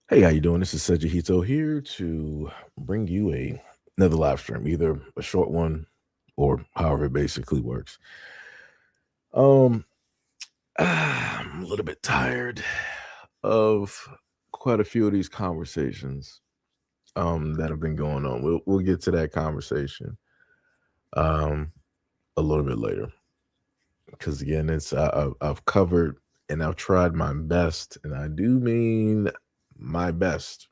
Hey, how you doing? This is SEIJIHITO here to bring you another live stream, either a short one or however it basically works. Um, I'm a little bit tired of quite a few of these conversations that have been going on. We'll get to that conversation um a little bit later because again, I've covered and I've tried my best, and I do mean my best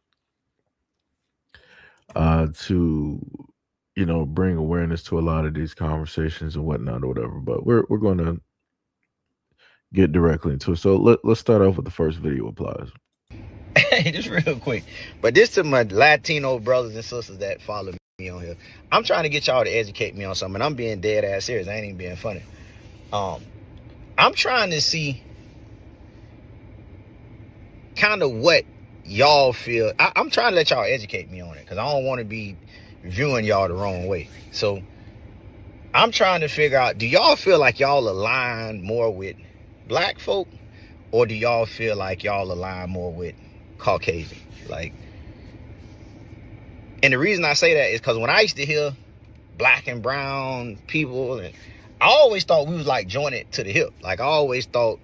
to bring awareness to a lot of these conversations and whatnot or whatever. But we're going to get directly into it. So let's start off with the first video applies. Hey, just real quick. But this to my Latino brothers and sisters that follow me on here. I'm trying to get y'all to educate me on something. I'm being dead ass serious. I ain't even being funny. Um, I'm trying to see kind of what y'all feel. I'm trying to let y'all educate me on it because I don't want to be viewing y'all the wrong way. So I'm trying to figure out, do y'all feel like y'all align more with black folk, or do y'all feel like y'all align more with Caucasian? Like, and the reason I say that is because when I used to hear black and brown people, and I always thought we was like jointed to the hip. Like, I always thought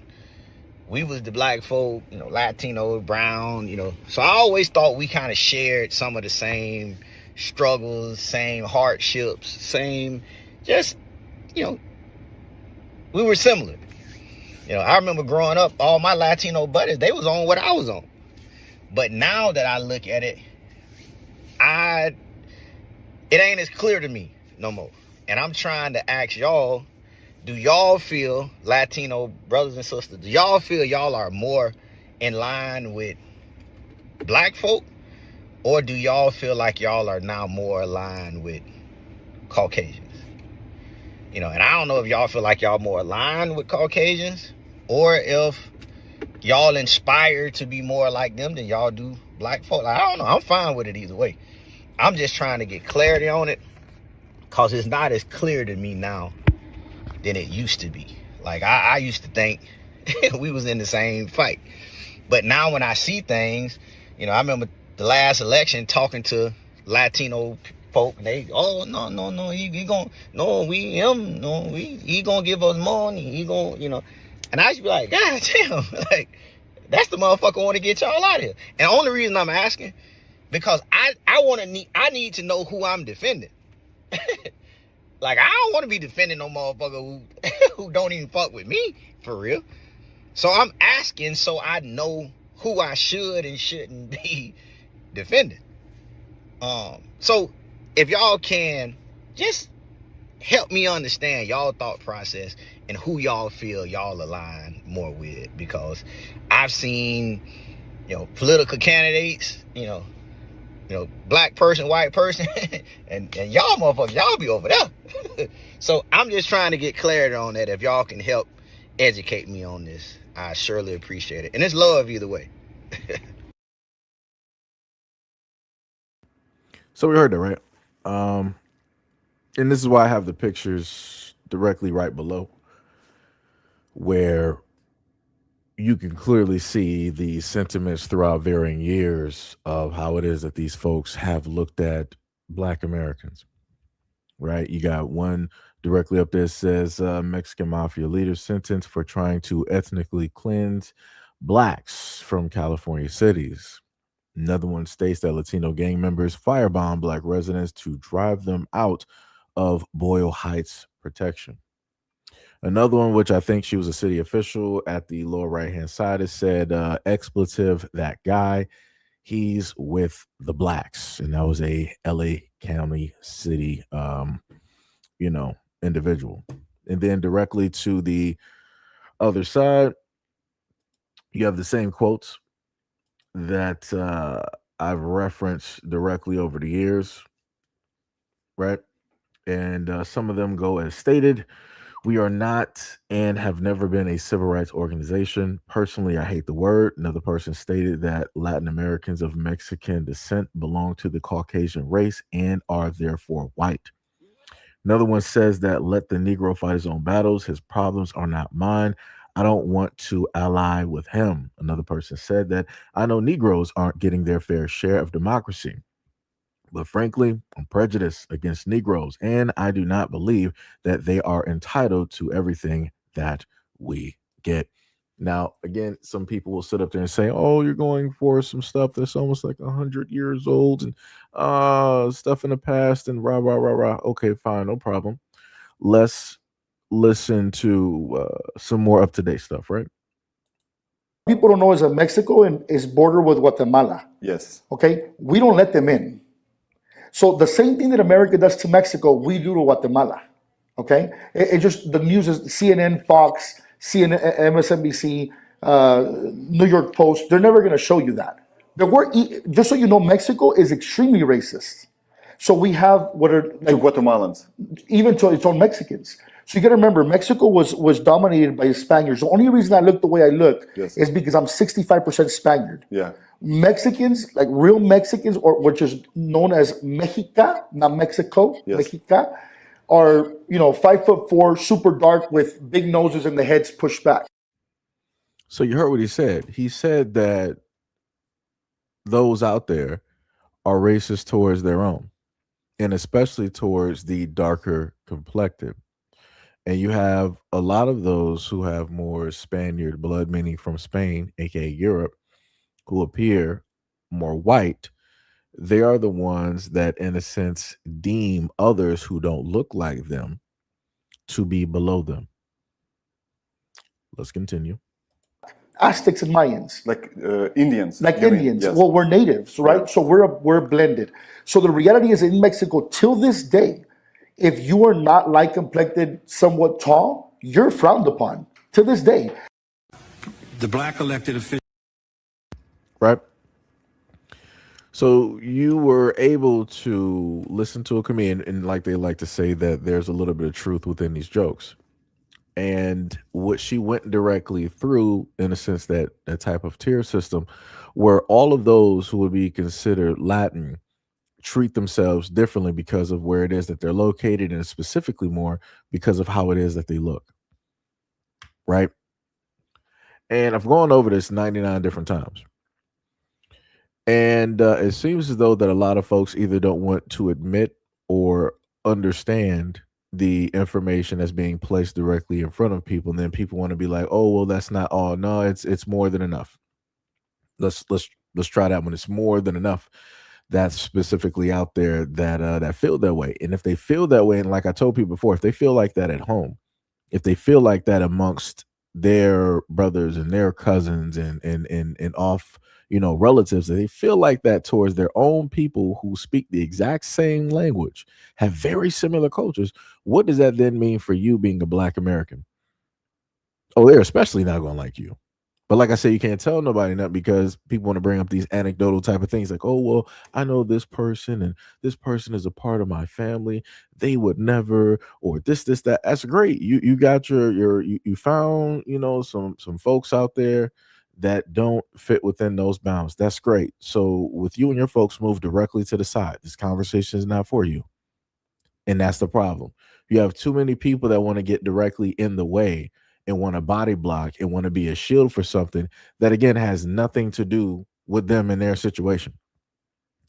we was the black folk, Latino, brown, So I always thought we kind of shared some of the same struggles, same hardships, same, just, you know, we were similar. I remember growing up, all my Latino buddies, they was on what I was on. But now that I look at it, it ain't as clear to me no more. And I'm trying to ask y'all, do y'all feel, Latino brothers and sisters, do y'all feel y'all are more in line with black folk? Or do y'all feel like y'all are now more aligned with Caucasians? And I don't know if y'all feel like y'all more aligned with Caucasians, or if y'all inspired to be more like them than y'all do black folk. I don't know. I'm fine with it either way. I'm just trying to get clarity on it, because it's not as clear to me now than it used to be. Like, I used to think we was in the same fight. But now when I see things, I remember the last election talking to Latino folk, and they, oh, no, he gonna, no, he gonna give us money, he gonna, and I used to be like, God damn, like, that's the motherfucker want to get y'all out of here. And the only reason I'm asking, because I need to know who I'm defending. Like, I don't want to be defending no motherfucker who don't even fuck with me, for real. So I'm asking so I know who I should and shouldn't be defending. So if y'all can just help me understand y'all thought process and who y'all feel y'all align more with, because I've seen, political candidates, black person, white person, and y'all motherfuckers, y'all be over there. So I'm just trying to get clarity on that. If y'all can help educate me on this, I surely appreciate it. And it's love either way. So we heard that, right? Um, and this is why I have the pictures directly right below, where you can clearly see the sentiments throughout varying years of how it is that these folks have looked at Black Americans, right? You got one directly up there says Mexican mafia leader sentenced for trying to ethnically cleanse blacks from California cities. Another one states that Latino gang members firebomb black residents to drive them out of Boyle Heights protection. Another one, which I think she was a city official at the lower right hand side, it said expletive that guy. He's with the blacks, and that was a LA County city, individual. And then directly to the other side, you have the same quotes that I've referenced directly over the years, right? And some of them go as stated. We are not and have never been a civil rights organization. Personally, I hate the word. Another person stated that Latin Americans of Mexican descent belong to the Caucasian race and are therefore white. Another one says that let the Negro fight his own battles. His problems are not mine. I don't want to ally with him. Another person said that I know Negroes aren't getting their fair share of democracy. But frankly, I'm prejudiced against Negroes, and I do not believe that they are entitled to everything that we get. Now, again, some people will sit up there and say, "Oh, you're going for some stuff that's almost like 100 years old and stuff in the past and rah rah rah rah." Okay, fine, no problem. Let's listen to some more up to date stuff, right? People don't know is that Mexico is border with Guatemala. Yes. Okay, we don't let them in. So the same thing that America does to Mexico, we do to Guatemala. Okay, it just the news is CNN, Fox, CNN, MSNBC, New York Post. They're never going to show you that. Just so you know, Mexico is extremely racist. So we have what are To Guatemalans. even to its own Mexicans. So you got to remember, Mexico was dominated by Spaniards. The only reason I look the way I look Yes. is because I'm 65% Spaniard. Yeah. Mexicans, like real Mexicans, or which is known as Mexica, not Mexico, Yes. Mexica, are 5'4", super dark with big noses and the heads pushed back. So you heard what he said. He said that those out there are racist towards their own, and especially towards the darker complected. And you have a lot of those who have more Spaniard blood, meaning from Spain, aka Europe, who appear more white. They are the ones that, in a sense, deem others who don't look like them to be below them. Let's continue. Aztecs and Mayans. Like Indians. Like you mean? Indians. Yes. Well, we're natives, right? Yeah. So we're blended. So the reality is in Mexico, till this day, if you are not light complected, somewhat tall, you're frowned upon. To this day. The black elected officials. Right? So you were able to listen to a comedian, and like they like to say, that there's a little bit of truth within these jokes. And what she went directly through, in a sense, that type of tier system, where all of those who would be considered Latin treat themselves differently because of where it is that they're located, and specifically more because of how it is that they look. Right? And I've gone over this 99 different times. And it seems as though that a lot of folks either don't want to admit or understand the information that's being placed directly in front of people, and then people want to be like, "Oh, well, that's not all." No, it's more than enough. Let's try that one. It's more than enough that's specifically out there that feel that way. And if they feel that way, and like I told people before, if they feel like that at home, if they feel like that amongst their brothers and their cousins and off relatives, they feel like that towards their own people who speak the exact same language, have very similar cultures, what does that then mean for you being a Black American? Oh, they're especially not going to like you. But like I said, you can't tell nobody that, because people want to bring up these anecdotal type of things like, "Oh, well, I know this person and this person is a part of my family. They would never," or this, that. That's great. You got you found, some folks out there that don't fit within those bounds. That's great. So with you and your folks, move directly to the side. This conversation is not for you. And that's the problem. You have too many people that want to get directly in the way and want to body block and want to be a shield for something that, again, has nothing to do with them and their situation.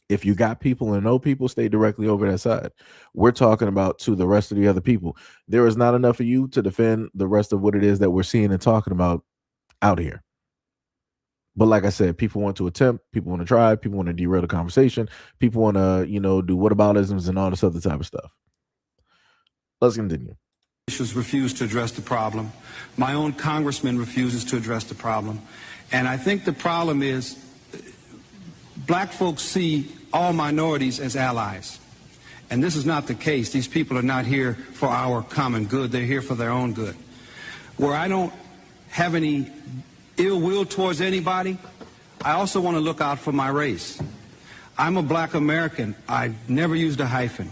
If you got people and no people, stay directly over that side. We're talking about to the rest of the other people. There is not enough of you to defend the rest of what it is that we're seeing and talking about out here. But like I said, people want to attempt, people want to try, people want to derail the conversation, people want to, do whataboutisms and all this other type of stuff. Let's continue. Officials refuse to address the problem. My own congressman refuses to address the problem. And I think the problem is black folks see all minorities as allies. And this is not the case. These people are not here for our common good. They're here for their own good. Where I don't have any ill will towards anybody, I also want to look out for my race. I'm a Black American. I've never used a hyphen.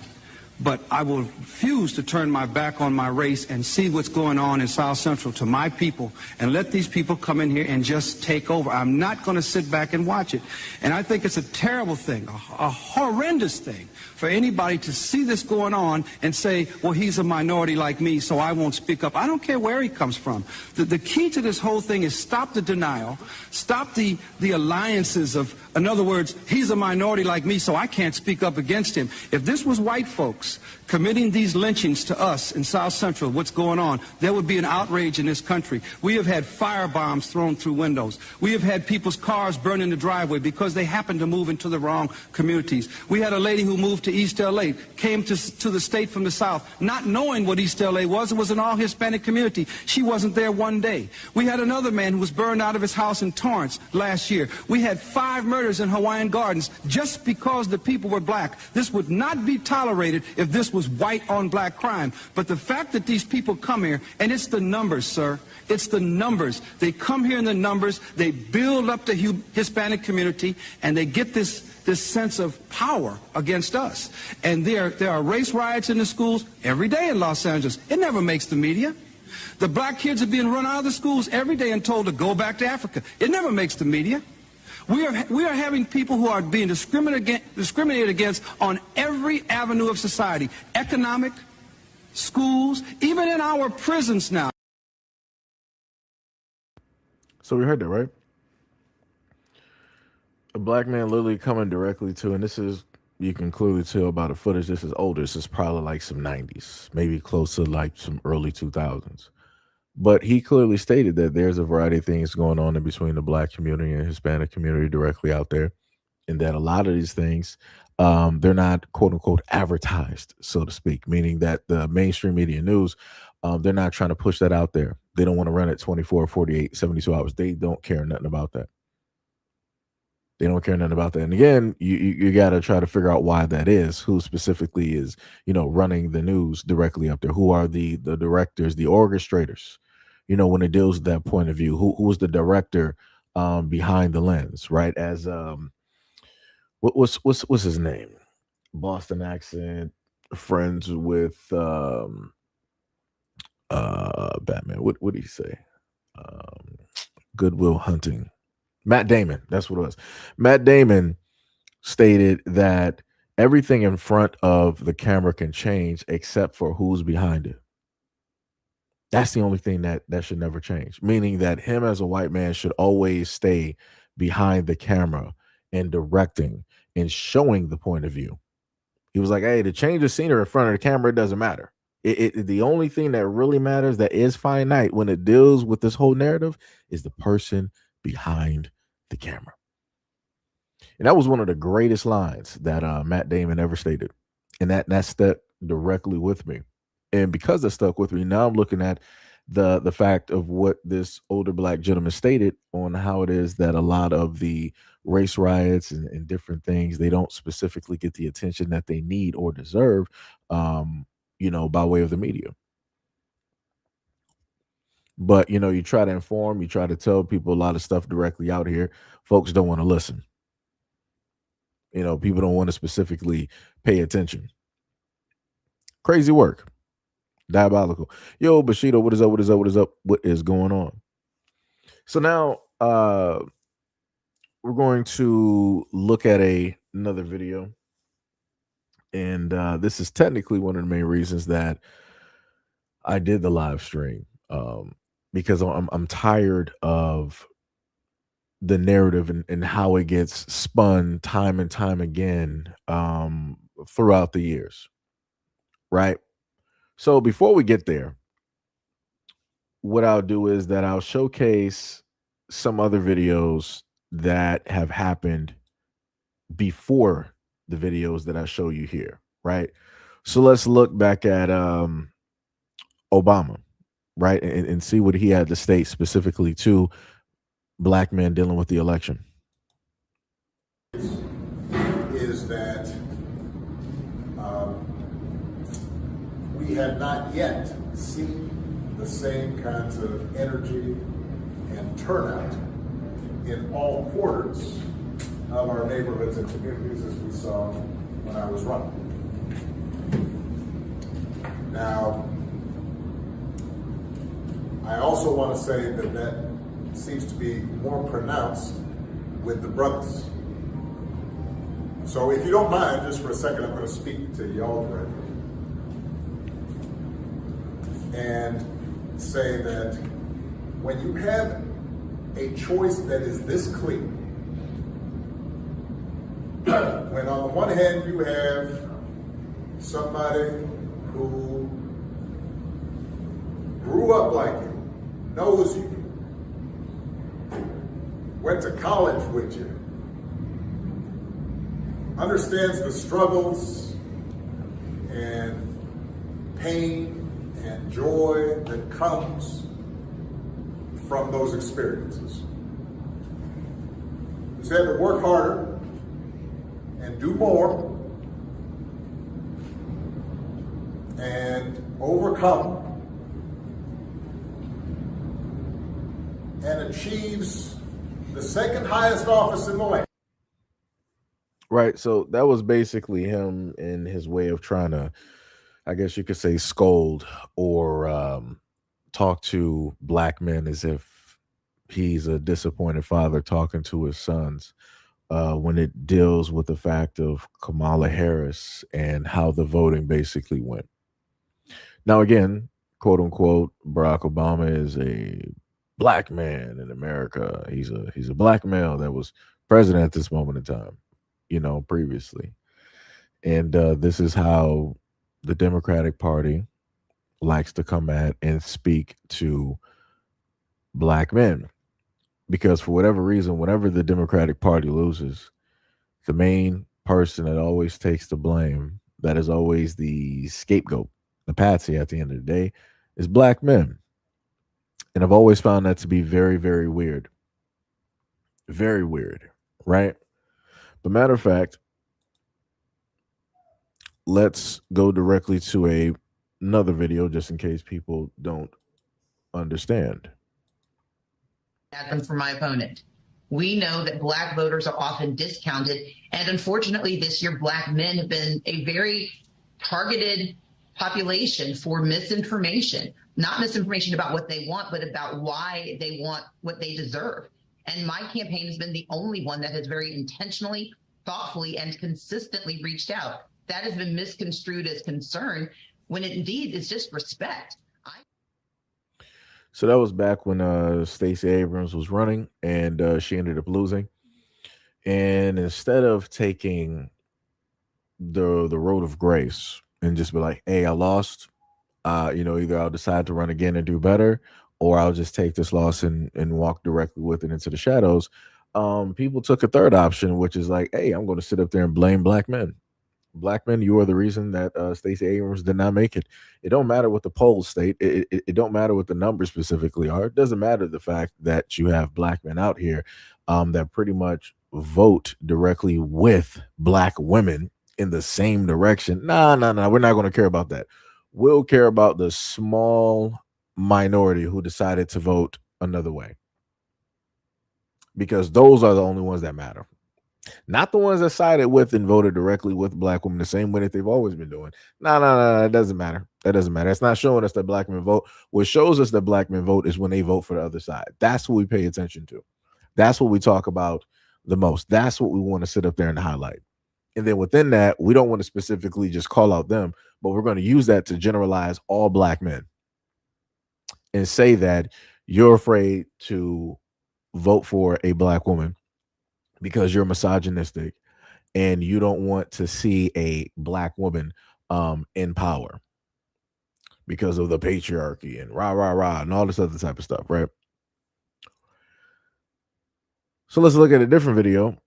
But I will refuse to turn my back on my race and see what's going on in South Central to my people and let these people come in here and just take over. I'm not going to sit back and watch it. And I think it's a terrible thing, a horrendous thing for anybody to see this going on and say, well, he's a minority like me, so I won't speak up. I don't care where he comes from. The key to this whole thing is stop the denial, stop the alliances of, in other words, he's a minority like me, so I can't speak up against him. If this was white folks committing these lynchings to us in South Central, what's going on, there would be an outrage in this country. We have had firebombs thrown through windows. We have had people's cars burned in the driveway because they happened to move into the wrong communities. We had a lady who moved to East L.A., came to the state from the South, not knowing what East L.A. was. It was an all-Hispanic community. She wasn't there one day. We had another man who was burned out of his house in Torrance last year. We had 5 murders in Hawaiian Gardens just because the people were black. This would not be tolerated if this was white on black crime. But the fact that these people come here, and it's the numbers, sir, it's the numbers. They come here in the numbers, they build up the Hispanic community, and they get this sense of power against us. And there are race riots in the schools every day in Los Angeles. It never makes the media. The black kids are being run out of the schools every day and told to go back to Africa. It never makes the media. We are having people who are being discriminated against on every avenue of society, economic, schools, even in our prisons now. So we heard that, right? A black man literally coming directly to, and this is, you can clearly tell by the footage, this is older. This is probably like some 90s, maybe close to like some early 2000s. But he clearly stated that there's a variety of things going on in between the black community and Hispanic community directly out there, and that a lot of these things, they're not quote unquote advertised, so to speak, meaning that the mainstream media news, they're not trying to push that out there. They don't want to run it 24, 48, 72 hours. They don't care nothing about that. They don't care nothing about that. And again, you got to try to figure out why that is. Who specifically is, running the news directly up there? Who are the directors, the orchestrators? When it deals with that point of view, who is the director behind the lens, right? As what's his name? Boston accent, friends with Batman. What did he say? Goodwill Hunting. Matt Damon, that's what it was. Matt Damon stated that everything in front of the camera can change except for who's behind it. That's the only thing that should never change, meaning that him as a white man should always stay behind the camera and directing and showing the point of view. He was like, hey, to change the scenery in front of the camera, it doesn't matter. The only thing that really matters, that is finite when it deals with this whole narrative, is the person behind the camera. And that was one of the greatest lines that Matt Damon ever stated. And that stuck directly with me. And because that stuck with me, now I'm looking at the fact of what this older black gentleman stated on how it is that a lot of the race riots and different things, they don't specifically get the attention that they need or deserve, by way of the media. But, you try to inform, you try to tell people a lot of stuff directly out here. Folks don't want to listen. People don't want to specifically pay attention. Crazy work. Diabolical. Yo, Bushido, what is up? What is up? What is up? What is going on? So now we're going to look at another video. And this is technically one of the main reasons that I did the live stream. Because I'm tired of the narrative and how it gets spun time and time again throughout the years, right? So before we get there, what I'll do is that I'll showcase some other videos that have happened before the videos that I show you here, right? So let's look back at Obama. Right, and see what he had to state specifically to black men dealing with the election. Is that we have not yet seen the same kinds of energy and turnout in all quarters of our neighborhoods and communities as we saw when I was running. Now, I also want to say that that seems to be more pronounced with the brothers. So if you don't mind, just for a second, I'm going to speak to y'all directly and say that when you have a choice that is this clear, when on the one hand you have somebody who grew up like you, knows you, went to college with you, understands the struggles and pain and joy that comes from those experiences. He's had to work harder and do more and overcome and achieves the second highest office in the land. Right. So that was basically him in his way of trying to, I guess you could say, scold or talk to black men as if he's a disappointed father talking to his sons when it deals with the fact of Kamala Harris and how the voting basically went. Now, again, quote unquote, Barack Obama is a black man in America. He's a black male that was president at this moment in time, previously. And this is how the Democratic Party likes to come at and speak to black men. Because for whatever reason, whenever the Democratic Party loses, the main person that always takes the blame, that is always the scapegoat, the patsy at the end of the day, is black men. And I've always found that to be very, very weird. Very weird, right? But matter of fact, let's go directly to another video just in case people don't understand. Them for my opponent. We know that black voters are often discounted, and unfortunately this year black men have been a very targeted population for misinformation. Not misinformation about what they want, but about why they want what they deserve. And my campaign has been the only one that has very intentionally, thoughtfully, and consistently reached out. That has been misconstrued as concern when it indeed is just respect. So that was back when Stacey Abrams was running and she ended up losing. And instead of taking the road of grace and just be like, hey, I lost, either I'll decide to run again and do better, or I'll just take this loss and walk directly with it into the shadows. People took a third option, which is like, hey, I'm going to sit up there and blame black men. Black men, you are the reason that Stacey Abrams did not make it. It don't matter what the polls state. It don't matter what the numbers specifically are. It doesn't matter the fact that you have black men out here that pretty much vote directly with black women in the same direction. Nah, we're not going to care about that. We'll care about the small minority who decided to vote another way, because those are the only ones that matter. Not the ones that sided with and voted directly with black women the same way that they've always been doing. No, it doesn't matter. That doesn't matter. It's not showing us that black men vote. What shows us that black men vote is when they vote for the other side. That's what we pay attention to. That's what we talk about the most. That's what we want to sit up there and highlight. And then within that, we don't want to specifically just call out them, but we're going to use that to generalize all black men and say that you're afraid to vote for a black woman because you're misogynistic and you don't want to see a black woman in power because of the patriarchy and rah and all this other type of stuff, right? So let's look at a different video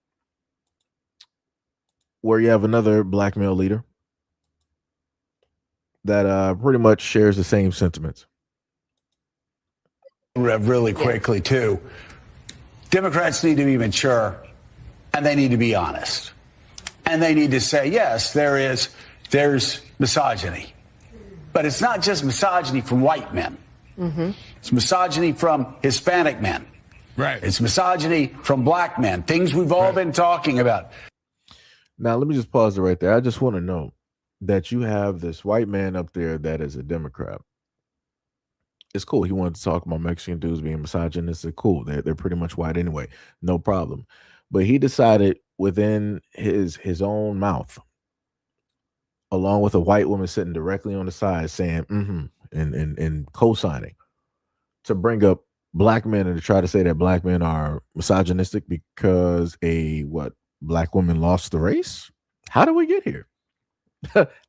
where you have another black male leader that pretty much shares the same sentiments. Really quickly, too. Democrats need to be mature, and they need to be honest. And they need to say, yes, there's misogyny. But it's not just misogyny from white men. Mm-hmm. It's misogyny from Hispanic men. Right. It's misogyny from black men, things we've all been talking about. Now, let me just pause it right there. I just want to know, that you have this white man up there that is a Democrat. It's cool. He wanted to talk about Mexican dudes being misogynistic. Cool. They're pretty much white anyway. No problem. But he decided within his own mouth, along with a white woman sitting directly on the side saying mm-hmm and co-signing, to bring up black men and to try to say that black men are misogynistic because a what black woman lost the race. How do we get here?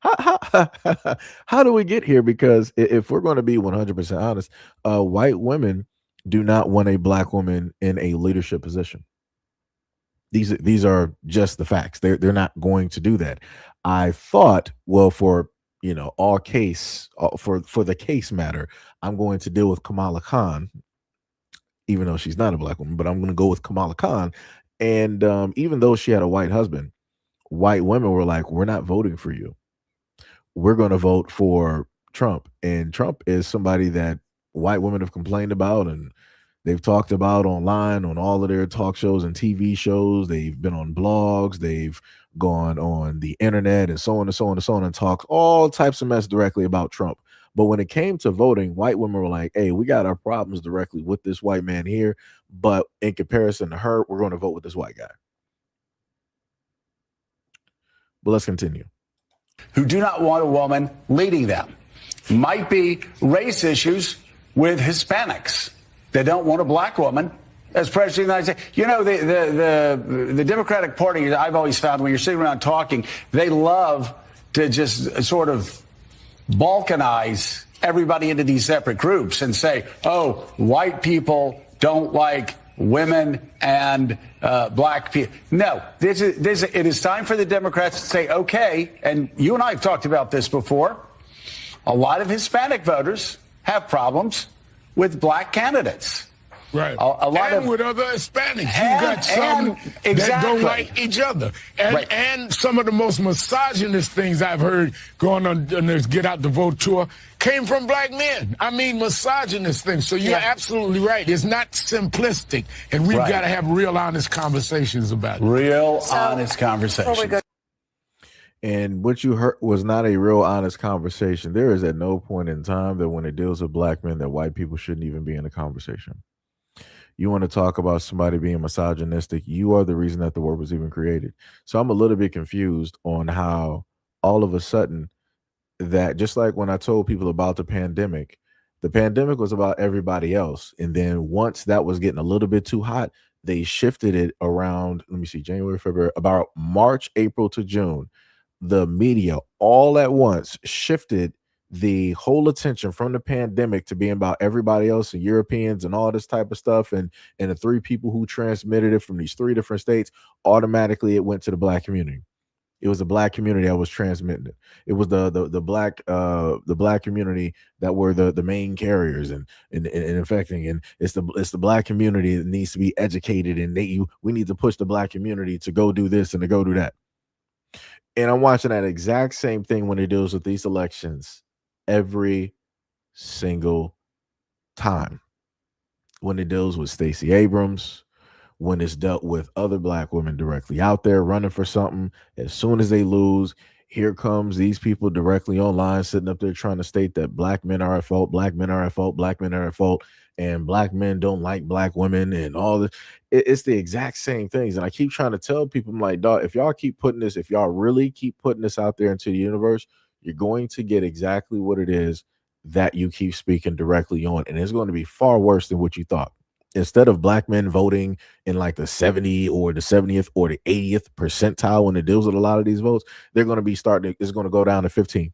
How do we get here? Because if we're going to be 100% honest, white women do not want a black woman in a leadership position. These are just the facts. They're not going to do that. I thought, well, for all case for the case matter, I'm going to deal with Kamala Khan, even though she's not a black woman, but I'm going to go with Kamala Khan. And even though she had a white husband, white women were like, we're not voting for you. We're going to vote for Trump. And Trump is somebody that white women have complained about and they've talked about online on all of their talk shows and TV shows. They've been on blogs. They've gone on the internet and so on and so on and so on and talked all types of mess directly about Trump. But when it came to voting, white women were like, hey, we got our problems directly with this white man here. But in comparison to her, we're going to vote with this white guy. But let's continue. Who do not want a woman leading them. Might be race issues with Hispanics. They don't want a black woman as president of the United States. You know, the Democratic Party, I've always found when you're sitting around talking, they love to just sort of balkanize everybody into these separate groups and say, oh, white people don't like women and black people. No, it is time for the Democrats to say, okay, and you and I have talked about this before, a lot of Hispanic voters have problems with black candidates. Right. A lot and of, with other Hispanics. You got some that don't like each other. And, Right. and some of the most misogynist things I've heard going on this Get Out the Vote tour came from black men. I mean, misogynist things. So you're absolutely right. It's not simplistic. And we've Right. got to have real honest conversations about it. real honest conversations. And what you heard was not a real honest conversation. There is at no point in time that when it deals with black men that white people shouldn't even be in a conversation. You want to talk about somebody being misogynistic, you are the reason that the word was even created. So I'm a little bit confused on how all of a sudden that, just like when I told people about the pandemic was about everybody else. And then once that was getting a little bit too hot, they shifted it around, let me see, January, February, about March, April to June. The media all at once shifted the whole attention from the pandemic to being about everybody else and Europeans and all this type of stuff. And the three people who transmitted it from these three different states, automatically it went to the black community. It was the black community that was transmitting it. It was the black community that were the main carriers and infecting. And it's the black community that needs to be educated, and we need to push the black community to go do this and to go do that. And I'm watching that exact same thing when it deals with these elections every single time. When it deals with Stacey Abrams, when it's dealt with other black women directly out there running for something, as soon as they lose, here comes these people directly online sitting up there trying to state that black men are at fault, black men are at fault, black men are at fault, and black men don't like black women and all this. It's the exact same things. And I keep trying to tell people, I'm like, dog, if y'all really keep putting this out there into the universe, you're going to get exactly what it is that you keep speaking directly on. And it's going to be far worse than what you thought. Instead of black men voting in like the 70 or the 70th or the 80th percentile when it deals with a lot of these votes, they're going to be it's going to go down to 15.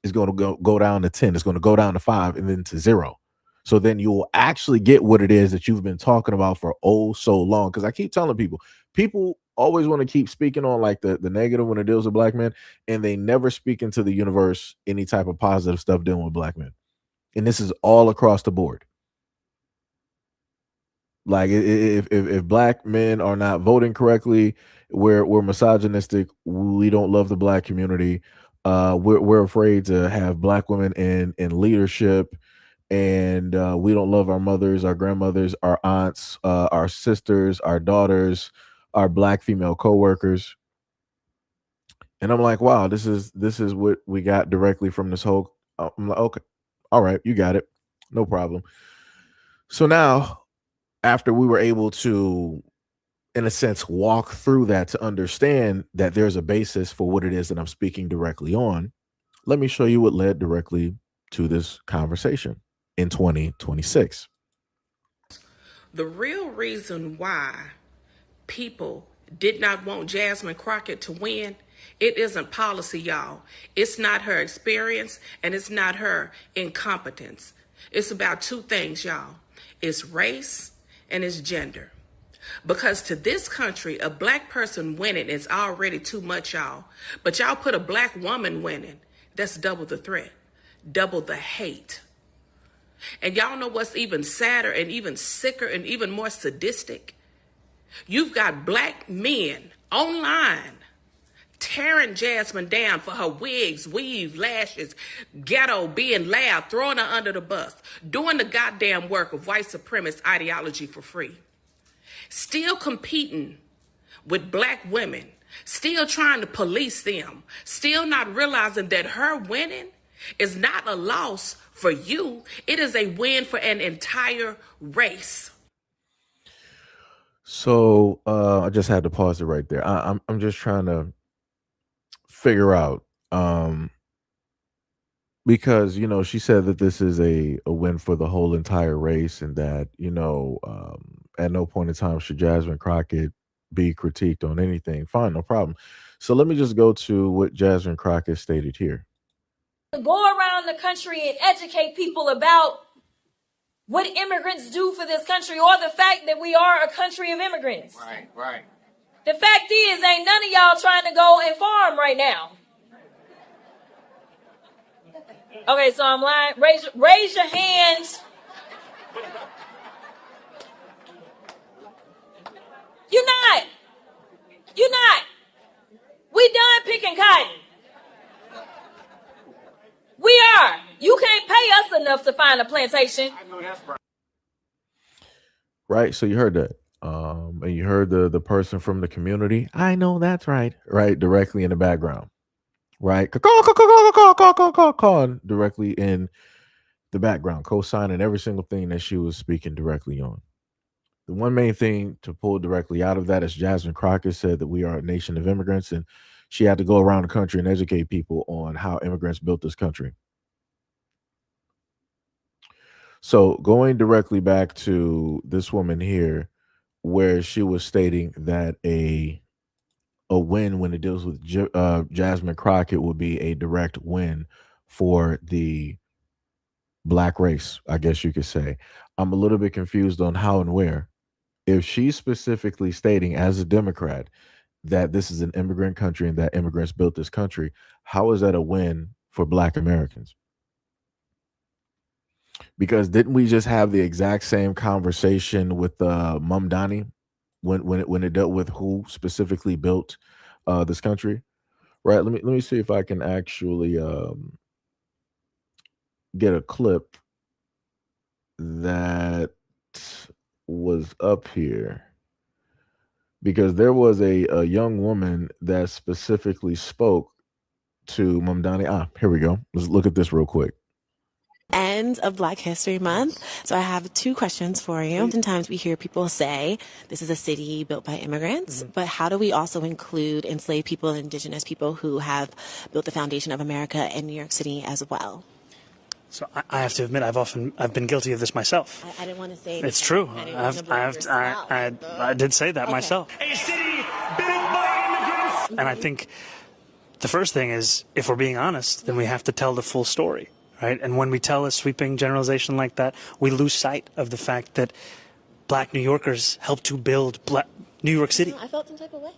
It's going to go down to 10. It's going to go down to 5 and then to 0. So then you will actually get what it is that you've been talking about for so long. Because I keep telling people always want to keep speaking on like the negative when it deals with black men, and they never speak into the universe any type of positive stuff dealing with black men. And this is all across the board. Like if black men are not voting correctly, we're misogynistic. We don't love the black community. We're afraid to have black women in leadership, and we don't love our mothers, our grandmothers, our aunts, our sisters, our daughters, our black female coworkers. And I'm like, wow, this is what we got directly from this whole. I'm like, okay, all right, you got it, no problem. So now, after we were able to, in a sense, walk through that to understand that there's a basis for what it is that I'm speaking directly on, let me show you what led directly to this conversation in 2026. The real reason why people did not want Jasmine Crockett to win, it isn't policy, y'all. It's not her experience and it's not her incompetence. It's about two things, y'all. It's race and it's gender. Because to this country, a black person winning is already too much, y'all. But y'all put a black woman winning, that's double the threat, double the hate. And y'all know what's even sadder and even sicker and even more sadistic? You've got black men online tearing Jasmine down for her wigs, weave, lashes, ghetto, being loud, throwing her under the bus, doing the goddamn work of white supremacist ideology for free. Still competing with black women, still trying to police them, still not realizing that her winning is not a loss for you. It is a win for an entire race. So I just had to pause it right there. I'm just trying to figure out, because she said that this is a win for the whole entire race, and that at no point in time should Jasmine Crockett be critiqued on anything. Fine, no problem. So let me just go to what Jasmine Crockett stated here. Go around the country and educate people about what immigrants do for this country, or the fact that we are a country of immigrants. Right. The fact is, ain't none of y'all trying to go and farm right now. Okay, so I'm lying. Raise your hands. You're not. We done picking cotton. We are. You can't pay us enough to find a plantation. I know that's right. Right. So you heard that. And you heard the person from the community. I know that's right. Right. Directly in the background. Right. Directly in the background, co-signing every single thing that she was speaking directly on. The one main thing to pull directly out of that is Jasmine Crockett said that we are a nation of immigrants, and she had to go around the country and educate people on how immigrants built this country. So going directly back to this woman here, where she was stating that a win when it deals with Jasmine Crockett would be a direct win for the black race, I guess you could say. I'm a little bit confused on how and where. If she's specifically stating as a Democrat that this is an immigrant country and that immigrants built this country, how is that a win for black Americans? Because didn't we just have the exact same conversation with Mamdani when it dealt with who specifically built this country? Right. Let me see if I can actually get a clip that was up here, because there was a young woman that specifically spoke to Mamdani. Here we go. Let's look at this real quick. End of Black History Month. So I have two questions for you. Oftentimes we hear people say this is a city built by immigrants, but how do we also include enslaved people and indigenous people who have built the foundation of America and New York City as well? So I have to admit, I've been guilty of this myself. I didn't want to say it's true. I did say that myself. A city built by immigrants. And I think the first thing is, if we're being honest, then we have to tell the full story. Right? And when we tell a sweeping generalization like that, we lose sight of the fact that black New Yorkers helped to build New York City. I felt some type of way.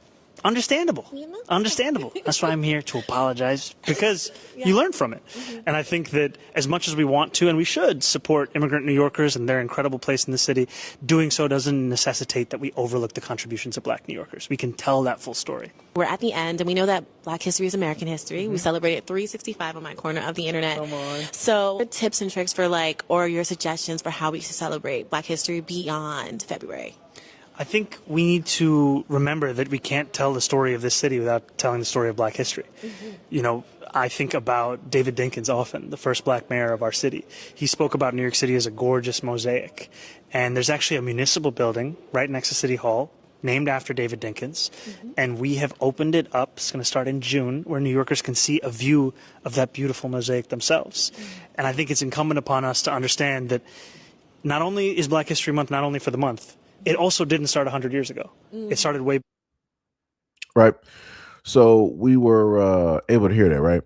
Understandable. Understandable. That's why I'm here to apologize, because you learn from it. And I think that as much as we want to, and we should, support immigrant New Yorkers and their incredible place in the city, doing so doesn't necessitate that we overlook the contributions of black New Yorkers. We can tell that full story. We're at the end, and we know that Black history is American history. We celebrate it 365 on my corner of the internet. Come on. So tips and tricks for or your suggestions for how we should celebrate Black history beyond February? I think we need to remember that we can't tell the story of this city without telling the story of Black history. You know, I think about David Dinkins often, the first Black mayor of our city. He spoke about New York City as a gorgeous mosaic. And there's actually a municipal building right next to City Hall named after David Dinkins. And we have opened it up. It's going to start in June, where New Yorkers can see a view of that beautiful mosaic themselves. And I think it's incumbent upon us to understand that not only is Black History Month not only for the month, it also didn't start 100 years ago. It started way. Right. So we were able to hear that, right?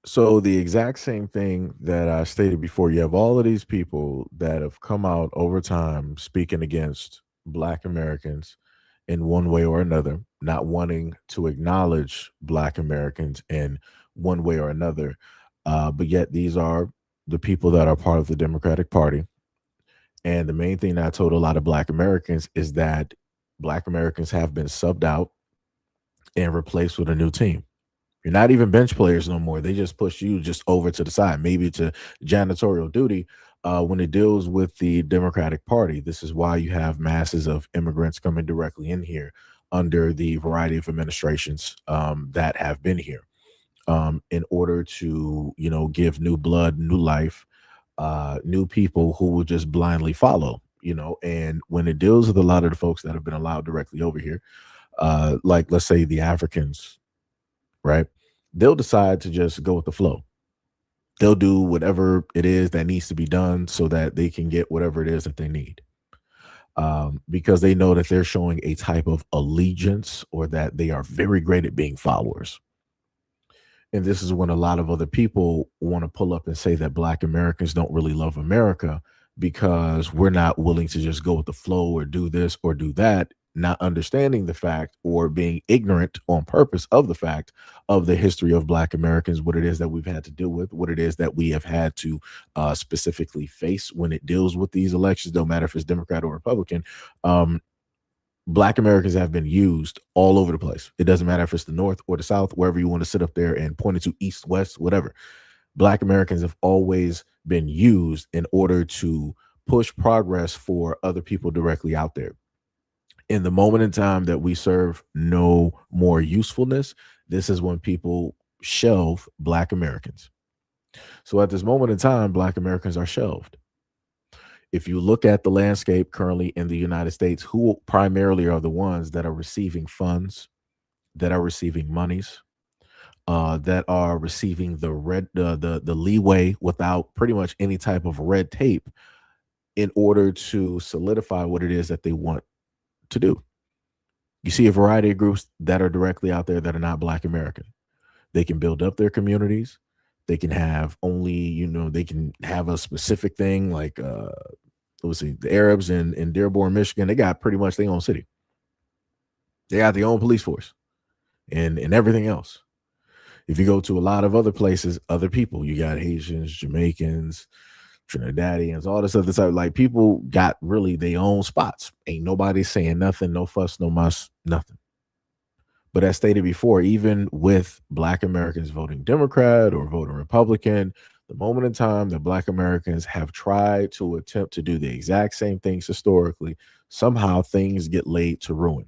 So the exact same thing that I stated before, you have all of these people that have come out over time speaking against Black Americans in one way or another, not wanting to acknowledge Black Americans in one way or another. But yet these are the people that are part of the Democratic Party. And the main thing that I told a lot of Black Americans is that Black Americans have been subbed out and replaced with a new team. You're not even bench players no more. They just push you just over to the side, maybe to janitorial duty when it deals with the Democratic Party. This is why you have masses of immigrants coming directly in here under the variety of administrations that have been here in order to, you know, give new blood, new life, new people who will just blindly follow, you know. And when it deals with a lot of the folks that have been allowed directly over here, like let's say the Africans, right? They'll decide to just go with the flow. They'll do whatever it is that needs to be done so that they can get whatever it is that they need. Because they know that they're showing a type of allegiance or that they are very great at being followers. And this is when a lot of other people want to pull up and say that Black Americans don't really love America because we're not willing to just go with the flow or do this or do that, not understanding the fact or being ignorant on purpose of the fact of the history of Black Americans, what it is that we've had to deal with, what it is that we have had to specifically face when it deals with these elections, no matter if it's Democrat or Republican. Black Americans have been used all over the place. It doesn't matter if it's the North or the South, wherever you want to sit up there and point it to East, West, whatever. Black Americans have always been used in order to push progress for other people directly out there. In the moment in time that we serve no more usefulness, this is when people shelve Black Americans. So at this moment in time, Black Americans are shelved. If you look at the landscape currently in the United States, who primarily are the ones that are receiving funds, that are receiving monies, that are receiving the leeway without pretty much any type of red tape in order to solidify what it is that they want to do. You see a variety of groups that are directly out there that are not Black American. They can build up their communities. They can have only, you know, they can have a specific thing like, let's see, the Arabs in Dearborn, Michigan, they got pretty much their own city. They got their own police force and everything else. If you go to a lot of other places, other people, you got Haitians, Jamaicans, Trinidadians, all this other stuff. Like people got really their own spots. Ain't nobody saying nothing, no fuss, no muss, nothing. But as stated before, even with Black Americans voting Democrat or voting Republican, the moment in time that Black Americans have tried to attempt to do the exact same things historically, somehow things get laid to ruin.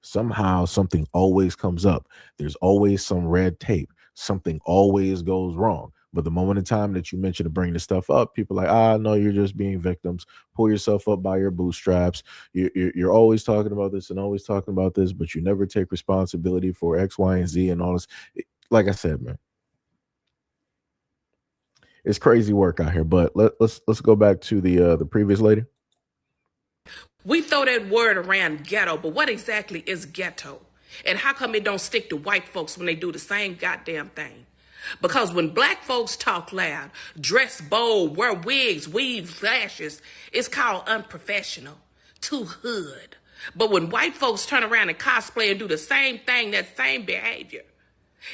Somehow something always comes up. There's always some red tape. Something always goes wrong. But the moment in time that you mention to bring this stuff up, people are like, no, you're just being victims. Pull yourself up by your bootstraps. You're always talking about this and always talking about this, but you never take responsibility for X, Y, and Z and all this. Like I said, man, it's crazy work out here. But let's go back to the previous lady. We throw that word around ghetto, but what exactly is ghetto? And how come it don't stick to white folks when they do the same goddamn thing? Because when Black folks talk loud, dress bold, wear wigs, weave flashes, it's called unprofessional, too hood. But when white folks turn around and cosplay and do the same thing, that same behavior,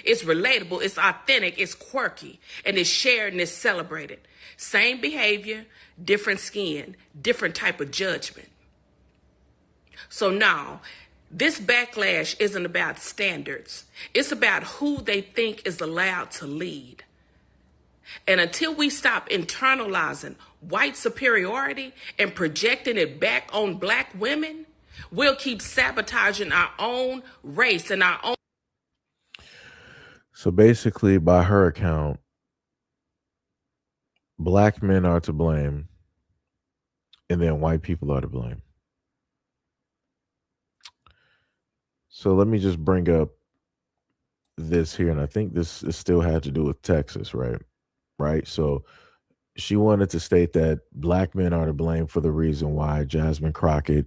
it's relatable, it's authentic, it's quirky, and it's shared and it's celebrated. Same behavior, different skin, different type of judgment. So now, this backlash isn't about standards. It's about who they think is allowed to lead. And until we stop internalizing white superiority and projecting it back on black women, we'll keep sabotaging our own race and our own. So basically, by her account, black men are to blame, and then white people are to blame. So let me just bring up this here, and I think this still had to do with Texas, right? Right. So she wanted to state that black men are to blame for the reason why Jasmine Crockett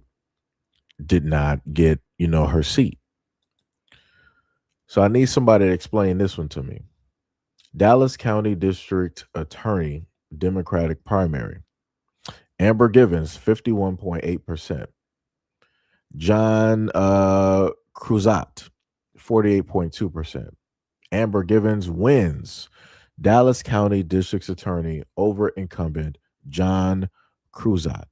did not get, her seat. So I need somebody to explain this one to me. Dallas County District Attorney, Democratic primary. Amber Givens, 51.8%. John Cruzat, 48.2%. Amber Givens wins Dallas County District's Attorney over incumbent John Cruzat.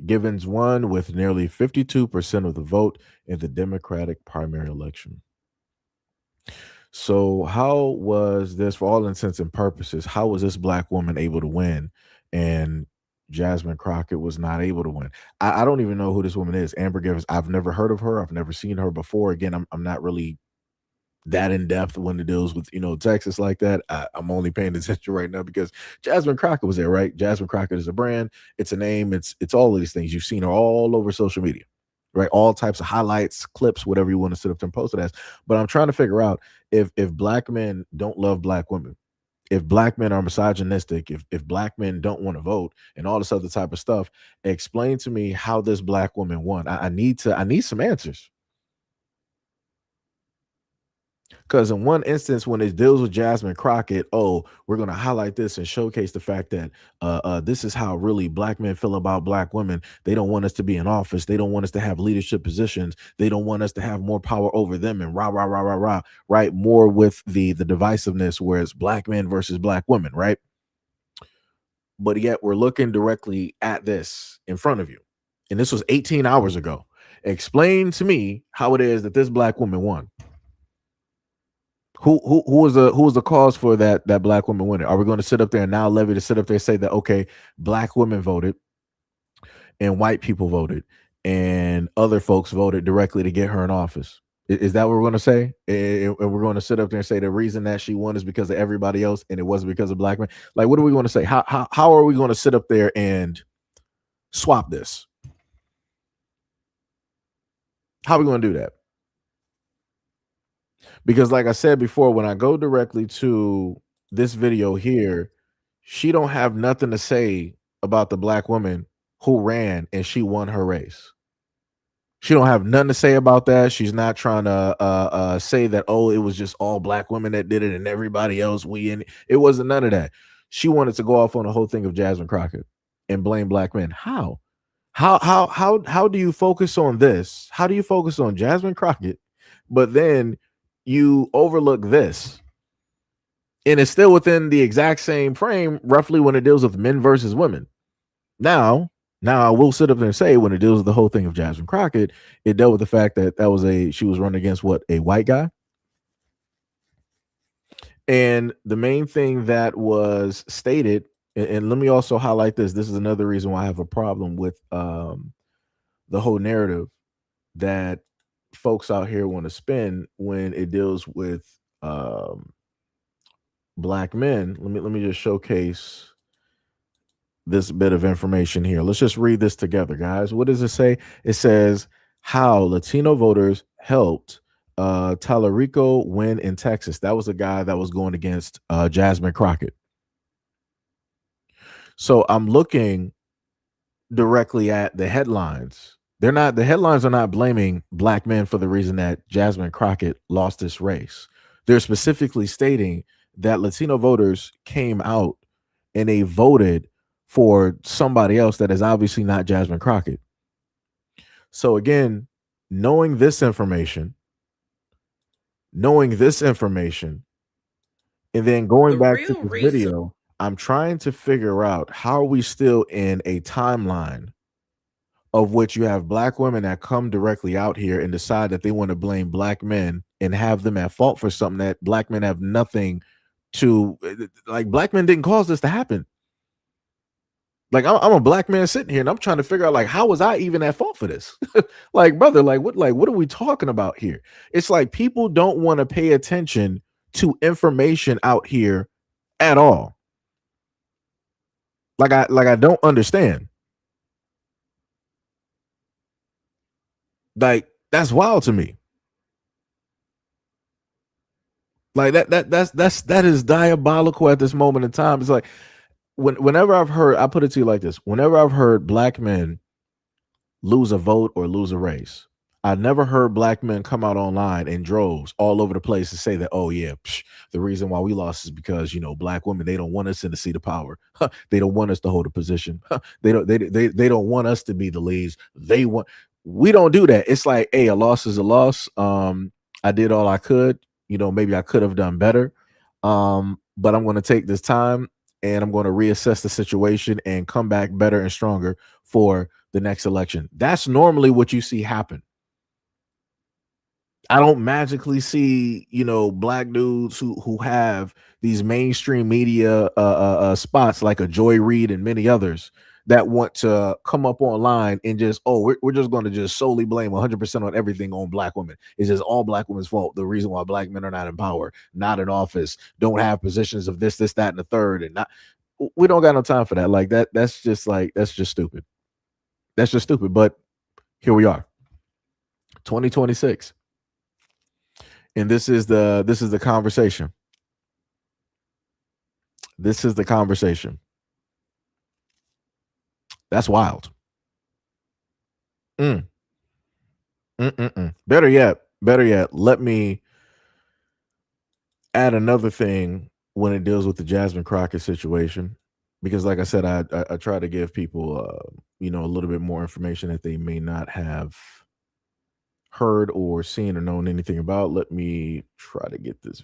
Givens won with nearly 52% of the vote in the Democratic primary election. So how was this, for all intents and purposes, how was this black woman able to win and Jasmine Crockett was not able to win? I don't even know who this woman is. Amber Givens, I've never heard of her. I've never seen her before. Again, I'm not really that in depth when it deals with, Texas like that. I'm only paying attention right now because Jasmine Crockett was there, right? Jasmine Crockett is a brand. It's a name. It's all of these things. You've seen her all over social media, right? All types of highlights, clips, whatever you want to sit up there and post it as. But I'm trying to figure out if black men don't love black women, if black men are misogynistic, if black men don't want to vote and all this other type of stuff, explain to me how this black woman won. I need some answers. Because in one instance, when it deals with Jasmine Crockett, we're going to highlight this and showcase the fact that this is how really black men feel about black women. They don't want us to be in office. They don't want us to have leadership positions. They don't want us to have more power over them and rah, rah, rah, rah, rah, right? More with the divisiveness, where it's black men versus black women, right? But yet we're looking directly at this in front of you. And this was 18 hours ago. Explain to me how it is that this black woman won. Who was the cause for that black woman winning? Are we going to sit up there and now levy to sit up there and say that, okay, black women voted and white people voted and other folks voted directly to get her in office? Is that what we're going to say? And we're going to sit up there and say the reason that she won is because of everybody else and it wasn't because of black men? Like, what are we going to say? How are we going to sit up there and swap this? How are we going to do that? Because like I said before, when I go directly to this video here, she don't have nothing to say about the black woman who ran and she won her race. She don't have nothing to say about that. She's not trying to say that, it was just all black women that did it and everybody else it wasn't none of that. She wanted to go off on the whole thing of Jasmine Crockett and blame black men. How do you focus on this? How do you focus on Jasmine Crockett, but then you overlook this? And it's still within the exact same frame, roughly, when it deals with men versus women. Now I will sit up there and say, when it deals with the whole thing of Jasmine Crockett, it dealt with the fact that she was running against a white guy. And the main thing that was stated, and let me also highlight this. This is another reason why I have a problem with the whole narrative that folks out here want to spin when it deals with black men. Let me just showcase this bit of information here. Let's just read this together, guys. What does it say? It says how Latino voters helped Talarico win in Texas. That was a guy that was going against Jasmine Crockett. So I'm looking directly at the headlines. The headlines are not blaming black men for the reason that Jasmine Crockett lost this race. They're specifically stating that Latino voters came out and they voted for somebody else that is obviously not Jasmine Crockett. So again, knowing this information, and then going back to this video, I'm trying to figure out how are we still in a timeline of which you have black women that come directly out here and decide that they want to blame black men and have them at fault for something that black men have nothing to, like, black men didn't cause this to happen. Like, I'm a black man sitting here and I'm trying to figure out, like, how was I even at fault for this? Like, brother, what are we talking about here? It's like people don't want to pay attention to information out here at all. Like I don't understand. Like, that's wild to me. Like that is diabolical at this moment in time. It's like whenever I've heard, I put it to you like this: whenever I've heard black men lose a vote or lose a race, I never heard black men come out online in droves all over the place and say that, oh yeah, the reason why we lost is because, you know, black women, they don't want us in the seat of power. They don't want us to hold a position. They don't want us to be the leads. We don't do that. It's like, hey, a loss is a loss. I did all I could. You know, maybe I could have done better. But I'm going to take this time and I'm going to reassess the situation and come back better and stronger for the next election. That's normally what you see happen. I don't magically see, you know, black dudes who have these mainstream media spots like a Joy Reid and many others that want to come up online and just, we're just going to just solely blame 100% on everything on black women. It's just all black women's fault. The reason why black men are not in power, not in office, don't have positions of this, that, and the third, and not. We don't got no time for that. Like that. That's just stupid. That's just stupid. But here we are, 2026. And this is the conversation. This is the conversation. That's wild. Better yet, let me add another thing when it deals with the Jasmine Crockett situation, because like I said, I try to give people you know, a little bit more information that they may not have heard or seen or known anything about. Let me try to get this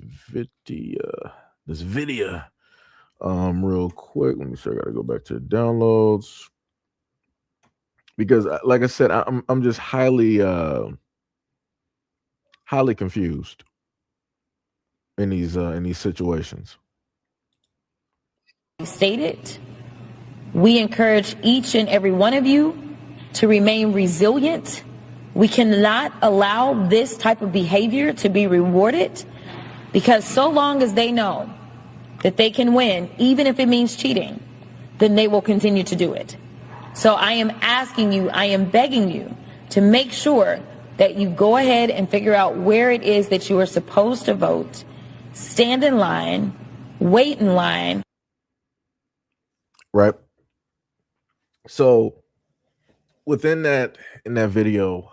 video real quick. Let me see. I gotta go back to downloads because, like I said, I'm just highly confused in these situations. Stated, we encourage each and every one of you to remain resilient. We cannot allow this type of behavior to be rewarded, because so long as they know that they can win, even if it means cheating, then they will continue to do it. So I am asking you, I am begging you to make sure that you go ahead and figure out where it is that you are supposed to vote, stand in line, wait in line. Right. So within that, in that video,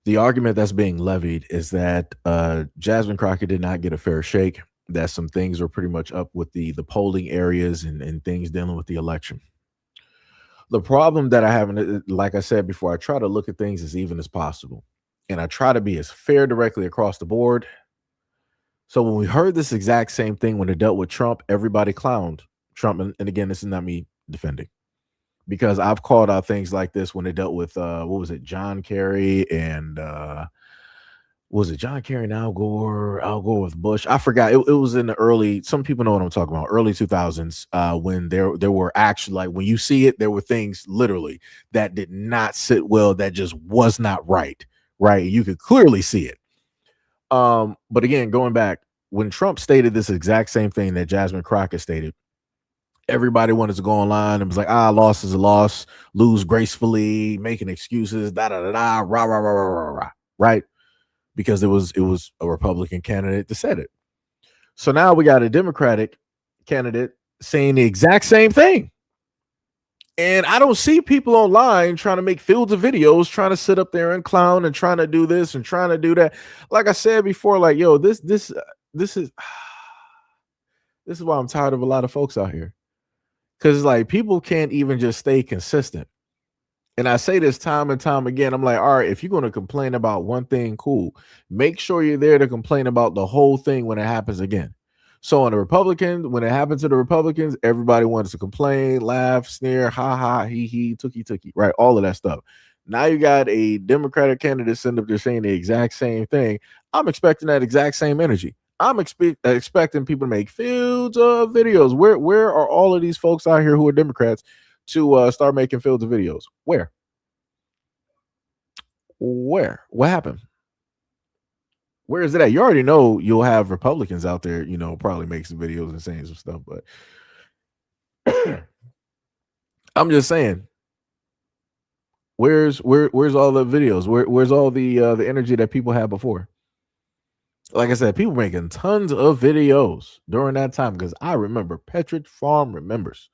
the argument that's being levied is that Jasmine Crockett did not get a fair shake, that some things are pretty much up with the polling areas and things dealing with the election. The problem that I have, like I said before, I try to look at things as even as possible, and I try to be as fair directly across the board. So when we heard this exact same thing when it dealt with Trump, everybody clowned Trump. And again, this is not me defending, because I've called out things like this when it dealt with what was it, John Kerry and was it John Kerry and Al Gore with Bush? I forgot. It was in the early, some people know what I'm talking about, early 2000s, when there were actually, like, when you see it, there were things literally that did not sit well, that just was not right. You could clearly see it. But again, going back, when Trump stated this exact same thing that Jasmine Crockett stated, everybody wanted to go online and was like, loss is a loss, lose gracefully, making excuses, rah, right? Because it was a Republican candidate that said it. So now we got a Democratic candidate saying the exact same thing. And I don't see people online trying to make fields of videos, trying to sit up there and clown and trying to do this and trying to do that. Like I said before, like, yo, this is why I'm tired of a lot of folks out here. Because, like, people can't even just stay consistent. And I say this time and time again. I'm like, all right, if you're going to complain about one thing, cool. Make sure you're there to complain about the whole thing when it happens again. So on the Republicans, when it happened to the Republicans, everybody wanted to complain, laugh, sneer, ha ha, he, tookie, right? All of that stuff. Now you got a Democratic candidate sitting up there saying the exact same thing. I'm expecting that exact same energy. I'm expecting people to make fields of videos. Where are all of these folks out here who are Democrats to start making fields of videos? Where? What happened? Where is it at? You already know you'll have Republicans out there, probably make some videos and saying some stuff, but I'm just saying, where's all the videos? Where's all the energy that people had before? Like I said, people making tons of videos during that time because I remember Petridge Farm remembers.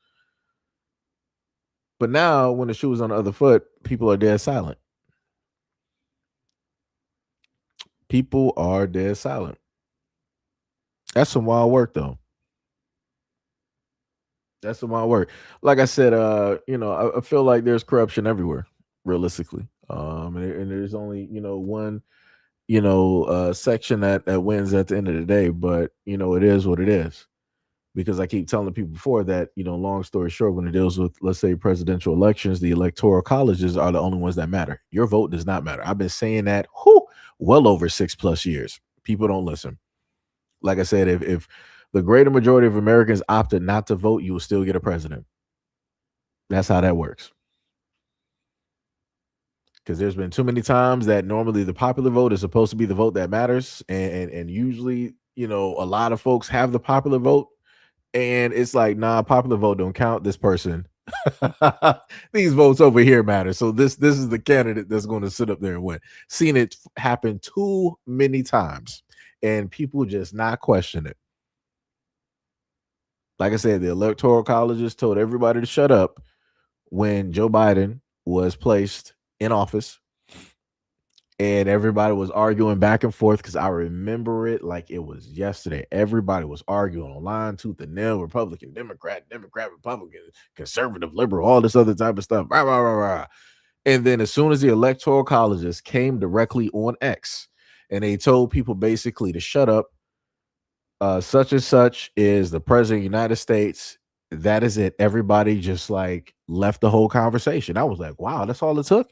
But now, when the shoe is on the other foot, people are dead silent. People are dead silent. That's some wild work, though. That's some wild work. Like I said, I feel like there's corruption everywhere, realistically. And there's only one section that wins at the end of the day. But it is what it is. Because I keep telling people before that, long story short, when it deals with, let's say, presidential elections, the electoral colleges are the only ones that matter. Your vote does not matter. I've been saying that well over 6+ years. People don't listen. Like I said, if the greater majority of Americans opted not to vote, you will still get a president. That's how that works. Because there's been too many times that normally the popular vote is supposed to be the vote that matters. And usually, a lot of folks have the popular vote. And it's like, nah, popular vote don't count. This person, these votes over here matter. So this is the candidate that's going to sit up there and win. Seen it happen too many times, and people just not question it. Like I said, the electoral colleges told everybody to shut up when Joe Biden was placed in office. And everybody was arguing back and forth because I remember it like it was yesterday. Everybody was arguing online, tooth and nail, Republican, Democrat, Republican, conservative, liberal, all this other type of stuff. Rah, rah, rah, rah. And then as soon as the electoral colleges came directly on X and they told people basically to shut up, such and such is the president of the United States. That is it. Everybody just like left the whole conversation. I was like, wow, that's all it took.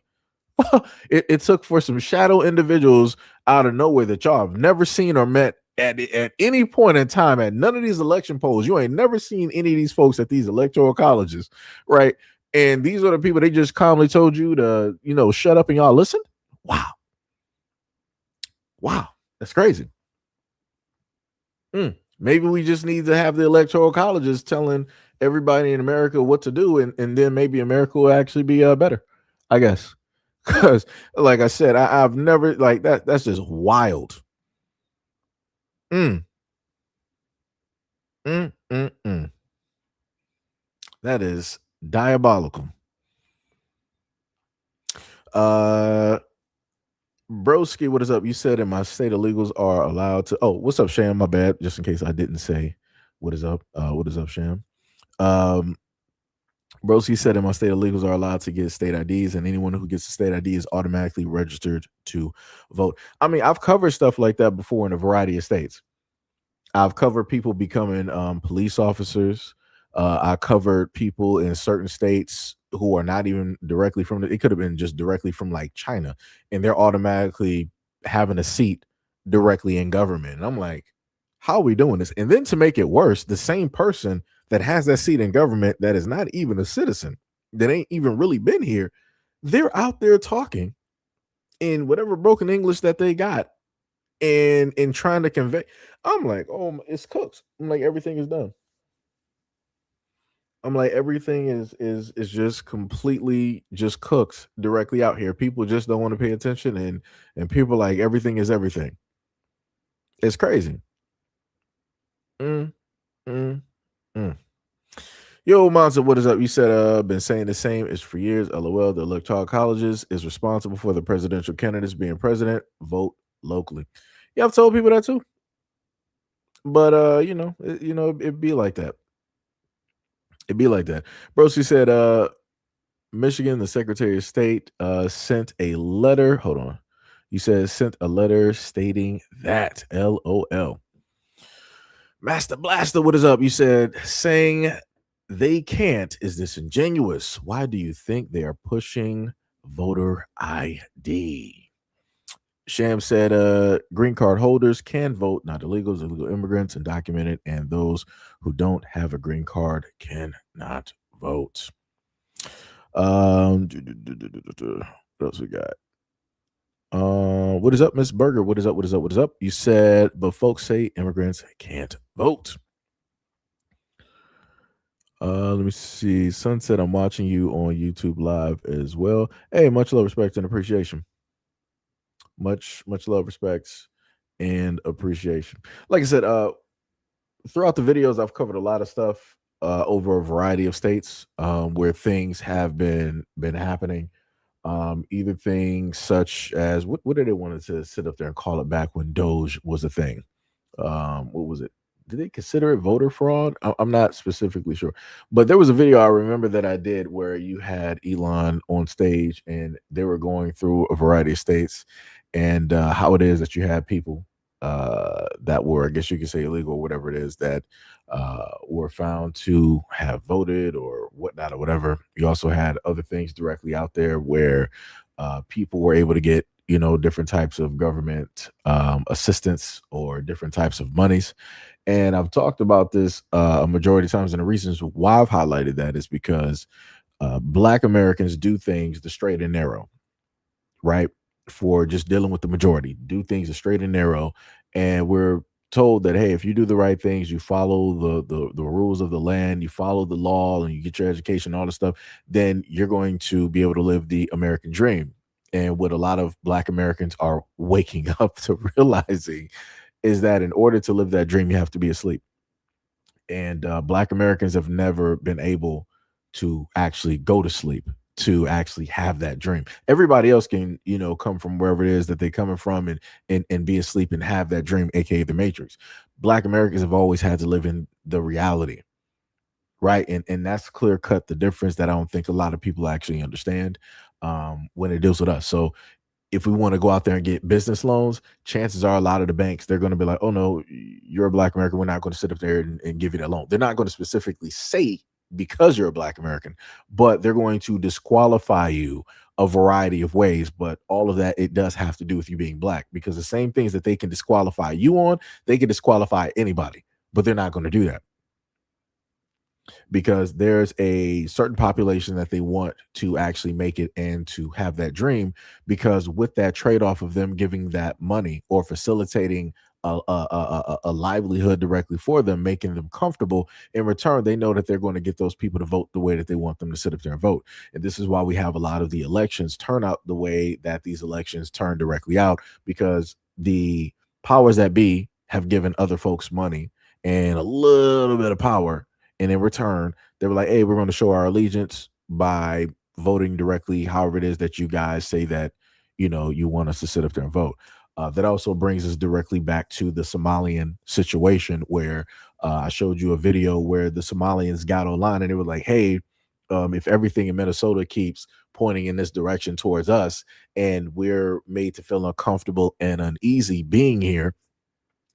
It took for some shadow individuals out of nowhere that y'all have never seen or met at any point in time at none of these election polls. You ain't never seen any of these folks at these electoral colleges, right? And these are the people they just calmly told you to, shut up and y'all listen. Wow, that's crazy. Maybe we just need to have the electoral colleges telling everybody in America what to do, and then maybe America will actually be better, I guess. Because, like I said, I've never like that. That's just wild. That is diabolical. Broski, what is up? You said in my state illegals are allowed to. Oh, what's up, Sham? My bad. Just in case I didn't say what is up. What is up, Sham? Broski said in my state illegals are allowed to get state IDs, and anyone who gets a state ID is automatically registered to vote. I mean, I've covered stuff like that before in a variety of states. I've covered people becoming police officers. I covered people in certain states who are not even directly from it could have been just directly from like China, and they're automatically having a seat directly in government. And I'm like, how are we doing this? And then to make it worse, the same person that has that seat in government that is not even a citizen, that ain't even really been here, they're out there talking in whatever broken English that they got and trying to convey. I'm like, oh, it's cooked. I'm like, everything is done. I'm like, everything is just completely just cooked directly out here. People just don't want to pay attention, and people like everything is everything. It's crazy. Yo, Monster, what is up? You said been saying the same as for years. LOL, the electoral colleges is responsible for the presidential candidates being president. Vote locally. Yeah, I've told people that too. But it'd be like that. It'd be like that. Broski said Michigan, the Secretary of State sent a letter. Hold on. You said sent a letter stating that. LOL. Master Blaster, what is up? You said saying they can't is disingenuous. Why do you think they are pushing voter ID? Sham said, green card holders can vote, not illegals, illegal immigrants, and documented, and those who don't have a green card cannot vote. What else we got? What is up, Miss Berger? What is up? What is up? What is up? You said, but folks say immigrants can't vote. Let me see. Sunset, I'm watching you on YouTube live as well. Hey, much love, respect, and appreciation. Much love, respects, and appreciation. Like I said, throughout the videos, I've covered a lot of stuff over a variety of states where things have been happening. Either things such as what did they wanted to sit up there and call it back when Doge was a thing? What was it? Did they consider it voter fraud? I'm not specifically sure, but there was a video I remember that I did where you had Elon on stage and they were going through a variety of states and how it is that you had people that were, I guess you could say, illegal or whatever it is, that were found to have voted or whatnot or whatever. You also had other things directly out there where people were able to get, different types of government assistance or different types of monies. And I've talked about this a majority of times, and the reasons why I've highlighted that is because Black Americans do things the straight and narrow, right? For just dealing with the majority, do things the straight and narrow, and we're told that, hey, if you do the right things, you follow the rules of the land, you follow the law, and you get your education, all this stuff, then you're going to be able to live the American dream. And what a lot of Black Americans are waking up to realizing is that in order to live that dream, you have to be asleep. And Black Americans have never been able to actually go to sleep, to actually have that dream. Everybody else can, come from wherever it is that they're coming from and be asleep and have that dream, aka the Matrix. Black Americans have always had to live in the reality, right? And that's clear cut the difference that I don't think a lot of people actually understand when it deals with us. So if we want to go out there and get business loans, chances are a lot of the banks, they're going to be like, oh no, you're a Black American, we're not going to sit up there and give you that loan. They're not going to specifically say because you're a Black American, but they're going to disqualify you a variety of ways. But all of that, it does have to do with you being Black, because the same things that they can disqualify you on, they can disqualify anybody, but they're not going to do that, because there's a certain population that they want to actually make it and to have that dream, because with that trade-off of them giving that money or facilitating a livelihood directly for them, making them comfortable, in return they know that they're going to get those people to vote the way that they want them to sit up there and vote. And this is why we have a lot of the elections turn out the way that these elections turn directly out, because the powers that be have given other folks money and a little bit of power, and in return, they were like, hey, we're going to show our allegiance by voting directly, however it is that you guys say that, you want us to sit up there and vote. That also brings us directly back to the Somalian situation where I showed you a video where the Somalians got online and they were like, hey, if everything in Minnesota keeps pointing in this direction towards us and we're made to feel uncomfortable and uneasy being here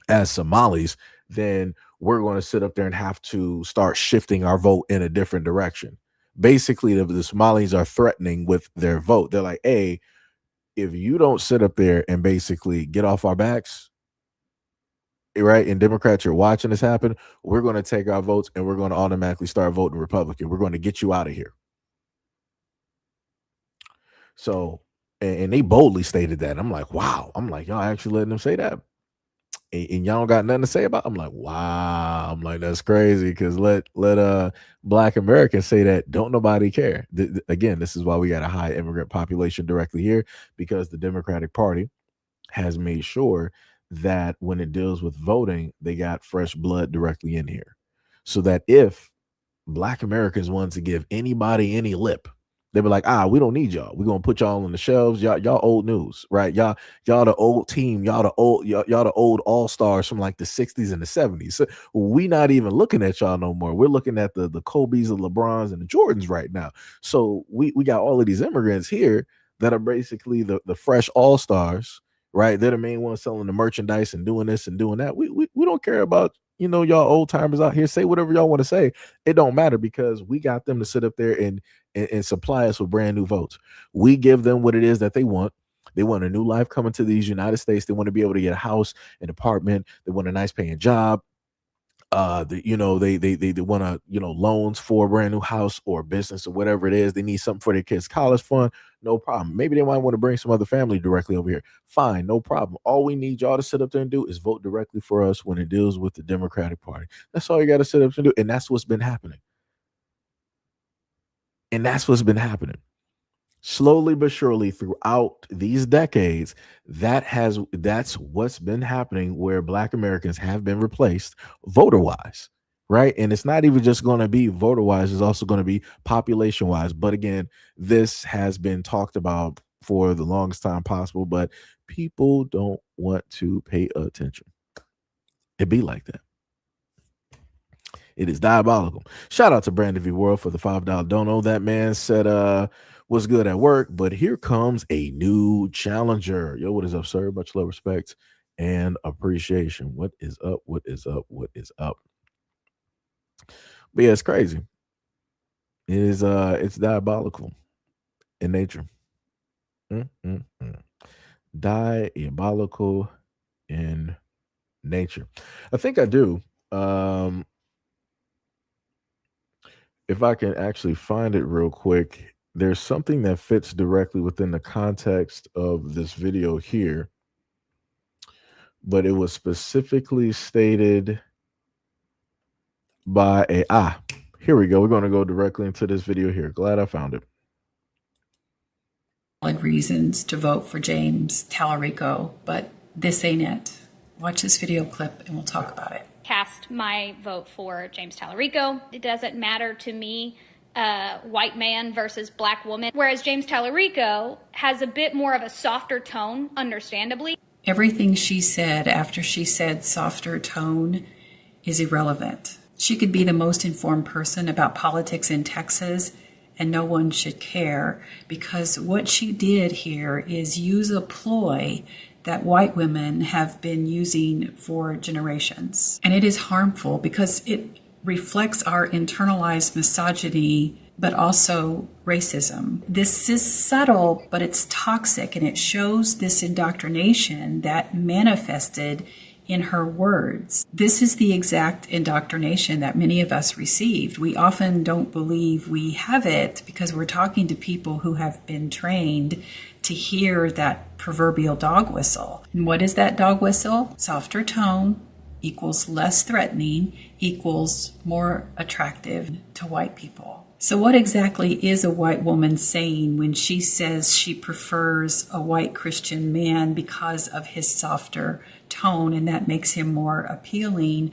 as Somalis, then we're going to sit up there and have to start shifting our vote in a different direction. Basically, the Somalis are threatening with their vote. They're like, hey, if you don't sit up there and basically get off our backs, right, and Democrats are watching this happen, we're going to take our votes and we're going to automatically start voting Republican. We're going to get you out of here. So, and they boldly stated that. I'm like, wow. I'm like, y'all actually letting them say that? And y'all don't got nothing to say about it? I'm like, wow. I'm like, that's crazy, because let Black Americans say that, don't nobody care. Again, this is why we got a high immigrant population directly here, because the Democratic Party has made sure that when it deals with voting, they got fresh blood directly in here, so that if Black Americans wanted to give anybody any lip, they were like, we don't need y'all. We're gonna put y'all on the shelves. Y'all old news, right? Y'all the old team. Y'all the old all-stars from like the 60s and the 70s. So we not even looking at y'all no more. We're looking at the Kobe's, the LeBrons, and the Jordans right now. So we got all of these immigrants here that are basically the fresh all-stars, right? They're the main ones selling the merchandise and doing this and doing that. We don't care about, y'all old timers out here. Say whatever y'all want to say. It don't matter, because we got them to sit up there and supply us with brand new votes. We give them what it is that they want. They want a new life coming to these United States. They want to be able to get a house, an apartment. They want a nice paying job. They want to, loans for a brand new house or business or whatever it is. They need something for their kids' college fund. No problem. Maybe they might want to bring some other family directly over here. Fine, no problem. All we need y'all to sit up there and do is vote directly for us when it deals with the Democratic Party. That's all you got to sit up and do. And that's what's been happening. Slowly but surely throughout these decades, that's what's been happening, where Black Americans have been replaced voter-wise, right? And it's not even just going to be voter-wise, it's also going to be population-wise. But again, this has been talked about for the longest time possible, but people don't want to pay attention. It be like that. It is diabolical. Shout out to Brandon V. World for the $5 dono. That man said, was good at work, but here comes a new challenger. Yo, what is up, sir? Much love, respect, and appreciation. What is up? What is up? What is up? But yeah, it's crazy. It is it's diabolical in nature. Diabolical in nature. I think I do. If I can actually find it real quick, there's something that fits directly within the context of this video here, but it was specifically stated by here we go. We're going to go directly into this video here. Glad I found it. Reasons to vote for James Tallarico, but this ain't it. Watch this video clip and we'll talk about it. Cast my vote for James Tallarico. It doesn't matter to me, white man versus black woman, whereas James Tallarico has a bit more of a softer tone, understandably. Everything she said after she said softer tone is irrelevant. She could be the most informed person about politics in Texas, and no one should care, because what she did here is use a ploy that white women have been using for generations. And it is harmful because it reflects our internalized misogyny, but also racism. This is subtle, but it's toxic, and it shows this indoctrination that manifested in her words. This is the exact indoctrination that many of us received. We often don't believe we have it because we're talking to people who have been trained to hear that proverbial dog whistle. And what is that dog whistle? Softer tone equals less threatening equals more attractive to white people. So what exactly is a white woman saying when she says she prefers a white Christian man because of his softer tone, and that makes him more appealing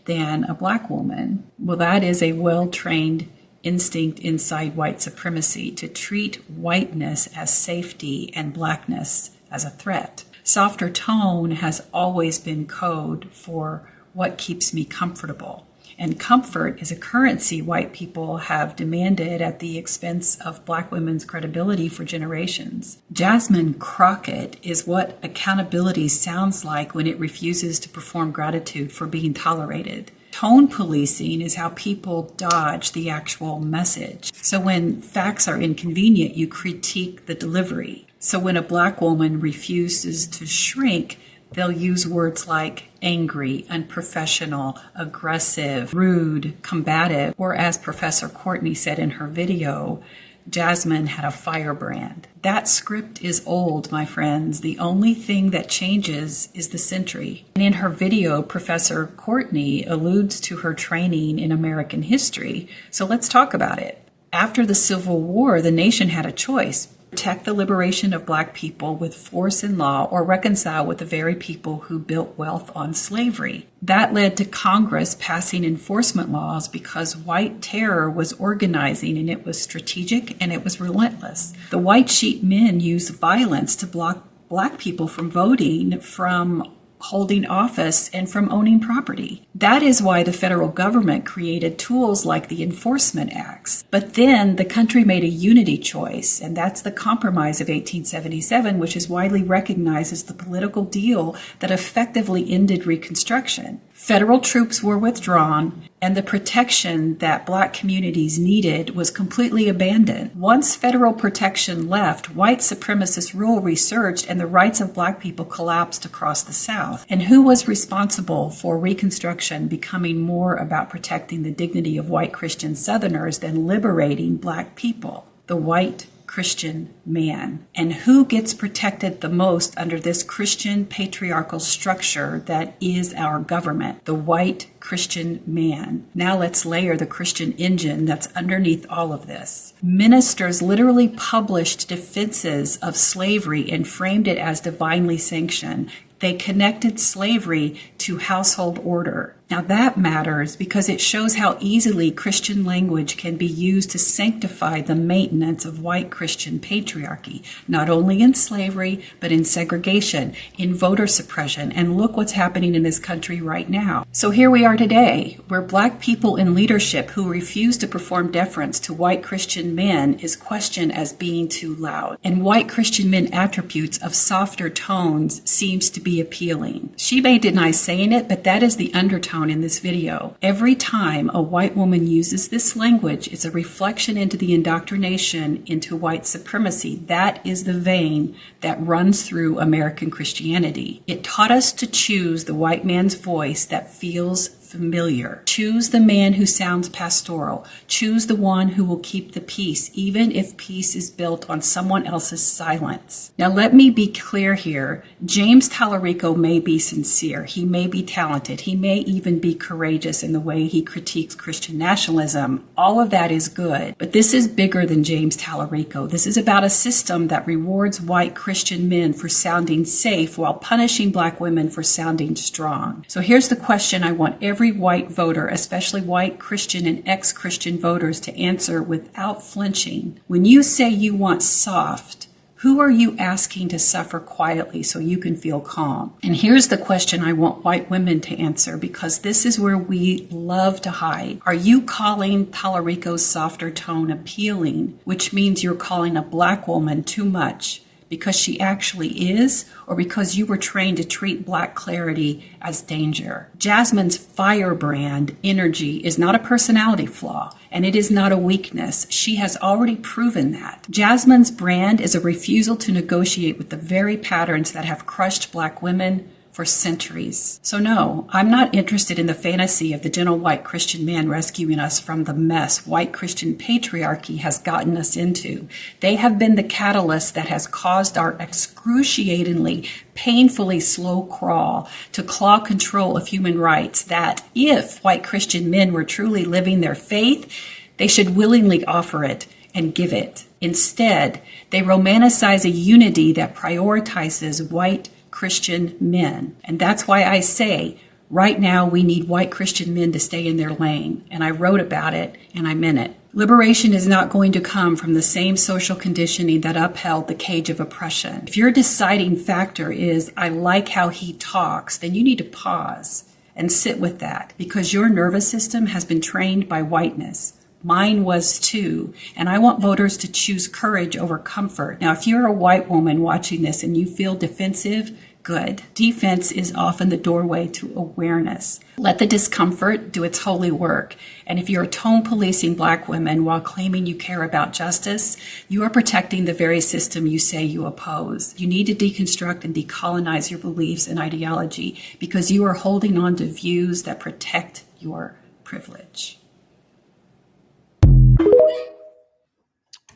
than a black woman? Well, that is a well-trained instinct inside white supremacy to treat whiteness as safety and blackness as a threat. Softer tone has always been code for what keeps me comfortable. And comfort is a currency white people have demanded at the expense of black women's credibility for generations. Jasmine Crockett is what accountability sounds like when it refuses to perform gratitude for being tolerated. Tone policing is how people dodge the actual message. So when facts are inconvenient, you critique the delivery. So when a black woman refuses to shrink, they'll use words like angry, unprofessional, aggressive, rude, combative, or as Professor Courtney said in her video, Jasmine had a firebrand. That script is old, my friends. The only thing that changes is the century. And in her video, Professor Courtney alludes to her training in American history. So let's talk about it. After the Civil War, the nation had a choice: protect the liberation of black people with force and law, or reconcile with the very people who built wealth on slavery. That led to Congress passing enforcement laws because white terror was organizing, and it was strategic and it was relentless. The white sheep men used violence to block black people from voting, from holding office, and from owning property. That is why the federal government created tools like the Enforcement Acts. But then the country made a unity choice, and that's the Compromise of 1877, which is widely recognized as the political deal that effectively ended Reconstruction. Federal troops were withdrawn, And the protection that Black communities needed was completely abandoned. Once federal protection left, white supremacist rule resurged and the rights of Black people collapsed across the South. And who was responsible for Reconstruction becoming more about protecting the dignity of white Christian Southerners than liberating Black people? The white Christian man. And who gets protected the most under this Christian patriarchal structure that is our government? The white Christian man. Now let's layer the Christian engine that's underneath all of this. Ministers literally published defenses of slavery and framed it as divinely sanctioned. They connected slavery to household order. Now that matters because it shows how easily Christian language can be used to sanctify the maintenance of white Christian patriarchy, not only in slavery, but in segregation, in voter suppression, and look what's happening in this country right now. So here we are today, where Black people in leadership who refuse to perform deference to white Christian men is questioned as being too loud, and white Christian men attributes of softer tones seems to be appealing. She may deny saying it, but that is the undertone in this video. Every time a white woman uses this language, it's a reflection into the indoctrination into white supremacy. That is the vein that runs through American Christianity. It taught us to choose the white man's voice that feels familiar. Choose the man who sounds pastoral. Choose the one who will keep the peace, even if peace is built on someone else's silence. Now let me be clear here. James Tallarico may be sincere. He may be talented. He may even be courageous in the way he critiques Christian nationalism. All of that is good. But this is bigger than James Tallarico. This is about a system that rewards white Christian men for sounding safe while punishing Black women for sounding strong. So here's the question I want every white voter, especially white Christian and ex-Christian voters, to answer without flinching. When you say you want soft, who are you asking to suffer quietly so you can feel calm? And here's the question I want white women to answer, because this is where we love to hide. Are you calling Tallarico's softer tone appealing, which means you're calling a Black woman too much because she actually is, or because you were trained to treat Black clarity as danger? Jasmine's firebrand energy is not a personality flaw, and it is not a weakness. She has already proven that. Jasmine's brand is a refusal to negotiate with the very patterns that have crushed Black women for centuries. So no, I'm not interested in the fantasy of the gentle white Christian man rescuing us from the mess white Christian patriarchy has gotten us into. They have been the catalyst that has caused our excruciatingly, painfully slow crawl to claw control of human rights that, if white Christian men were truly living their faith, they should willingly offer it and give it. Instead, they romanticize a unity that prioritizes white Christian men. And that's why I say right now we need white Christian men to stay in their lane. And I wrote about it and I meant it. Liberation is not going to come from the same social conditioning that upheld the cage of oppression. If your deciding factor is, I like how he talks, then you need to pause and sit with that, because your nervous system has been trained by whiteness. Mine was too, and I want voters to choose courage over comfort. Now, if you're a white woman watching this and you feel defensive, good. Defense is often the doorway to awareness. Let the discomfort do its holy work. And if you're tone policing Black women while claiming you care about justice, you are protecting the very system you say you oppose. You need to deconstruct and decolonize your beliefs and ideology, because you are holding on to views that protect your privilege.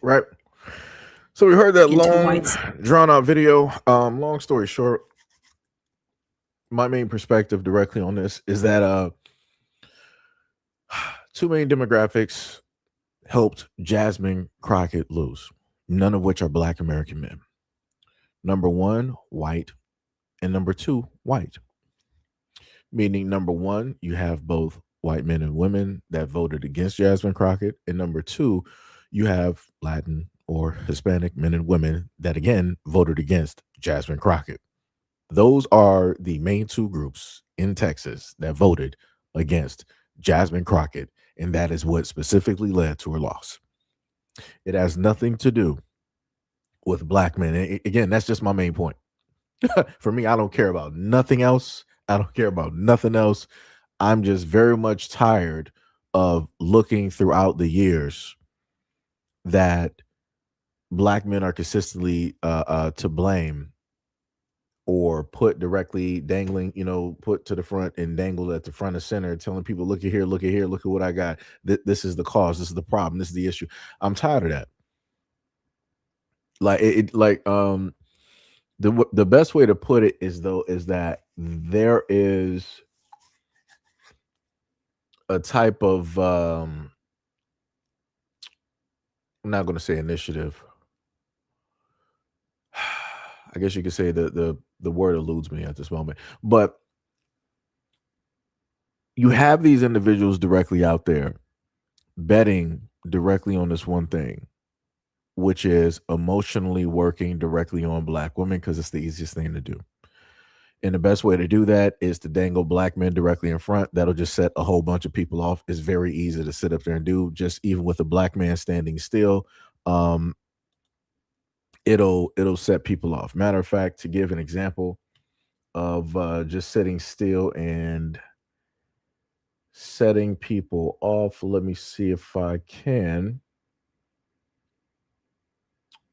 Right. So we heard that long, drawn-out video. Long story short, my main perspective directly on this is that two main demographics helped Jasmine Crockett lose, none of which are Black American men. Number one, white, and number two, white. Meaning, number one, you have both white men and women that voted against Jasmine Crockett, and number two, you have Latin or Hispanic men and women that, again, voted against Jasmine Crockett. Those are the main two groups in Texas that voted against Jasmine Crockett, and that is what specifically led to her loss. It has nothing to do with Black men. And again, that's just my main point. For me, I don't care about nothing else. I don't care about nothing else. I'm just very much tired of looking throughout the years that black men are consistently to blame or put directly dangling, put to the front and dangled at the front of center, telling people, look at here, look at here, look at what I got. This is the cause, this is the problem, this is the issue. I'm tired of that. Like the best way to put it is that there is a type of I'm not going to say initiative. I guess you could say the word eludes me at this moment, but you have these individuals directly out there betting directly on this one thing, which is emotionally working directly on black women because it's the easiest thing to do. And the best way to do that is to dangle black men directly in front. That'll just set a whole bunch of people off. It's very easy to sit up there and do, just even with a black man standing still. It'll set people off. Matter of fact, to give an example of just sitting still and setting people off, let me see if I can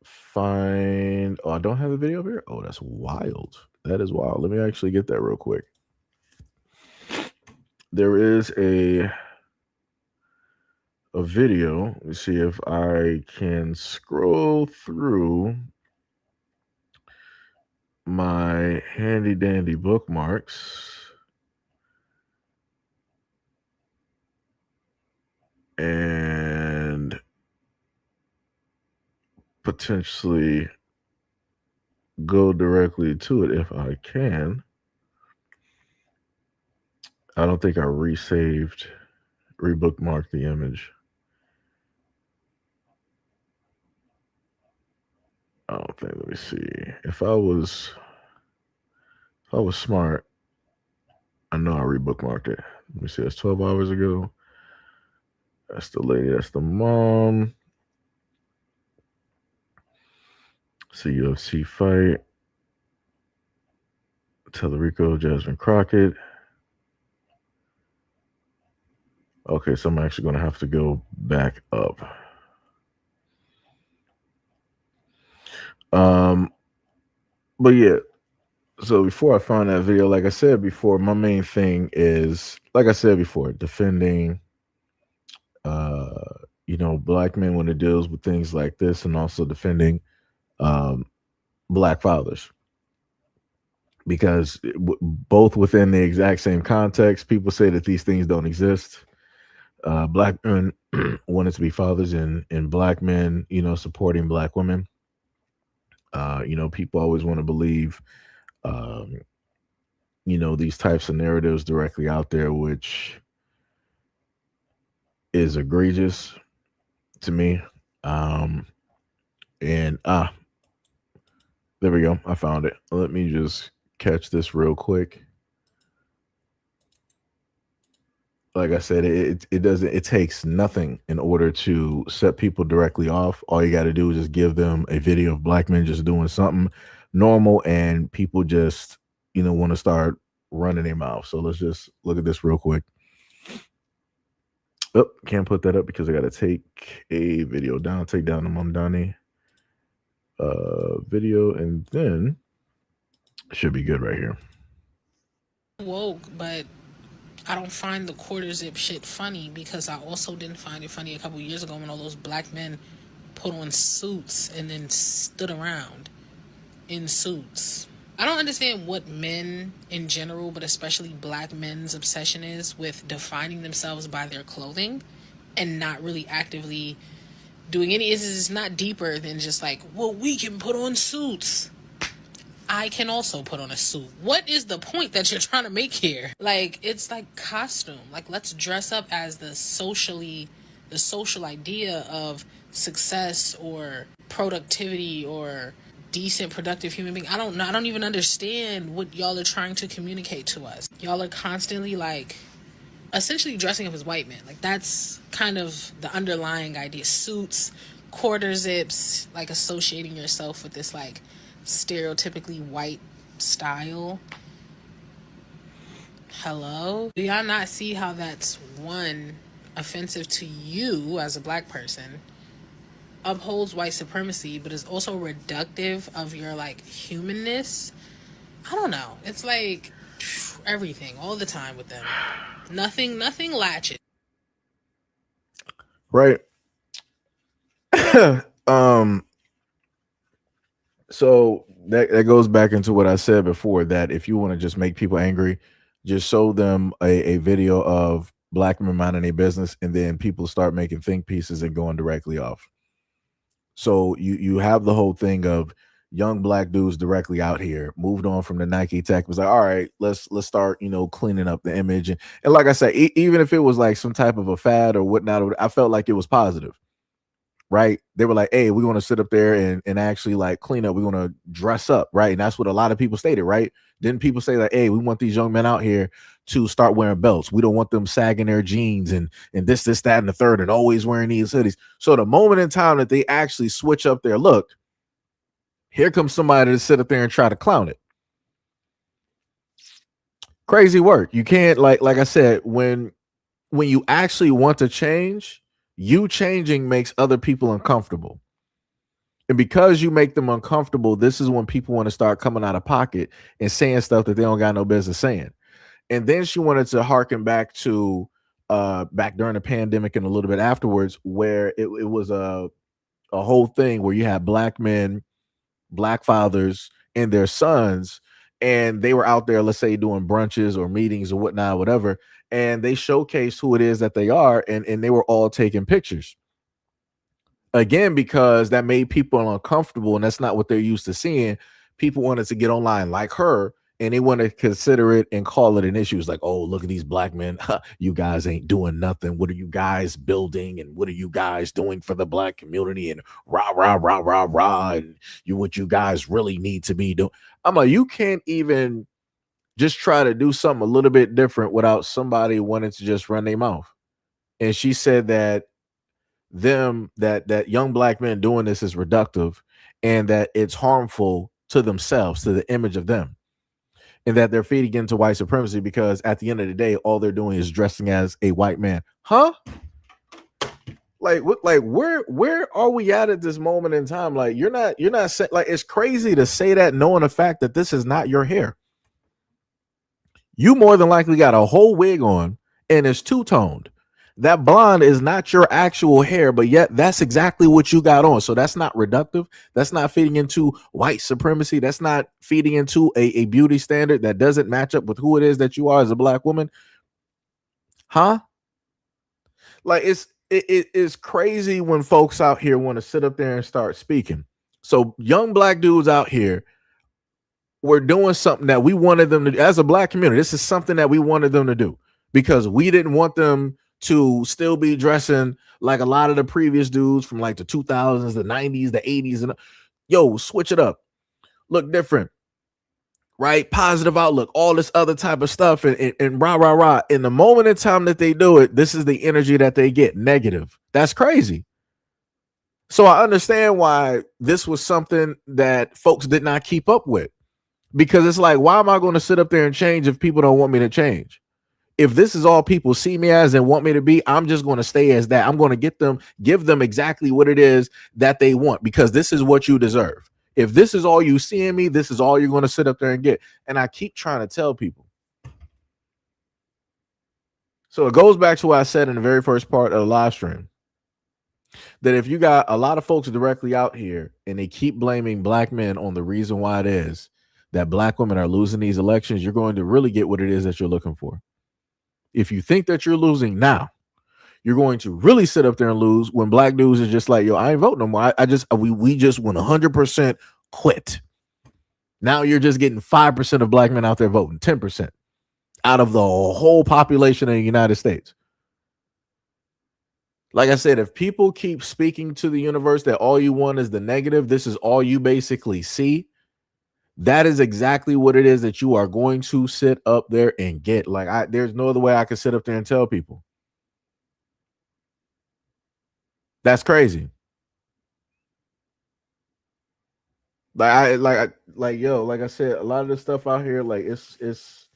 find. Oh, I don't have a video here. Oh, that's wild. That is wild. Let me actually get that real quick. There is a video. Let me see if I can scroll through my handy dandy bookmarks and potentially go directly to it if I can. I don't think I rebookmarked the image. I don't think. Let me see. If I was smart, I know I rebookmarked it. Let me see. That's 12 hours ago. That's the lady. That's the mom. It's a UFC fight. Tellerico, Jasmine Crockett. Okay, so I'm actually going to have to go back up. But yeah, so before I find that video, like I said before, my main thing is, like I said before, defending, black men when it deals with things like this, and also defending black fathers. Because both within the exact same context, people say that these things don't exist. Black men wanted to be fathers, and black men, supporting black women. People always want to believe, these types of narratives directly out there, which is egregious to me. And there we go. I found it. Let me just catch this real quick. Like I said, it takes nothing in order to set people directly off. All you got to do is just give them a video of black men just doing something normal, and people just, want to start running their mouth. So let's just look at this real quick. Oh, can't put that up because I got to take a video down, take down the Mondani video, and then it should be good right here. Woke, but I don't find the quarter zip shit funny, because I also didn't find it funny a couple years ago when all those black men put on suits and then stood around in suits. I don't understand what men in general, but especially black men's obsession is with defining themselves by their clothing and not really actively doing any. It's not deeper than just like, well, we can put on suits. I can also put on a suit. What is the point that you're trying to make here? Like, it's like costume. Like, let's dress up as the social idea of success or productivity or decent, productive human being. I don't know. I don't even understand what y'all are trying to communicate to us. Y'all are constantly, like, essentially dressing up as white men. Like, that's kind of the underlying idea. Suits, quarter zips, like associating yourself with this, like, stereotypically white style. Hello? Do y'all not see how that's one, offensive to you as a black person, upholds white supremacy, but is also reductive of your like humanness? I don't know. It's like everything all the time with them. Nothing latches. Right. um so that goes back into what I said before, that if you want to just make people angry, just show them a video of black men minding their business, and then people start making think pieces and going directly off. So you have the whole thing of young black dudes directly out here moved on from the Nike tech, was like, all right, let's start, cleaning up the image. And like I said, even if it was like some type of a fad or whatnot, I felt like it was positive. Right? They were like, hey, we want to sit up there and actually like clean up. We want to dress up, right? And that's what a lot of people stated, right? Didn't people say like, hey, we want these young men out here to start wearing belts. We don't want them sagging their jeans and this, that, and the third, and always wearing these hoodies. So the moment in time that they actually switch up their look, here comes somebody to sit up there and try to clown it. Crazy work. You can't, like I said, when you actually want to change, you changing makes other people uncomfortable. And because you make them uncomfortable, this is when people want to start coming out of pocket and saying stuff that they don't got no business saying. And then she wanted to harken back to back during the pandemic and a little bit afterwards, where it was a whole thing where you had black men, black fathers, and their sons, and they were out there, let's say, doing brunches or meetings or whatnot, whatever, and they showcased who it is that they are, and they were all taking pictures. Again, because that made people uncomfortable, and that's not what they're used to seeing. People wanted to get online like her, and they want to consider it and call it an issue. It's like, oh, look at these black men. You guys ain't doing nothing. What are you guys building? And what are you guys doing for the black community? And rah, rah, rah, rah, rah. And what you guys really need to be doing. I'm like, you can't even just try to do something a little bit different without somebody wanting to just run their mouth. And she said that that young black men doing this is reductive, and that it's harmful to themselves, to the image of them, and that they're feeding into white supremacy, because at the end of the day, all they're doing is dressing as a white man. Like what? Like where are we at this moment in time? Like you're not like, it's crazy to say that, knowing the fact that this is not your hair. You more than likely got a whole wig on, and it's two-toned. That blonde is not your actual hair, but yet that's exactly what you got on. So that's not reductive. That's not feeding into white supremacy. That's not feeding into a beauty standard that doesn't match up with who it is that you are as a black woman. Like it is crazy when folks out here want to sit up there and start speaking. So young black dudes out here, we're doing something that we wanted them to do as a black community. This is something that we wanted them to do, because we didn't want them to still be dressing like a lot of the previous dudes from like the 2000s, the 90s, the 80s, and switch it up, look different, right? Positive outlook, all this other type of stuff, and rah, rah, rah. In the moment in time that they do it, this is the energy that they get, negative. That's crazy. So I understand why this was something that folks did not keep up with, because it's like, why am I going to sit up there and change if people don't want me to change? If this is all people see me as and want me to be, I'm just going to stay as that. I'm going to give them exactly what it is that they want, because this is what you deserve. If this is all you see in me, this is all you're going to sit up there and get. And I keep trying to tell people. So it goes back to what I said in the very first part of the live stream, that if you got a lot of folks directly out here and they keep blaming black men on the reason why it is that black women are losing these elections, you're going to really get what it is that you're looking for. If you think that you're losing now, you're going to really sit up there and lose when black dudes are just like, yo, I ain't voting no more. We just went 100% quit. Now you're just getting 5% of black men out there voting, 10% out of the whole population of the United States. Like I said, if people keep speaking to the universe that all you want is the negative, this is all you basically see, that is exactly what it is that you are going to sit up there and get. Like, there's no other way I can sit up there and tell people. That's crazy. Like I said, a lot of the stuff out here, like it's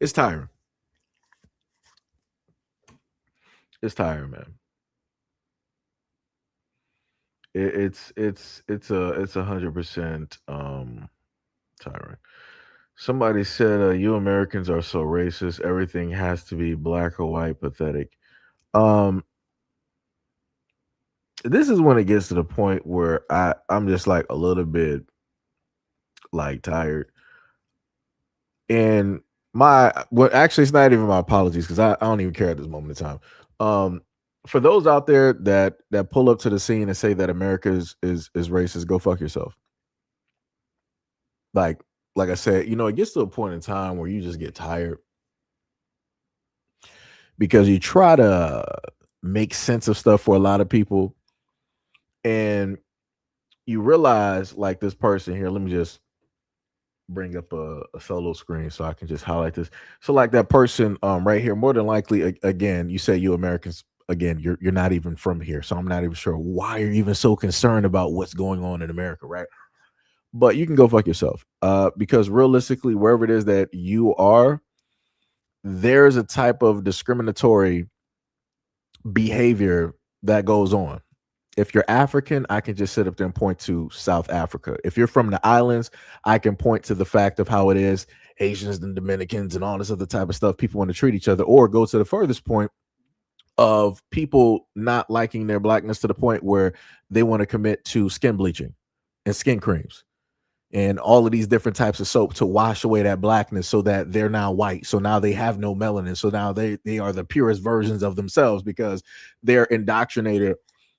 It's tiring. It's tiring, man. It's 100% tiring. Somebody said, "You Americans are so racist. Everything has to be black or white. Pathetic." Um, this is when it gets to the point where I'm just like a little bit like tired. And actually, it's not even my apologies because I don't even care at this moment in time. For those out there that pull up to the scene and say that America is racist, go fuck yourself. Like I said, it gets to a point in time where you just get tired because you try to make sense of stuff for a lot of people, and you realize, like, this person here. Let me just bring up a solo screen so I can just highlight this. So, like, that person right here, more than likely, again, you say you Americans, again, you're not even from here, so I'm not even sure why you're even so concerned about what's going on in America, right? But you can go fuck yourself, because realistically, wherever it is that you are, there's a type of discriminatory behavior that goes on. If you're African, I can just sit up there and point to South Africa. If you're from the islands, I can point to the fact of how it is Asians and Dominicans and all this other type of stuff. People want to treat each other, or go to the furthest point of people not liking their blackness to the point where they want to commit to skin bleaching and skin creams and all of these different types of soap to wash away that blackness so that they're now white. So now they have no melanin. So now they are the purest versions of themselves because they're indoctrinated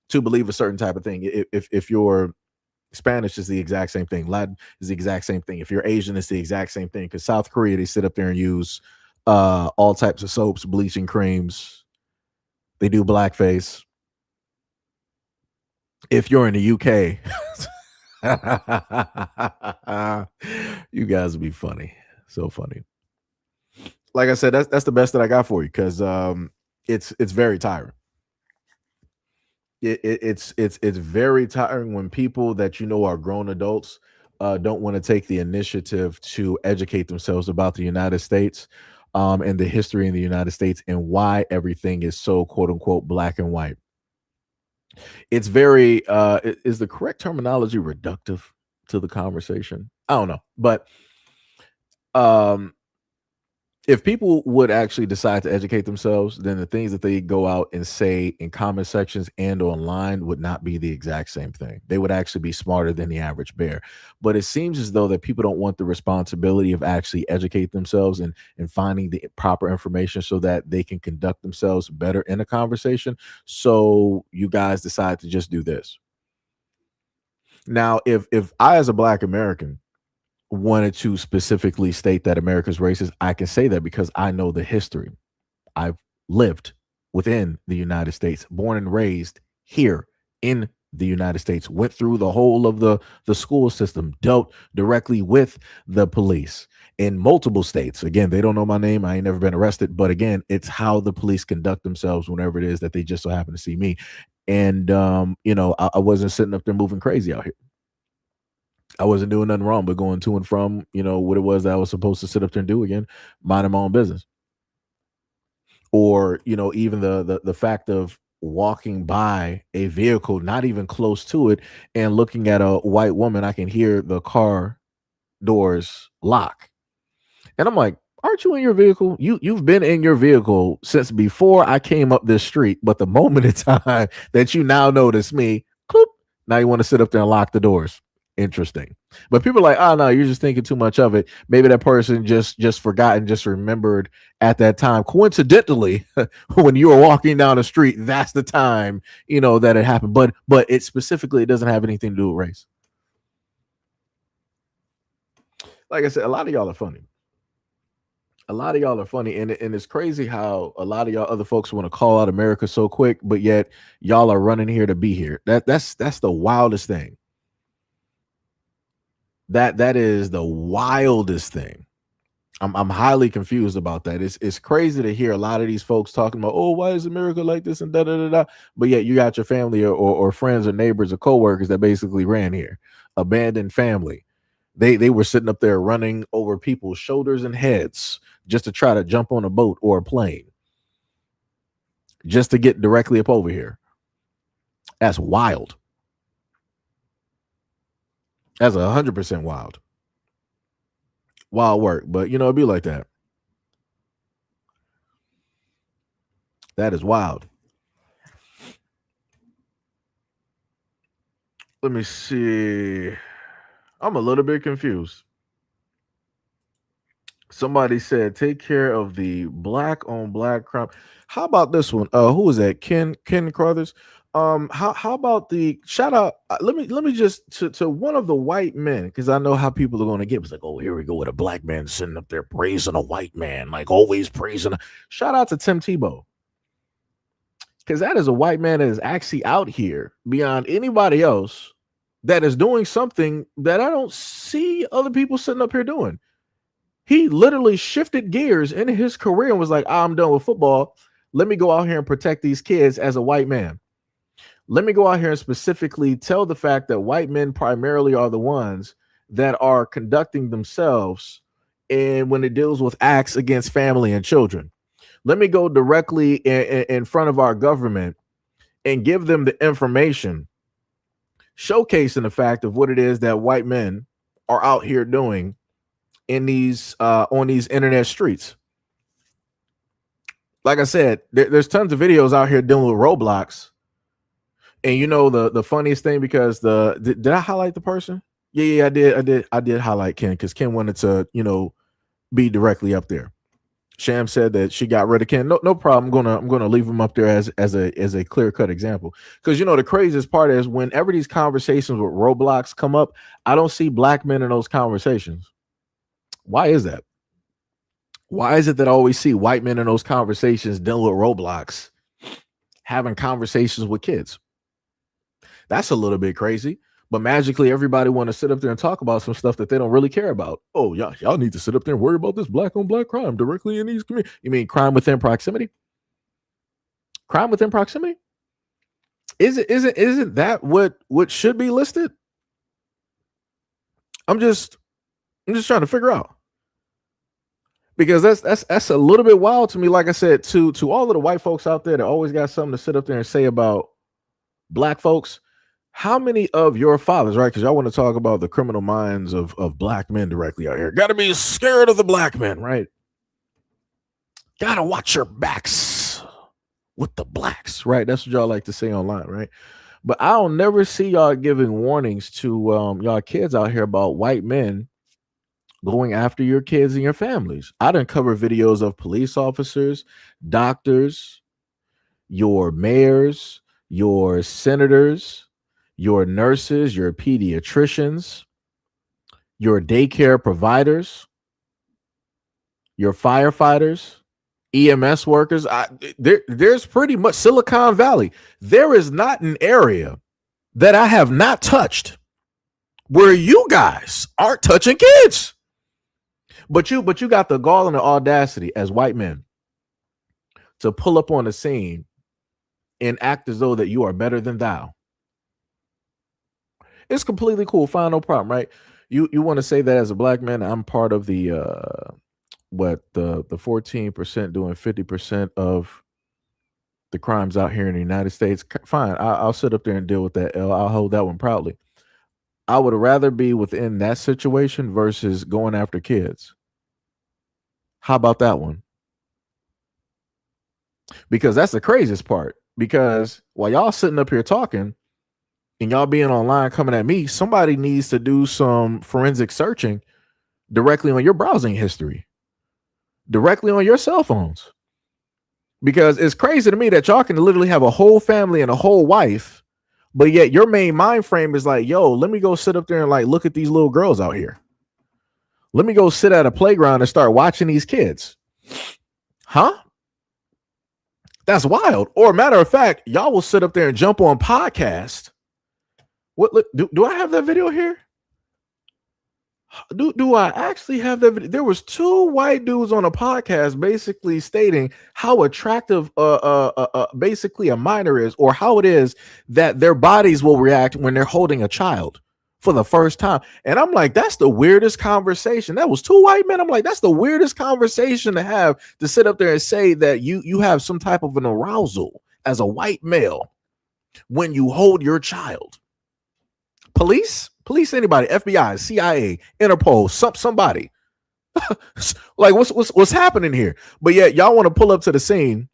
to believe a certain type of thing. If you're Spanish, is the exact same thing. Latin is the exact same thing. If you're Asian, it's the exact same thing. Because South Korea, they sit up there and use all types of soaps, bleaching creams. They do blackface. If you're in the UK, you guys would be funny. So funny. Like I said, that's the best that I got for you, because it's very tiring. It's very tiring when people that are grown adults don't want to take the initiative to educate themselves about the United States, and the history in the United States, and why everything is so quote unquote black and white. It's very is the correct terminology reductive to the conversation? I don't know, but um if people would actually decide to educate themselves, then the things that they go out and say in comment sections and online would not be the exact same thing. They would actually be smarter than the average bear. But it seems as though that people don't want the responsibility of actually educate themselves and finding the proper information so that they can conduct themselves better in a conversation. So you guys decide to just do this. Now, if I, as a Black American, wanted to specifically state that America's racist, I can say that because I know the history. I've lived within the United States, born and raised here in the United States, went through the whole of the school system, dealt directly with the police in multiple states. Again, they don't know my name. I ain't never been arrested, but again, it's how the police conduct themselves whenever it is that they just so happen to see me. And I wasn't sitting up there moving crazy out here. I wasn't doing nothing wrong, but going to and from, what it was that I was supposed to sit up there and do again, minding my own business. Or, even the fact of walking by a vehicle, not even close to it, and looking at a white woman, I can hear the car doors lock. And I'm like, aren't you in your vehicle? You've been in your vehicle since before I came up this street, but the moment in time that you now notice me, cloop, now you want to sit up there and lock the doors. Interesting. But people are like, oh no, you're just thinking too much of it. Maybe that person just forgot and just remembered at that time, coincidentally, when you were walking down the street, that's the time that it happened. But it specifically, it doesn't have anything to do with race. Like I said, a lot of y'all are funny. A lot of y'all are funny, and it's crazy how a lot of y'all other folks want to call out America so quick, but yet y'all are running here to be here. That's the wildest thing. That is the wildest thing. I'm highly confused about that. It's crazy to hear a lot of these folks talking about, oh, why is America like this and da da da da. But yet you got your family or friends or neighbors or coworkers that basically ran here, abandoned family. They were sitting up there running over people's shoulders and heads just to try to jump on a boat or a plane, just to get directly up over here. That's wild. That's 100% wild. Wild work, but you know it'd be like that. That is wild. Let me see. I'm a little bit confused. Somebody said, "Take care of the black on black crime." How about this one? Who was that? Ken Carruthers. How about the shout out? Let me just to one of the white men, because I know how people are going to get. It's like, oh, here we go with a black man sitting up there praising a white man, like always praising. Shout out to Tim Tebow, because that is a white man that is actually out here beyond anybody else that is doing something that I don't see other people sitting up here doing. He literally shifted gears in his career and was like, I'm done with football. Let me go out here and protect these kids as a white man. Let me go out here and specifically tell the fact that white men primarily are the ones that are conducting themselves and when it deals with acts against family and children. Let me go directly in front of our government and give them the information, showcasing the fact of what it is that white men are out here doing in these on these internet streets. Like I said, there's tons of videos out here dealing with Roblox. And you know the funniest thing, because did I highlight the person? Yeah, I did highlight Ken, because Ken wanted to, be directly up there. Sham said that she got rid of Ken. No problem. I'm gonna leave him up there as a clear-cut example. Because the craziest part is whenever these conversations with Roblox come up, I don't see black men in those conversations. Why is that? Why is it that I always see white men in those conversations dealing with Roblox, having conversations with kids? That's a little bit crazy. But magically, everybody want to sit up there and talk about some stuff that they don't really care about. Oh, y'all need to sit up there and worry about this black on black crime directly in these communities. You mean crime within proximity? Crime within proximity? Isn't that what should be listed? I'm just trying to figure out. Because that's a little bit wild to me. Like I said, to all of the white folks out there that always got something to sit up there and say about black folks, how many of your fathers, right? Because y'all want to talk about the criminal minds of black men directly out here. Got to be scared of the black men, right? Got to watch your backs with the blacks, right? That's what y'all like to say online, right? But I'll never see y'all giving warnings to y'all kids out here about white men going after your kids and your families. I done cover videos of police officers, doctors, your mayors, your senators, your nurses, your pediatricians, your daycare providers, your firefighters, EMS workers. There's pretty much Silicon Valley. There is not an area that I have not touched where you guys aren't touching kids. But you got the gall and the audacity as white men to pull up on the scene and act as though that you are better than thou. It's completely cool. Fine, no problem, right? You want to say that as a black man, I'm part of the the 14% doing 50% of the crimes out here in the United States. Fine, I'll sit up there and deal with that. I'll hold that one proudly. I would rather be within that situation versus going after kids. How about that one? Because that's the craziest part. Because while y'all sitting up here talking and y'all being online coming at me, somebody needs to do some forensic searching directly on your browsing history, directly on your cell phones. Because it's crazy to me that y'all can literally have a whole family and a whole wife, but yet your main mind frame is like, yo, let me go sit up there and like look at these little girls out here. Let me go sit at a playground and start watching these kids. Huh? That's wild. Or matter of fact, y'all will sit up there and jump on podcast. What? Do I have that video here? Do I actually have that video? There was two white dudes on a podcast basically stating how attractive basically a minor is, or how it is that their bodies will react when they're holding a child for the first time. And I'm like, that's the weirdest conversation. That was two white men. I'm like, that's the weirdest conversation to have, to sit up there and say that you have some type of an arousal as a white male when you hold your child. Police, anybody, FBI, CIA, Interpol, somebody. Like, what's happening here? But yet y'all want to pull up to the scene.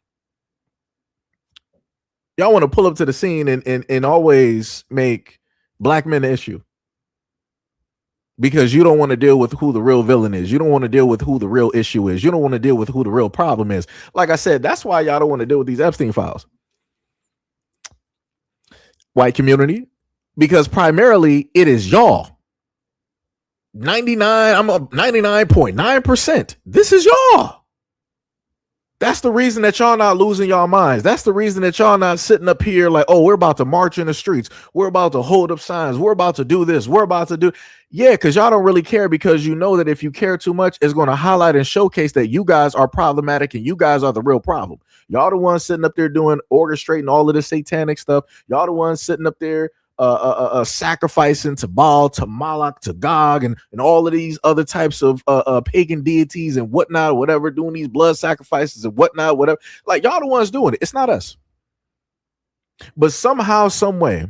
Y'all want to pull up to the scene and always make black men an issue. Because you don't want to deal with who the real villain is. You don't want to deal with who the real issue is. You don't want to deal with who the real problem is. Like I said, that's why y'all don't want to deal with these Epstein files. White community, because primarily it is y'all. 99.9%. This is y'all. That's the reason that y'all not losing y'all minds. That's the reason that y'all not sitting up here like, oh, we're about to march in the streets. We're about to hold up signs. We're about to do this. We're about to do. Yeah, because y'all don't really care, because you know that if you care too much, it's going to highlight and showcase that you guys are problematic and you guys are the real problem. Y'all the ones sitting up there doing, orchestrating all of this satanic stuff. Y'all the ones sitting up there sacrificing to Baal, to Moloch, to Gog, and all of these other types of pagan deities and whatnot, whatever, doing these blood sacrifices and whatnot, whatever. Like, y'all the ones doing it. It's not us. But somehow, some way,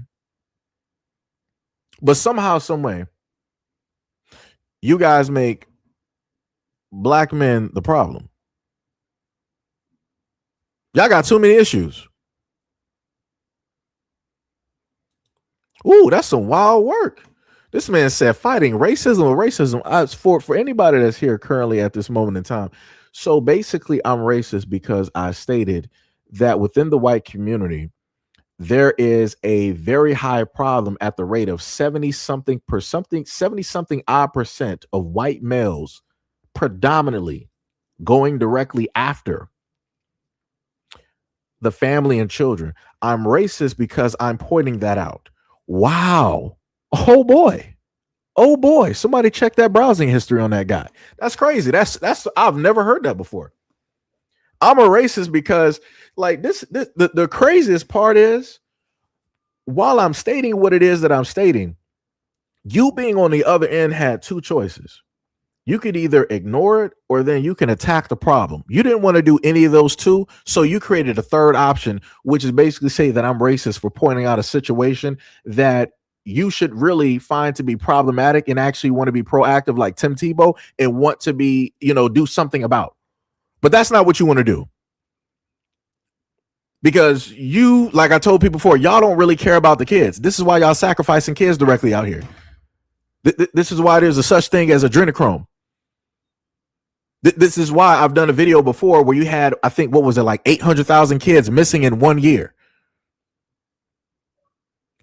you guys make black men the problem. Y'all got too many issues. Ooh, that's some wild work. This man said fighting racism or racism. For anybody that's here currently at this moment in time. So basically, I'm racist because I stated that within the white community, there is a very high problem at the rate of 70-something odd percent of white males predominantly going directly after the family and children. I'm racist because I'm pointing that out. Wow. Oh boy. Somebody check that browsing history on that guy. That's crazy. That's I've never heard that before. I'm a racist because, like, the craziest part is, while I'm stating what it is that I'm stating, you being on the other end had two choices. You could either ignore it, or then you can attack the problem. You didn't want to do any of those two, so you created a third option, which is basically say that I'm racist for pointing out a situation that you should really find to be problematic and actually want to be proactive like Tim Tebow and want to be, do something about. But that's not what you want to do. Because you, like I told people before, y'all don't really care about the kids. This is why y'all sacrificing kids directly out here. This is why there's a such thing as adrenochrome. This is why I've done a video before where you had, I think, what was it, like 800,000 kids missing in 1 year.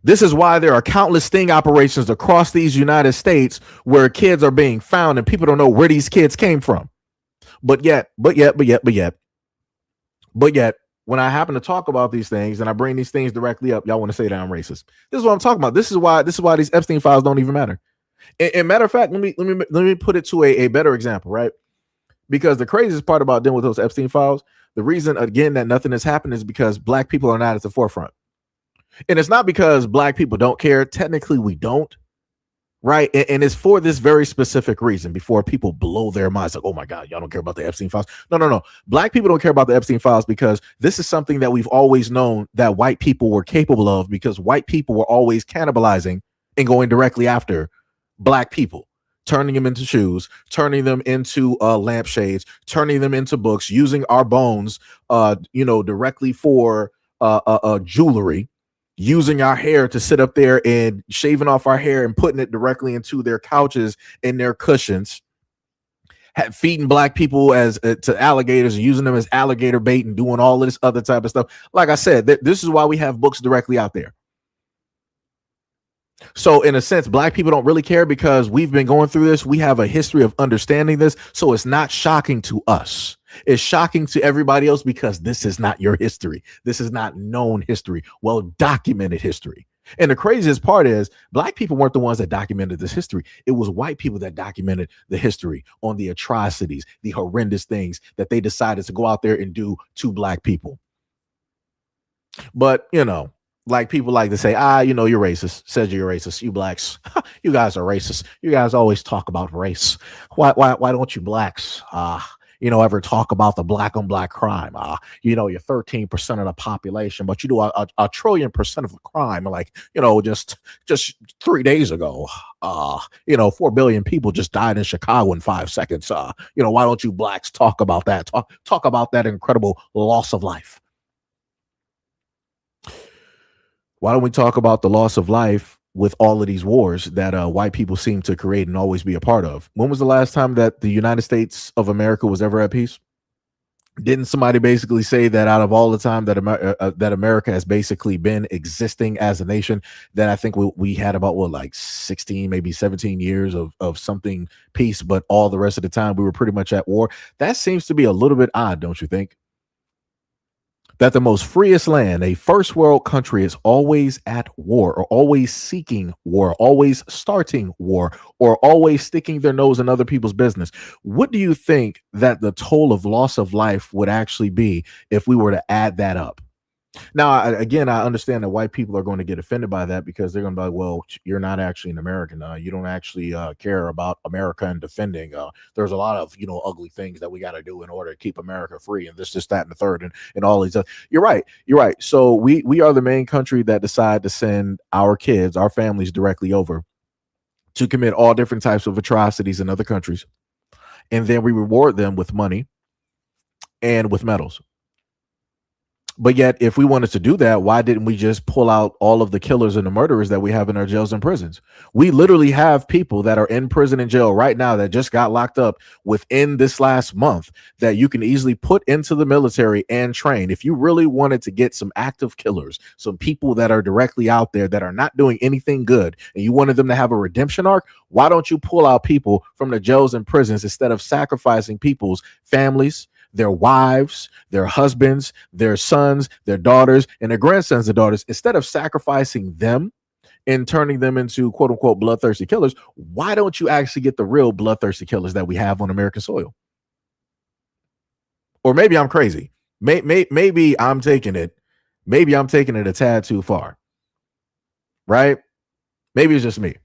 This is why there are countless sting operations across these United States where kids are being found and people don't know where these kids came from. But yet, when I happen to talk about these things and I bring these things directly up, y'all want to say that I'm racist. This is what I'm talking about. This is why these Epstein files don't even matter. And matter of fact, let me put it to a better example, right? Because the craziest part about dealing with those Epstein files, the reason, again, that nothing has happened is because black people are not at the forefront. And it's not because black people don't care. Technically, we don't. Right. And it's for this very specific reason, before people blow their minds like, oh, my God, y'all don't care about the Epstein files. No. Black people don't care about the Epstein files because this is something that we've always known that white people were capable of, because white people were always cannibalizing and going directly after black people, turning them into shoes, turning them into lampshades, turning them into books, using our bones, directly for jewelry, using our hair to sit up there and shaving off our hair and putting it directly into their couches and their cushions, feeding black people to alligators and using them as alligator bait and doing all of this other type of stuff. Like I said, this is why we have books directly out there. So in a sense, black people don't really care because we've been going through this. We have a history of understanding this. So it's not shocking to us. It's shocking to everybody else because this is not your history. This is not known history, well-documented history. And the craziest part is black people weren't the ones that documented this history. It was white people that documented the history on the atrocities, the horrendous things that they decided to go out there and do to black people. But, like people like to say, you're racist. Says you're racist. You blacks, you guys are racist. You guys always talk about race. Why don't you blacks, ever talk about the black on black crime? You're 13% of the population, but you do a trillion% of the crime. Like, just 3 days ago, 4 billion people just died in Chicago in 5 seconds. Why don't you blacks talk about that? Talk about that incredible loss of life. Why don't we talk about the loss of life with all of these wars that white people seem to create and always be a part of? When was the last time that the United States of America was ever at peace? Didn't somebody basically say that out of all the time that that America has basically been existing as a nation, that I think we had about 16, maybe 17 years of something peace, but all the rest of the time we were pretty much at war? That seems to be a little bit odd, don't you think? That the most freest land, a first world country, is always at war, or always seeking war, always starting war, or always sticking their nose in other people's business. What do you think that the toll of loss of life would actually be if we were to add that up? Now, I understand that white people are going to get offended by that, because they're going to be like, well, you're not actually an American. You don't actually care about America and defending. There's a lot of, ugly things that we got to do in order to keep America free, and this, that, and the third, and all these. You're right. So we are the main country that decide to send our kids, our families, directly over to commit all different types of atrocities in other countries. And then we reward them with money and with medals. But yet, if we wanted to do that, why didn't we just pull out all of the killers and the murderers that we have in our jails and prisons? We literally have people that are in prison and jail right now that just got locked up within this last month that you can easily put into the military and train. If you really wanted to get some active killers, some people that are directly out there that are not doing anything good, and you wanted them to have a redemption arc, why don't you pull out people from the jails and prisons instead of sacrificing people's families, their wives, their husbands, their sons, their daughters, and their grandsons and daughters? Instead of sacrificing them and turning them into quote unquote bloodthirsty killers, why don't you actually get the real bloodthirsty killers that we have on American soil? Or maybe I'm crazy. Maybe I'm taking it a tad too far, right? Maybe it's just me.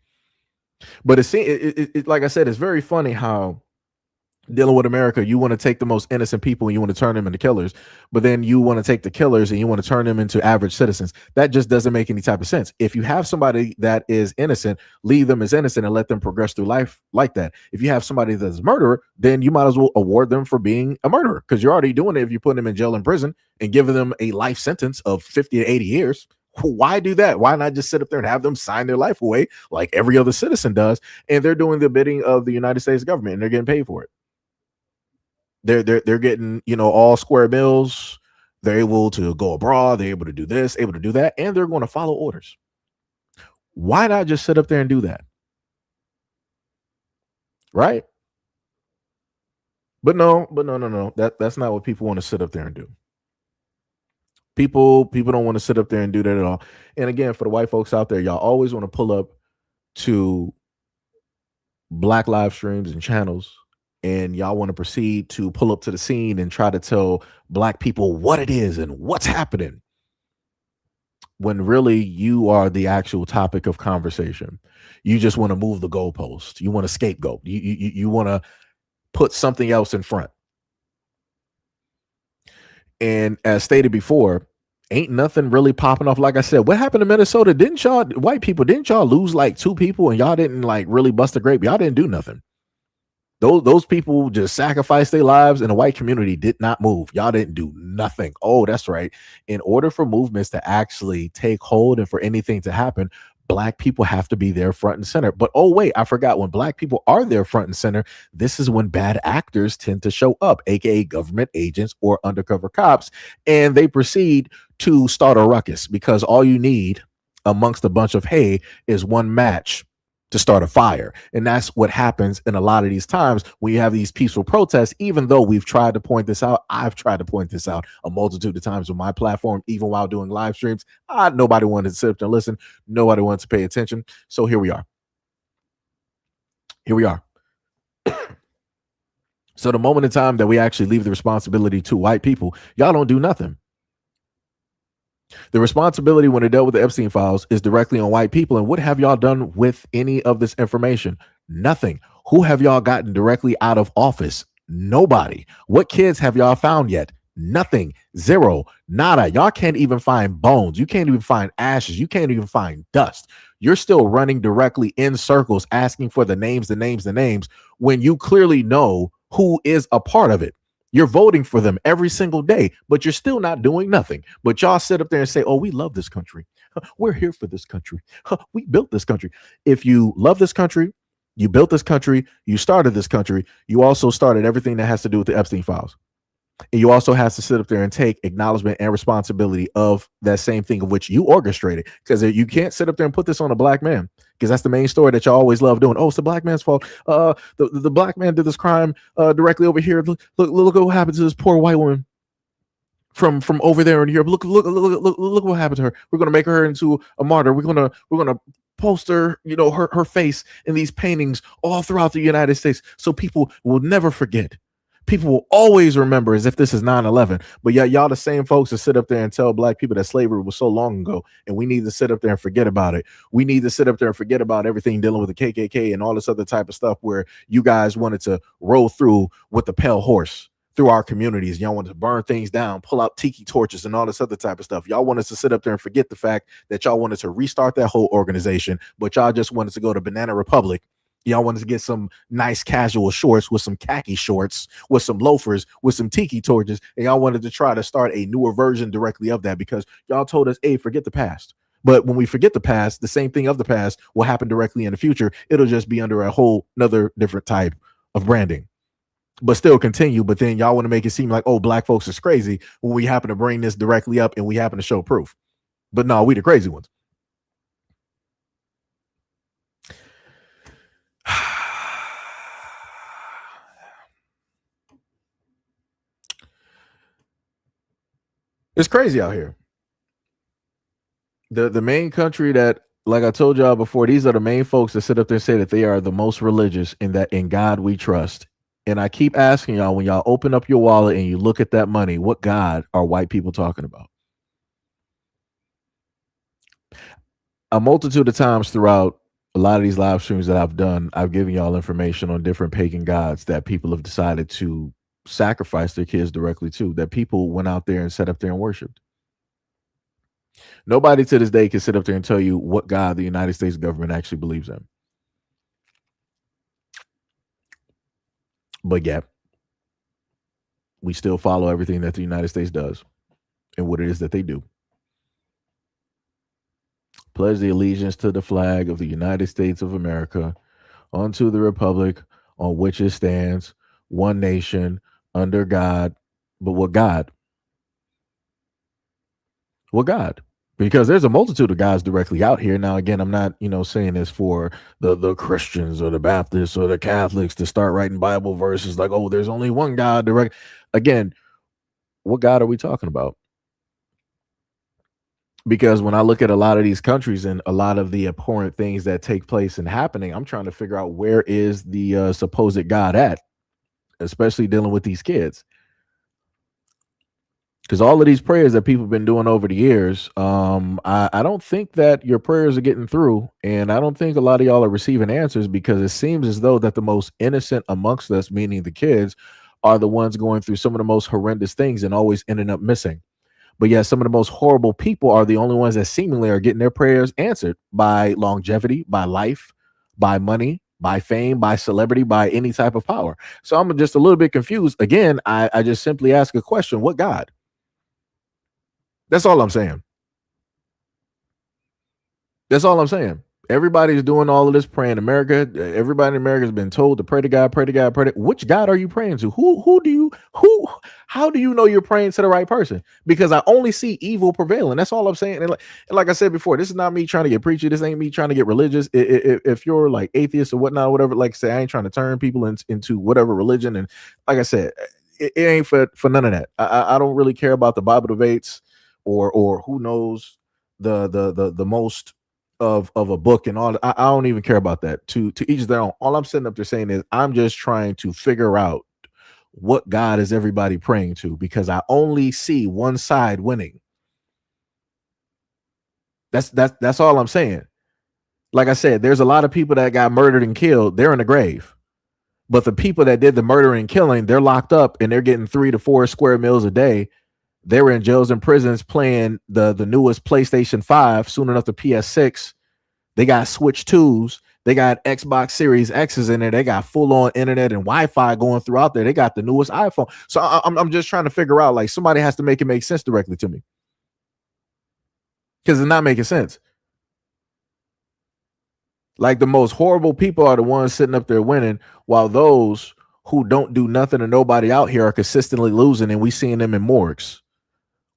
But it like I said, it's very funny how dealing with America, you want to take the most innocent people and you want to turn them into killers, but then you want to take the killers and you want to turn them into average citizens. That just doesn't make any type of sense. If you have somebody that is innocent, leave them as innocent and let them progress through life like that. If you have somebody that's a murderer, then you might as well award them for being a murderer, because you're already doing it if you put them in jail and prison and giving them a life sentence of 50 to 80 years. Why do that? Why not just sit up there and have them sign their life away like every other citizen does? And they're doing the bidding of the United States government and they're getting paid for it. They're getting, all square meals. They're able to go abroad. They're able to do this, able to do that, and they're going to follow orders. Why not just sit up there and do that? Right? But no. That's not what people want to sit up there and do. People don't want to sit up there and do that at all. And again, for the white folks out there, y'all always want to pull up to black live streams and channels, and y'all want to proceed to pull up to the scene and try to tell black people what it is and what's happening, when really you are the actual topic of conversation. You just want to move the goalpost. You want to scapegoat. You want to put something else in front. And as stated before, ain't nothing really popping off. Like I said, what happened to Minnesota? Didn't y'all, white people, lose like 2 people and y'all didn't like really bust a grape? Y'all didn't do nothing. Those people just sacrificed their lives and the white community did not move. Y'all didn't do nothing. Oh, that's right. In order for movements to actually take hold and for anything to happen, black people have to be there front and center. But oh, wait, I forgot. When black people are there front and center, this is when bad actors tend to show up, aka government agents or undercover cops, and they proceed to start a ruckus, because all you need amongst a bunch of hay is one match to start a fire. And that's what happens in a lot of these times when you have these peaceful protests. Even though we've tried to point this out, I've tried to point this out a multitude of times on my platform, even while doing live streams. Nobody wanted to sit up and listen. Nobody wanted to pay attention. So here we are. Here we are. So the moment in time that we actually leave the responsibility to white people, y'all don't do nothing. The responsibility when it dealt with the Epstein files is directly on white people. And what have y'all done with any of this information? Nothing. Who have y'all gotten directly out of office? Nobody. What kids have y'all found yet? Nothing. Zero. Nada. Y'all can't even find bones. You can't even find ashes. You can't even find dust. You're still running directly in circles asking for the names when you clearly know who is a part of it. You're voting for them every single day, but you're still not doing nothing. But y'all sit up there and say, oh, we love this country. We're here for this country. We built this country. If you love this country, you built this country, you started this country, you also started everything that has to do with the Epstein files. And you also have to sit up there and take acknowledgement and responsibility of that same thing of which you orchestrated. Because you can't sit up there and put this on a black man, because that's the main story that you always love doing. Oh, it's the black man's fault. The black man did this crime directly over here. Look what happened to this poor white woman from over there in Europe. Look what happened to her. We're gonna make her into a martyr. We're gonna poster, her face in these paintings all throughout the United States, so people will never forget. People will always remember as if this is 9/11. But yet y'all the same folks that sit up there and tell black people that slavery was so long ago, and we need to sit up there and forget about it. We need to sit up there and forget about everything dealing with the KKK and all this other type of stuff where you guys wanted to roll through with the pale horse through our communities. Y'all wanted to burn things down, pull out tiki torches and all this other type of stuff. Y'all wanted to sit up there and forget the fact that y'all wanted to restart that whole organization, but y'all just wanted to go to Banana Republic. Y'all wanted to get some nice casual shorts with some khaki shorts, with some loafers, with some tiki torches, and y'all wanted to try to start a newer version directly of that because y'all told us, hey, forget the past. But when we forget the past, the same thing of the past will happen directly in the future. It'll just be under a whole another different type of branding, but still continue. But then y'all want to make it seem like, oh, black folks is crazy when we happen to bring this directly up and we happen to show proof. But no, we the crazy ones. It's crazy out here. The main country that, like I told y'all before, these are the main folks that sit up there and say that they are the most religious and that in God we trust. And I keep asking y'all, when y'all open up your wallet and you look at that money, what God are white people talking about? A multitude of times throughout a lot of these live streams that I've done, I've given y'all information on different pagan gods that people have decided to sacrifice their kids directly to, that people went out there and set up there and worshiped. Nobody to this day can sit up there and tell you what God the United States government actually believes in. But yeah, we still follow everything that the United States does and what it is that they do. Pledge the allegiance to the flag of the United States of America, unto the republic on which it stands, one nation, under God. But what God? What God? Because there's a multitude of gods directly out here. Now, again, I'm not, saying this for the Christians or the Baptists or the Catholics to start writing Bible verses like, oh, there's only one God direct. Again, what God are we talking about? Because when I look at a lot of these countries and a lot of the abhorrent things that take place and happening, I'm trying to figure out where is the supposed God at, especially dealing with these kids. Because all of these prayers that people have been doing over the years, I don't think that your prayers are getting through. And I don't think a lot of y'all are receiving answers, because it seems as though that the most innocent amongst us, meaning the kids, are the ones going through some of the most horrendous things and always ending up missing. But yet some of the most horrible people are the only ones that seemingly are getting their prayers answered by longevity, by life, by money, by fame, by celebrity, by any type of power. So I'm just a little bit confused. Again, I just simply ask a question. What God? That's all I'm saying. That's all I'm saying. Everybody's doing all of this praying. Everybody in America has been told to pray to God, pray to God, pray to. Which God are you praying to? How do you know you're praying to the right person? Because I only see evil prevailing. That's all I'm saying. And like I said before, this is not me trying to get preachy. This ain't me trying to get religious. If you're like atheist or whatnot, whatever, like I say, I ain't trying to turn people into whatever religion. And like I said, it ain't for none of that. I don't really care about the Bible debates or who knows the most of a book and all. I don't even care about that. To each their own. All I'm sitting up there saying is I'm just trying to figure out what God is everybody praying to, because I only see one side winning. That's all I'm saying. Like I said, there's a lot of people that got murdered and killed. They're in the grave. But the people that did the murder and killing, they're locked up and they're getting 3 to 4 square meals a day. They were in jails and prisons playing the newest PlayStation 5, soon enough the PS6. They got Switch 2s. They got Xbox Series X's in there. They got full-on internet and Wi-Fi going throughout there. They got the newest iPhone. So I'm just trying to figure out, like, somebody has to make it make sense directly to me, because it's not making sense. Like, the most horrible people are the ones sitting up there winning, while those who don't do nothing to nobody out here are consistently losing, and we seeing them in morgues.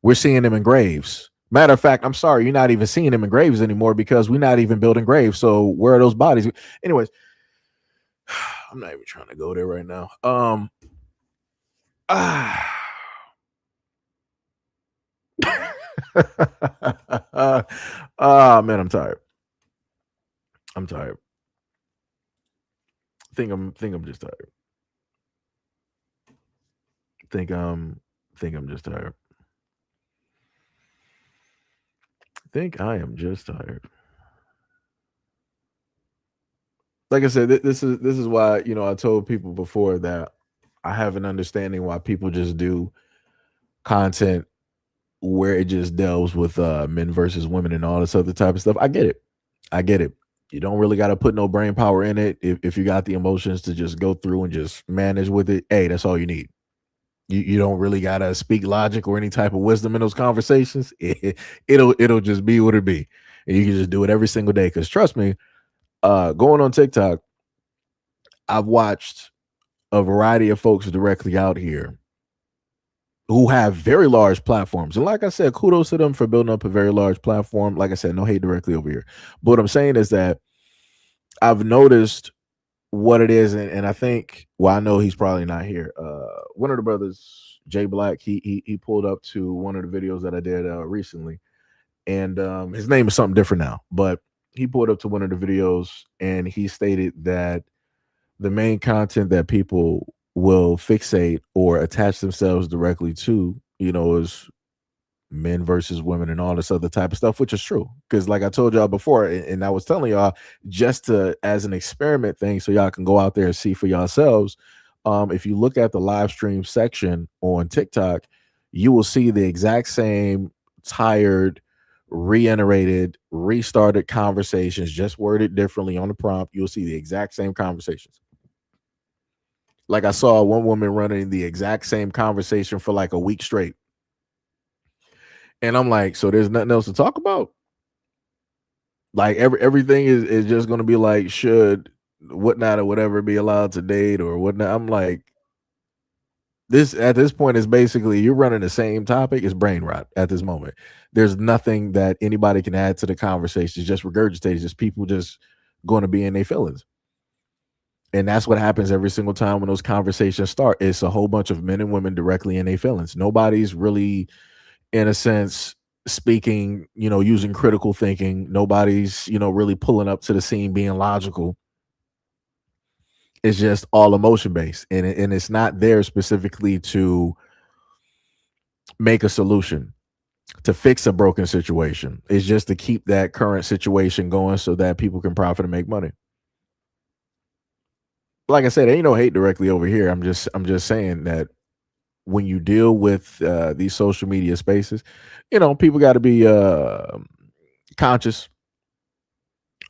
We're seeing them in graves. Matter of fact, I'm sorry, you're not even seeing them in graves anymore, because we're not even building graves. So where are those bodies? Anyways, I'm not even trying to go there right now. Man, I'm tired. I'm tired. Think I'm just tired. Think I'm just tired. Think I am just tired. Like I said, this is why, I told people before that I have an understanding why people just do content where it just delves with men versus women and all this other type of stuff. I get it. You don't really got to put no brain power in it. If you got the emotions to just go through and just manage with it, hey, that's all you need. You don't really got to speak logic or any type of wisdom in those conversations. It'll just be what it be. And you can just do it every single day. Because trust me, going on TikTok, I've watched a variety of folks directly out here who have very large platforms. And like I said, kudos to them for building up a very large platform. Like I said, no hate directly over here. But what I'm saying is that I've noticed what it is, and I think, well, I know he's probably not here. One of the brothers, Jay Black, he pulled up to one of the videos that I did recently, and his name is something different now, but he pulled up to one of the videos and he stated that the main content that people will fixate or attach themselves directly to, is men versus women and all this other type of stuff, which is true. Because like I told y'all before, and I was telling y'all, just as an experiment thing, so y'all can go out there and see for yourselves. If you look at the live stream section on TikTok, you will see the exact same tired, reiterated, restarted conversations, just worded differently on the prompt. You'll see the exact same conversations. Like, I saw one woman running the exact same conversation for like a week straight. And I'm like, so there's nothing else to talk about? Like, everything is just going to be like, should whatnot or whatever be allowed to date or whatnot? I'm like, this at this point is basically you're running the same topic. It's brain rot at this moment. There's nothing that anybody can add to the conversation. It's just regurgitated. Just people just going to be in their feelings. And that's what happens every single time when those conversations start. It's a whole bunch of men and women directly in their feelings. Nobody's really, in a sense, speaking, using critical thinking. Nobody's, really pulling up to the scene being logical. It's just all emotion based. And it's not there specifically to make a solution, to fix a broken situation. It's just to keep that current situation going so that people can profit and make money. Like I said, ain't no hate directly over here. I'm just saying that when you deal with these social media spaces, people got to be conscious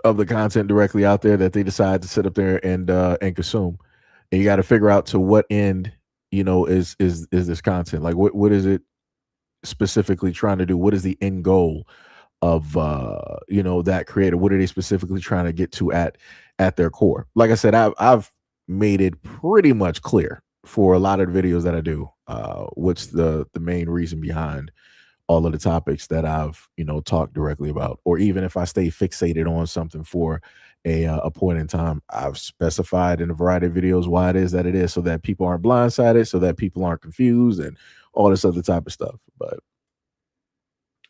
of the content directly out there that they decide to sit up there and consume. And you got to figure out to what end, is this content? Like, what is it specifically trying to do? What is the end goal of that creator? What are they specifically trying to get to at their core? Like I said, I've made it pretty much clear for a lot of the videos that I do. what's the main reason behind all of the topics that I've talked directly about, or even if I stay fixated on something for a point in time, I've specified in a variety of videos why it is, so that people aren't blindsided, so that people aren't confused, and all this other type of stuff. But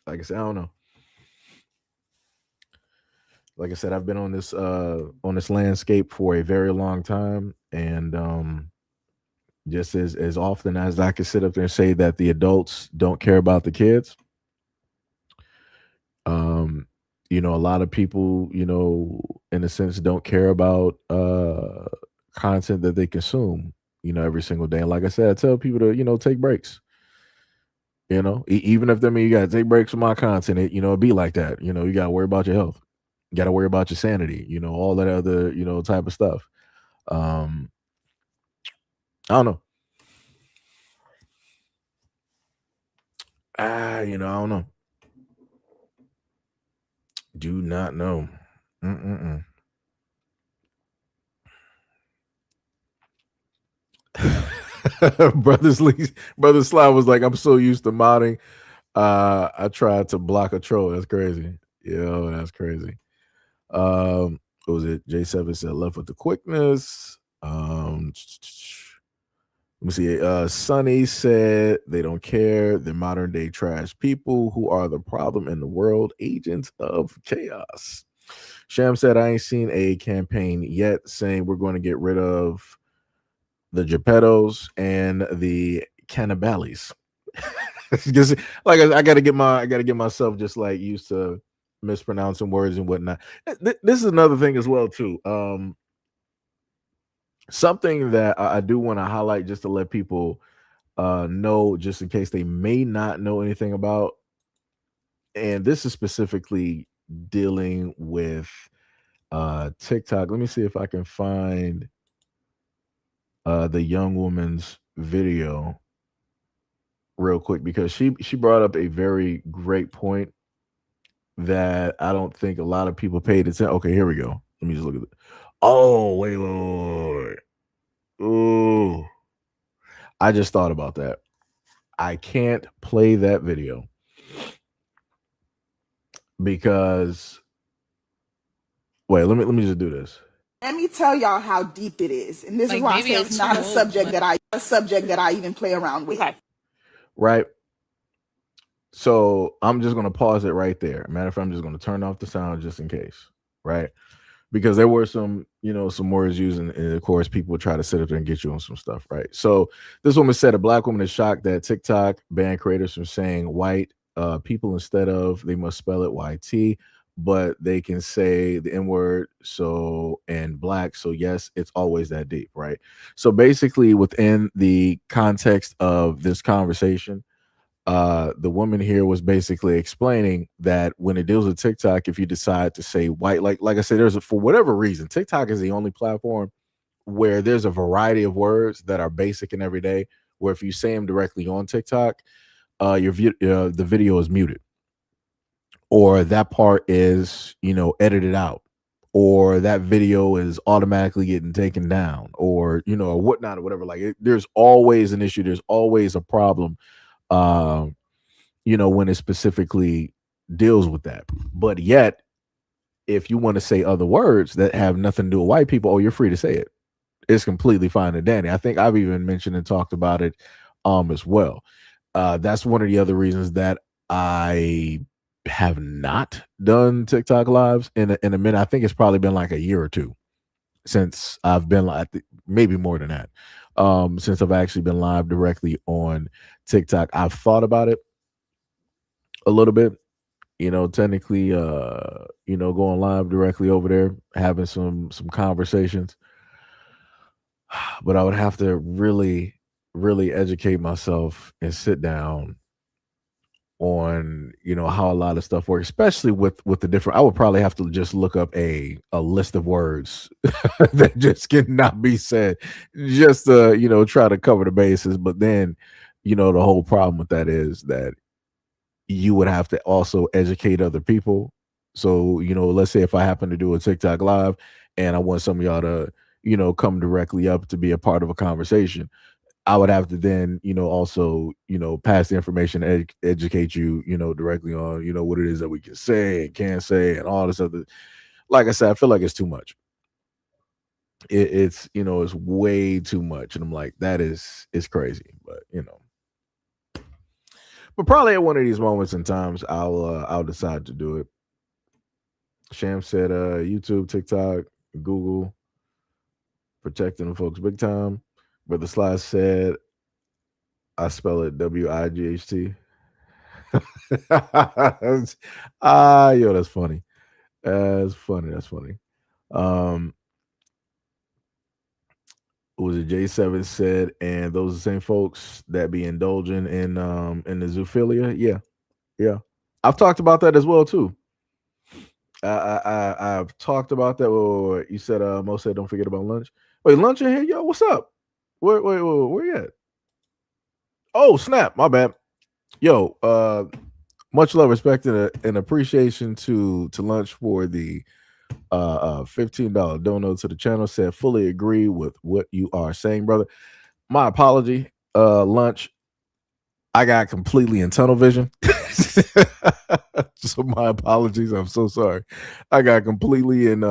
like I said, I don't know. Like I said, I've been on this landscape for a very long time, and just as often as I can sit up there and say that the adults don't care about the kids, a lot of people, in a sense, don't care about content that they consume, every single day. And like I said, I tell people to, take breaks. Even if that means you gotta take breaks from my content, it be like that. You gotta worry about your health. You gotta worry about your sanity, all that other, type of stuff. I don't know. I don't know. Do not know. Mm-mm-mm. Brother Sly was like, I'm so used to modding. I tried to block a troll. That's crazy. Yo, that's crazy. What was it? J7 said left with the quickness. Let me see. Sonny said they don't care. They're modern day trash people who are the problem in the world, agents of chaos. Sham said, I ain't seen a campaign yet saying we're going to get rid of the Geppettos and the Cannibales. Just like I gotta get myself just like used to mispronouncing words and whatnot. This is another thing as well too. Something that I do want to highlight just to let people know, just in case they may not know anything about, and this is specifically dealing with TikTok. Let me see if I can find the young woman's video real quick, because she brought up a very great point that I don't think a lot of people paid attention. Okay, here we go. Let me just look at it. Oh, wait. Ooh. I just thought about that. I can't play that video because let me just do this. Let me tell y'all how deep it is, and this is why I say it's not a subject that I even play around with. Okay. Right. So I'm just gonna pause it right there. Matter of fact, I'm just gonna turn off the sound just in case, right? Because there were some words used, and of course people would try to sit up there and get you on some stuff, right? So this woman said a black woman is shocked that TikTok banned creators from saying white people instead of, they must spell it YT, but they can say the N-word, and black. So yes, it's always that deep, right? So basically within the context of this conversation, the woman here was basically explaining that when it deals with TikTok, if you decide to say white, like I said, for whatever reason, TikTok is the only platform where there's a variety of words that are basic and everyday, where if you say them directly on TikTok, the video is muted, or that part is edited out, or that video is automatically getting taken down, or or whatnot, or whatever. Like there's always an issue. There's always a problem. When it specifically deals with that. But yet, if you want to say other words that have nothing to do with white people, you're free to say it. It's completely fine and dandy. I think I've even mentioned and talked about it as well. That's one of the other reasons that I have not done TikTok lives in a minute. I think it's probably been like a year or two since I've been like, maybe more than that. Since I've actually been live directly on TikTok. I've thought about it a little bit, technically, going live directly over there, having some conversations, but I would have to really, really educate myself and sit down on, how a lot of stuff works, especially with the different. I would probably have to just look up a list of words that just cannot be said, just to, try to cover the bases. But then, the whole problem with that is that you would have to also educate other people. So, let's say if I happen to do a TikTok live and I want some of y'all to, come directly up to be a part of a conversation, I would have to then, also, pass the information, educate you, directly on, what it is that we can say and can't say and all this other. Like I said, I feel like it's too much. It's way too much, and I'm like, it's crazy, but but probably at one of these moments in times, I'll decide to do it. Sham said, YouTube, TikTok, Google, protecting them folks big time. Brother Sly said, I spell it WIGHT. Yo, that's funny. That's funny. That's funny. Was it J7 said, and those are the same folks that be indulging in the zoophilia? Yeah. I've talked about that as well too. I've talked about that. Wait. You said Mo said don't forget about lunch. Wait, lunch in here, yo. What's up? Where you at? Oh, snap, my bad. Yo, much love, respect, and appreciation to lunch for the $15 donate to the channel. Said fully agree with what you are saying, brother. My apology, lunch. I got completely in tunnel vision. So my apologies. I'm so sorry. I got completely in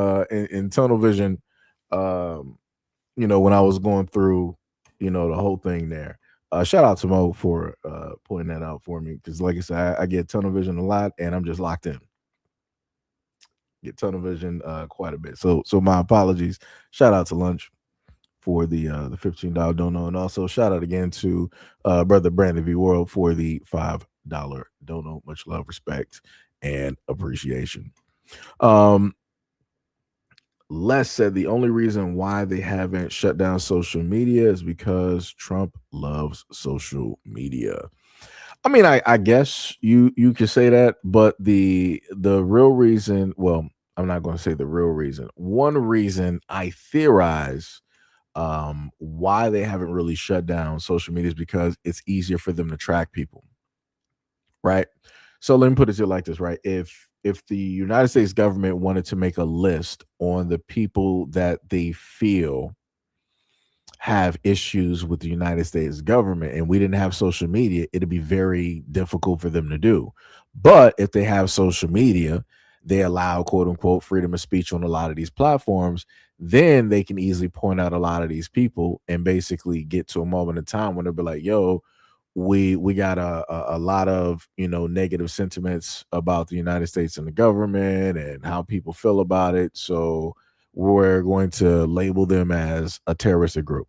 tunnel vision. When I was going through, the whole thing there. Shout out to Mo for pointing that out for me, because like I said, I get tunnel vision a lot, and I'm just locked in. Get tunnel vision quite a bit. So my apologies. Shout out to lunch for the $15 dono, and also shout out again to brother Brandon V World for the $5 dono. Much love, respect, and appreciation. Les said the only reason why they haven't shut down social media is because Trump loves social media. I mean, I guess you could say that, but the real reason, well, I'm not going to say the real reason. One reason I theorize why they haven't really shut down social media is because it's easier for them to track people, right? So let me put it to you like this, right? If the United States government wanted to make a list on the people that they feel have issues with the United States government, and we didn't have social media, it'd be very difficult for them to do. But if they have social media, they allow quote unquote freedom of speech on a lot of these platforms, then they can easily point out a lot of these people and basically get to a moment in time when they'll be like, yo, we got a lot of negative sentiments about the United States and the government and how people feel about it, so we're going to label them as a terrorist group.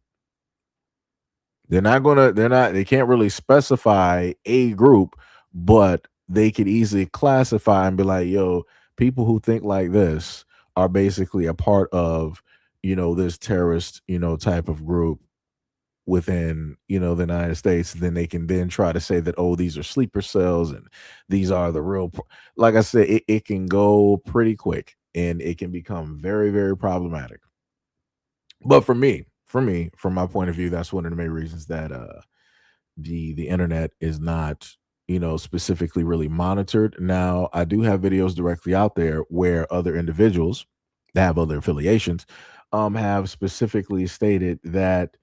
They can't really specify a group, but they could easily classify and be like, yo, people who think like this are basically a part of this terrorist type of group within the United States. Then they can then try to say that, oh, these are sleeper cells and these are the real like I said, it can go pretty quick and it can become very, very problematic. But from my point of view, that's one of the main reasons that the internet is not specifically really monitored. Now, I do have videos directly out there where other individuals that have other affiliations have specifically stated that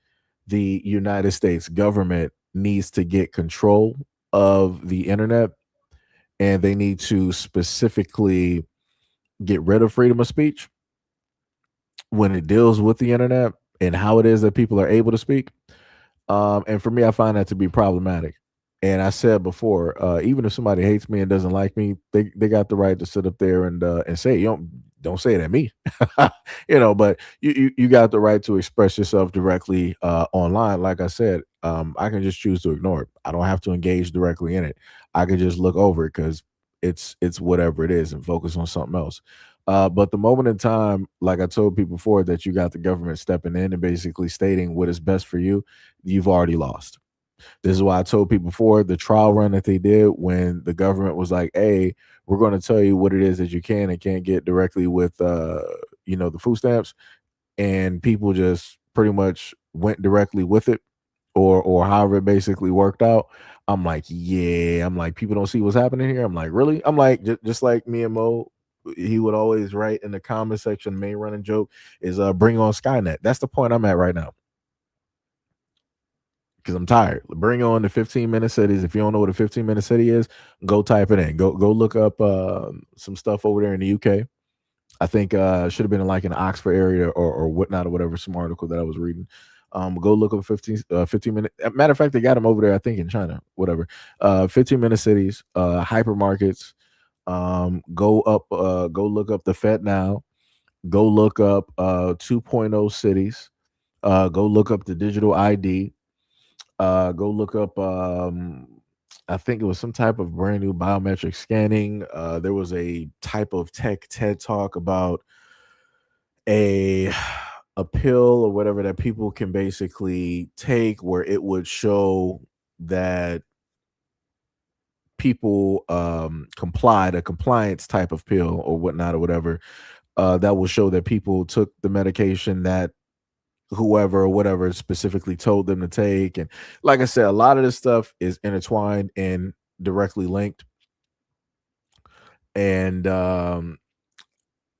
the United States government needs to get control of the internet, and they need to specifically get rid of freedom of speech when it deals with the internet and how it is that people are able to speak. And for me, I find that to be problematic. And I said before, even if somebody hates me and doesn't like me, they got the right to sit up there and say, you don't say it at me, but you got the right to express yourself directly online. Like I said, I can just choose to ignore it. I don't have to engage directly in it. I can just look over it because it's whatever it is and focus on something else. But the moment in time, like I told people before, that you got the government stepping in and basically stating what is best for you, you've already lost. This is why I told people before, the trial run that they did when the government was like, hey, we're going to tell you what it is that you can and can't get directly with, the food stamps. And people just pretty much went directly with it or however it basically worked out. I'm like, yeah, people don't see what's happening here. I'm like, really? I'm like, just like me and Mo, he would always write in the comment section, main running joke is bring on Skynet. That's the point I'm at right now. because I'm tired. Bring on the 15-minute cities. If you don't know what a 15-minute city is, go type it in. Go look up some stuff over there in the UK. I think should have been in like an Oxford area or whatnot or whatever, some article that I was reading. Go look up 15-minute. Matter of fact, they got them over there, I think, in China, whatever. 15-minute cities, hypermarkets. Go look up the Fed now. Go look up 2.0 cities. Go look up the digital ID. Go look up I think it was some type of brand new biometric scanning. There was a type of tech TED talk about a pill or whatever that people can basically take where it would show that people complied, a compliance type of pill or whatnot or whatever, that will show that people took the medication that whoever or whatever specifically told them to take. And like I said, a lot of this stuff is intertwined and directly linked. And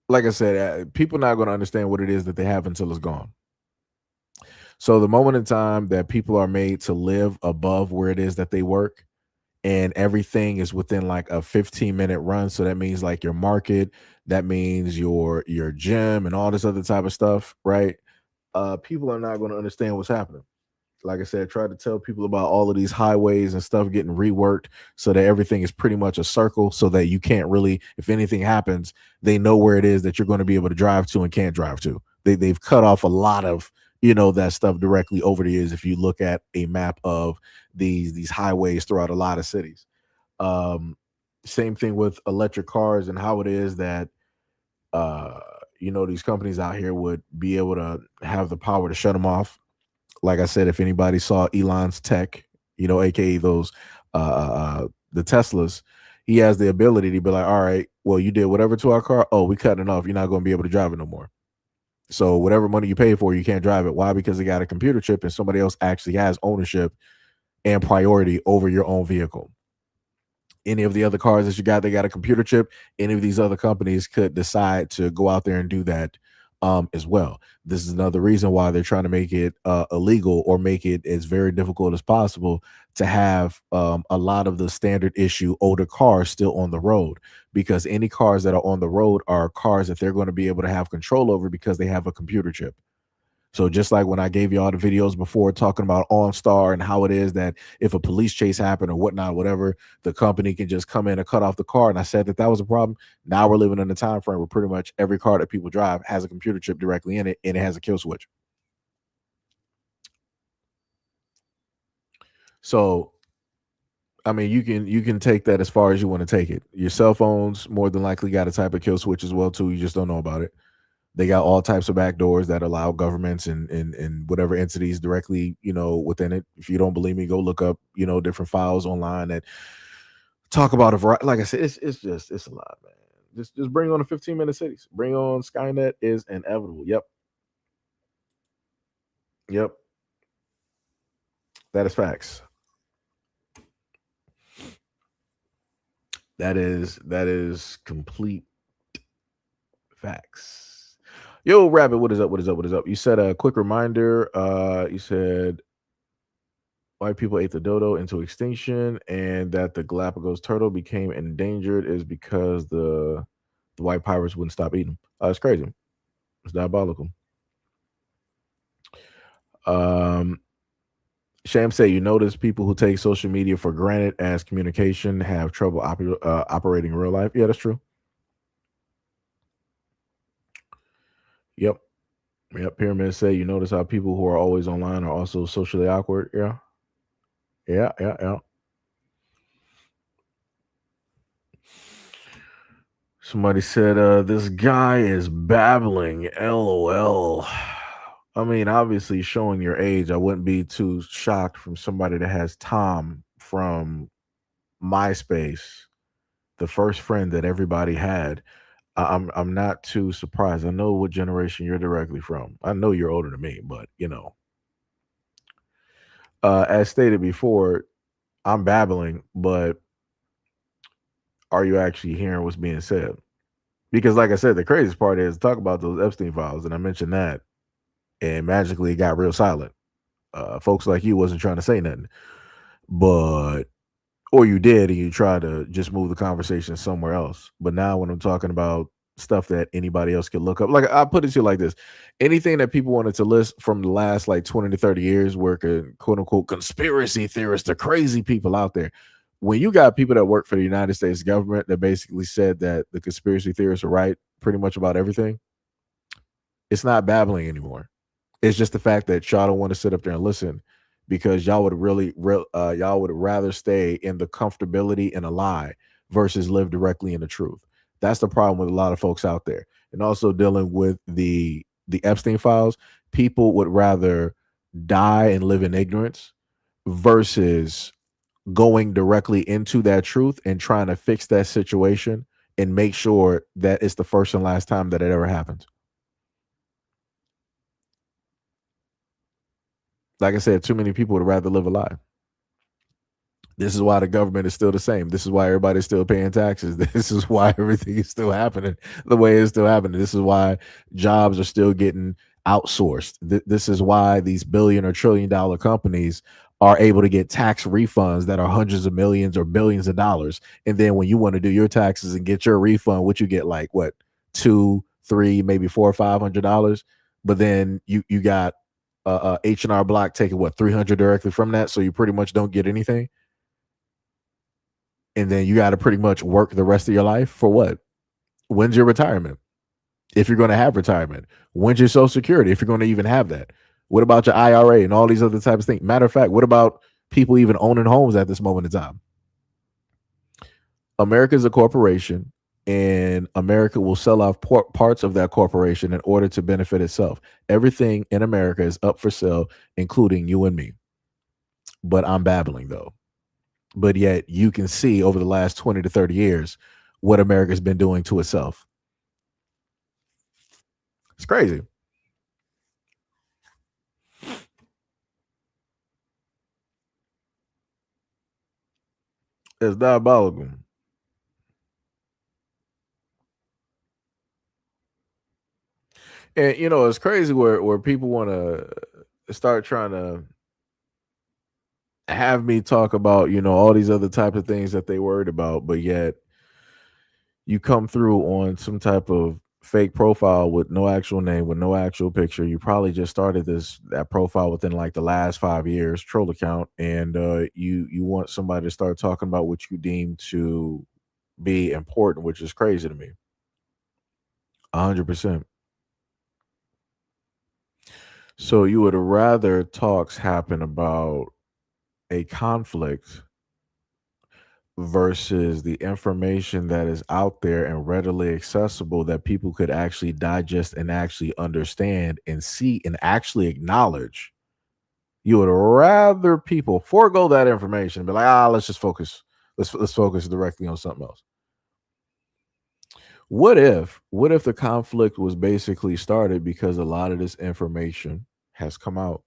like I said, people not going to understand what it is that they have until it's gone. So the moment in time that people are made to live above where it is that they work, and everything is within like a 15-minute run, so that means like your market, that means your gym and all this other type of stuff, right? People are not going to understand what's happening. Like I said, try to tell people about all of these highways and stuff getting reworked so that everything is pretty much a circle, so that you can't really, if anything happens, they know where it is that you're going to be able to drive to and can't drive to. They've cut off a lot of that stuff directly over the years. If you look at a map of these highways throughout a lot of cities, same thing with electric cars and how it is that these companies out here would be able to have the power to shut them off. Like I said, if anybody saw Elon's tech, aka those the Teslas, he has the ability to be like, all right, well, you did whatever to our car. Oh, we cutting it off. You're not going to be able to drive it no more. So whatever money you pay for, you can't drive it. Why? Because they got a computer chip and somebody else actually has ownership and priority over your own vehicle. Any of the other cars that you got, they got a computer chip. Any of these other companies could decide to go out there and do that as well. This is another reason why they're trying to make it illegal or make it as very difficult as possible to have a lot of the standard issue older cars still on the road, because any cars that are on the road are cars that they're going to be able to have control over because they have a computer chip. So just like when I gave you all the videos before talking about OnStar and how it is that if a police chase happened or whatnot, whatever, the company can just come in and cut off the car. And I said that was a problem. Now we're living in a time frame where pretty much every car that people drive has a computer chip directly in it, and it has a kill switch. So, I mean, you can take that as far as you want to take it. Your cell phones more than likely got a type of kill switch as well too. You just don't know about it. They got all types of backdoors that allow governments and whatever entities directly, within it. If you don't believe me, go look up, different files online that talk about a variety. Like I said, it's a lot, man. Just bring on the 15-minute cities. Bring on Skynet is inevitable. Yep. That is facts. That is complete facts. Yo, Rabbit, what is up? You said a quick reminder. You said white people ate the dodo into extinction, and that the Galapagos turtle became endangered is because the white pirates wouldn't stop eating them. It's crazy. It's diabolical. Sham say, you notice people who take social media for granted as communication have trouble operating in real life. Yeah, that's true. Yep. Pyramid say, you notice how people who are always online are also socially awkward. Yeah. Somebody said, this guy is babbling. LOL. I mean, obviously showing your age, I wouldn't be too shocked from somebody that has Tom from MySpace, the first friend that everybody had. I'm not too surprised. I know what generation you're directly from. I know you're older than me, but as stated before, I'm babbling, but are you actually hearing what's being said? Because like I said, the craziest part is talk about those Epstein files, and I mentioned that, and magically it got real silent. folks like you wasn't trying to say nothing, but or you did and you try to just move the conversation somewhere else. But now when I'm talking about stuff that anybody else could look up, like I put it to you like this: anything that people wanted to list from the last like 20 to 30 years, where quote unquote conspiracy theorists, the crazy people out there. When you got people that work for the United States government that basically said that the conspiracy theorists are right pretty much about everything, it's not babbling anymore. It's just the fact that y'all don't want to sit up there and listen because y'all would y'all would rather stay in the comfortability and a lie versus live directly in the truth. That's the problem with a lot of folks out there. And also dealing with the Epstein files, people would rather die and live in ignorance versus going directly into that truth and trying to fix that situation and make sure that it's the first and last time that it ever happens. Like I said, too many people would rather live a lie. This is why the government is still the same. This is why everybody's still paying taxes. This is why everything is still happening the way it's still happening. This is why jobs are still getting outsourced. This is why these billion or trillion dollar companies are able to get tax refunds that are hundreds of millions or billions of dollars. And then when you want to do your taxes and get your refund, what you get like what, 2, 3, maybe $400 or $500. But then you got H&R Block taking what, 300 directly from that. So you pretty much don't get anything. And then you got to pretty much work the rest of your life for what? When's your retirement? If you're going to have retirement, when's your Social Security? If you're going to even have that, what about your IRA and all these other types of things? Matter of fact, what about people even owning homes at this moment in time? America is a corporation, and America will sell off parts of that corporation in order to benefit itself. Everything in America is up for sale, including you and me. But I'm babbling though. But yet you can see over the last 20 to 30 years what America's been doing to itself. It's crazy. It's diabolical. And it's crazy where people want to start trying to have me talk about, all these other types of things that they worried about, but yet you come through on some type of fake profile with no actual name, with no actual picture. You probably just started that profile within like the last 5 years, troll account, and you want somebody to start talking about what you deem to be important, which is crazy to me. 100%. So you would rather talks happen about a conflict versus the information that is out there and readily accessible that people could actually digest and actually understand and see and actually acknowledge. You would rather people forego that information and be like, let's just focus. Let's focus directly on something else. What if the conflict was basically started because a lot of this information has come out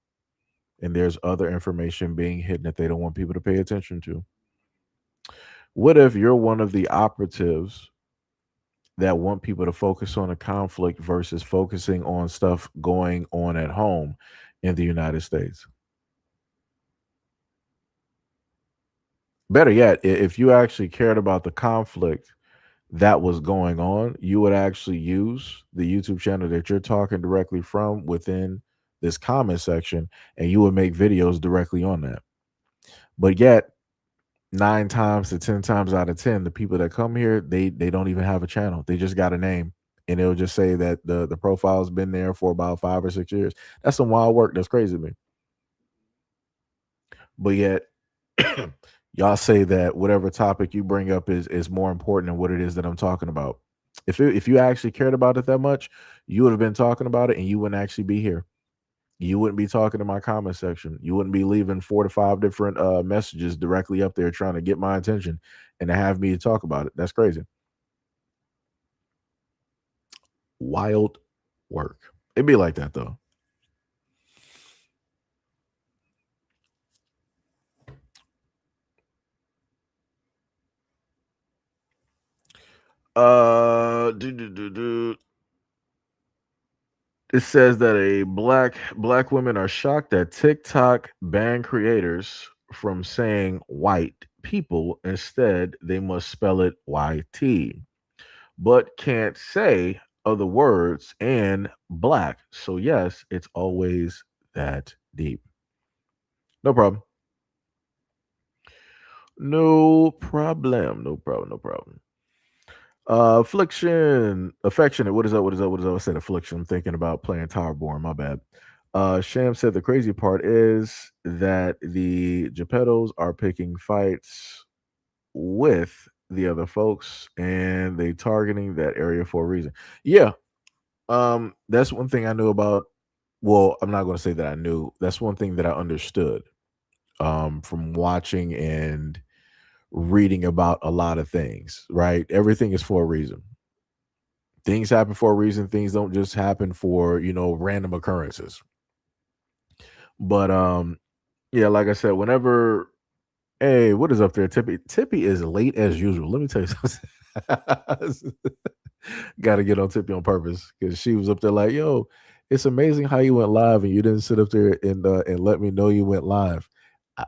and there's other information being hidden that they don't want people to pay attention to? What if you're one of the operatives that want people to focus on a conflict versus focusing on stuff going on at home in the United States? Better yet, if you actually cared about the conflict that was going on, you would actually use the YouTube channel that you're talking directly from within this comment section, and you would make videos directly on that. But yet, 9 times to 10 times out of 10, the people that come here, they don't even have a channel. They just got a name, and it'll just say that the profile's been there for about 5 or 6 years. That's some wild work. That's crazy to me. But yet y'all say that whatever topic you bring up is more important than what it is that I'm talking about. If you actually cared about it that much, you would have been talking about it, and you wouldn't actually be here. You wouldn't be talking in my comment section. You wouldn't be leaving 4 to 5 different messages directly up there trying to get my attention and to have me talk about it. That's crazy. Wild work. It'd be like that though. Do. It says that black women are shocked that TikTok banned creators from saying white people. Instead, they must spell it YT, but can't say other words and black. So yes, it's always that deep. No problem. No problem. No problem. No problem. Affliction, affectionate. What is up? What is up? What is up? I said affliction. I'm thinking about playing Towerborn. My bad. Sham said the crazy part is that the Geppettos are picking fights with the other folks and they targeting that area for a reason. Yeah. That's one thing I knew about. Well, I'm not going to say that I knew. That's one thing that I understood from watching and reading about a lot of things, right? Everything is for a reason. Things happen for a reason. Things don't just happen for, random occurrences. But yeah, like I said, whenever hey, what is up there? Tippy. Tippy is late as usual. Let me tell you something. Gotta get on Tippy on purpose because she was up there like, yo, it's amazing how you went live and you didn't sit up there and let me know you went live.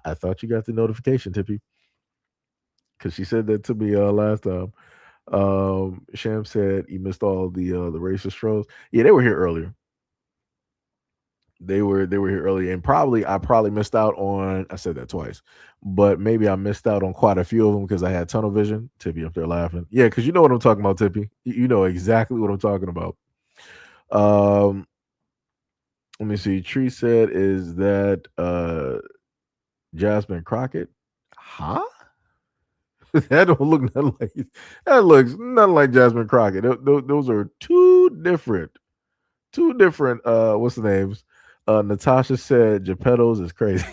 I thought you got the notification, Tippy. Because she said that to me last time. Sham said you missed all the racist trolls. Yeah, they were here earlier. They were here earlier, and I probably missed out on. I said that twice, but maybe I missed out on quite a few of them because I had tunnel vision. Tippy up there laughing. Yeah, because you know what I'm talking about, Tippy. You know exactly what I'm talking about. Um, let me see. Tree said, "Is that Jasmine Crockett?" Huh? That don't look nothing like that. Looks nothing like Jasmine Crockett. Those are two different what's the names? Natasha said Geppettos is crazy.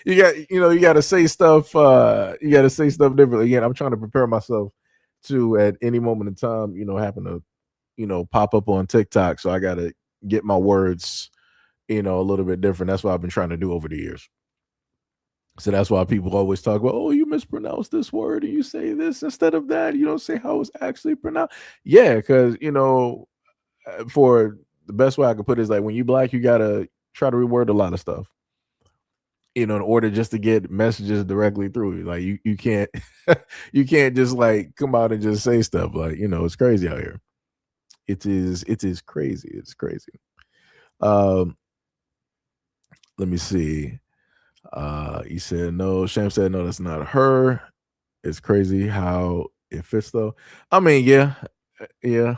You gotta say stuff differently. Again, I'm trying to prepare myself to at any moment in time, happen to, pop up on TikTok. So I gotta get my words, a little bit different. That's what I've been trying to do over the years. So that's why people always talk about, oh, you mispronounced this word and you say this instead of that. You don't say how it's actually pronounced. Yeah, because for the best way I could put it is like when you black, you gotta try to reword a lot of stuff, in order just to get messages directly through. Like you can't you can't just like come out and just say stuff like, it's crazy out here. It is crazy. It's crazy. Um, let me see. You said no. Sham said no, that's not her. It's crazy how it fits though. I mean, yeah. Yeah.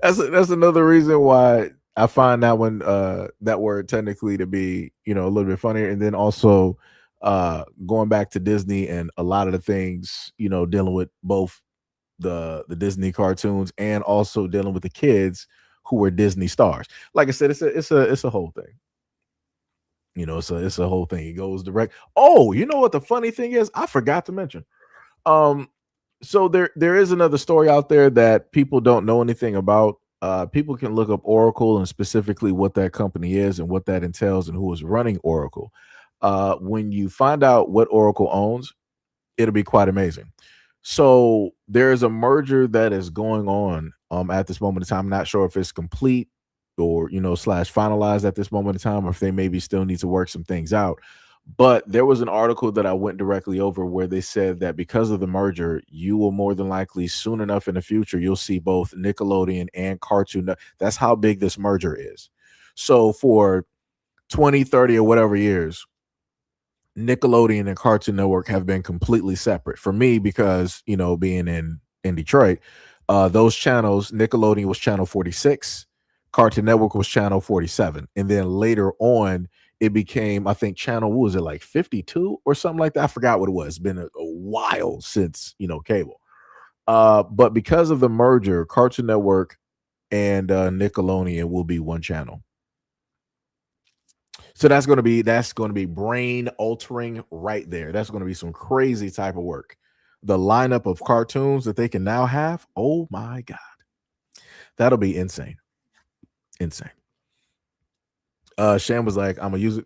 That's another reason why I find that one that word technically to be, a little bit funnier. And then also going back to Disney and a lot of the things, dealing with both the Disney cartoons and also dealing with the kids who were Disney stars. Like I said, it's a whole thing. It's a whole thing. It goes direct. Oh, you know what the funny thing is? I forgot to mention. So there is another story out there that people don't know anything about. People can look up Oracle and specifically what that company is and what that entails and who is running Oracle. When you find out what Oracle owns, it'll be quite amazing. So there's a merger that is going on at this moment in time. I'm not sure if it's complete or slash finalized at this moment in time, or if they maybe still need to work some things out. But there was an article that I went directly over where they said that because of the merger, you will more than likely soon enough in the future, you'll see both Nickelodeon and Cartoon. That's how big this merger is. So for 20, 30 or whatever years, Nickelodeon and Cartoon Network have been completely separate. For me, because, being in Detroit, those channels, Nickelodeon was channel 46, Cartoon Network was channel 47. And then later on, it became, I think, channel, what was it, like 52 or something like that? I forgot what it was. It's been a while since, cable. But because of the merger, Cartoon Network and Nickelodeon will be one channel. So that's going to be brain altering right there. That's going to be some crazy type of work. The lineup of cartoons that they can now have. Oh my God. That'll be insane. Insane. Sham was like, I'm gonna use it.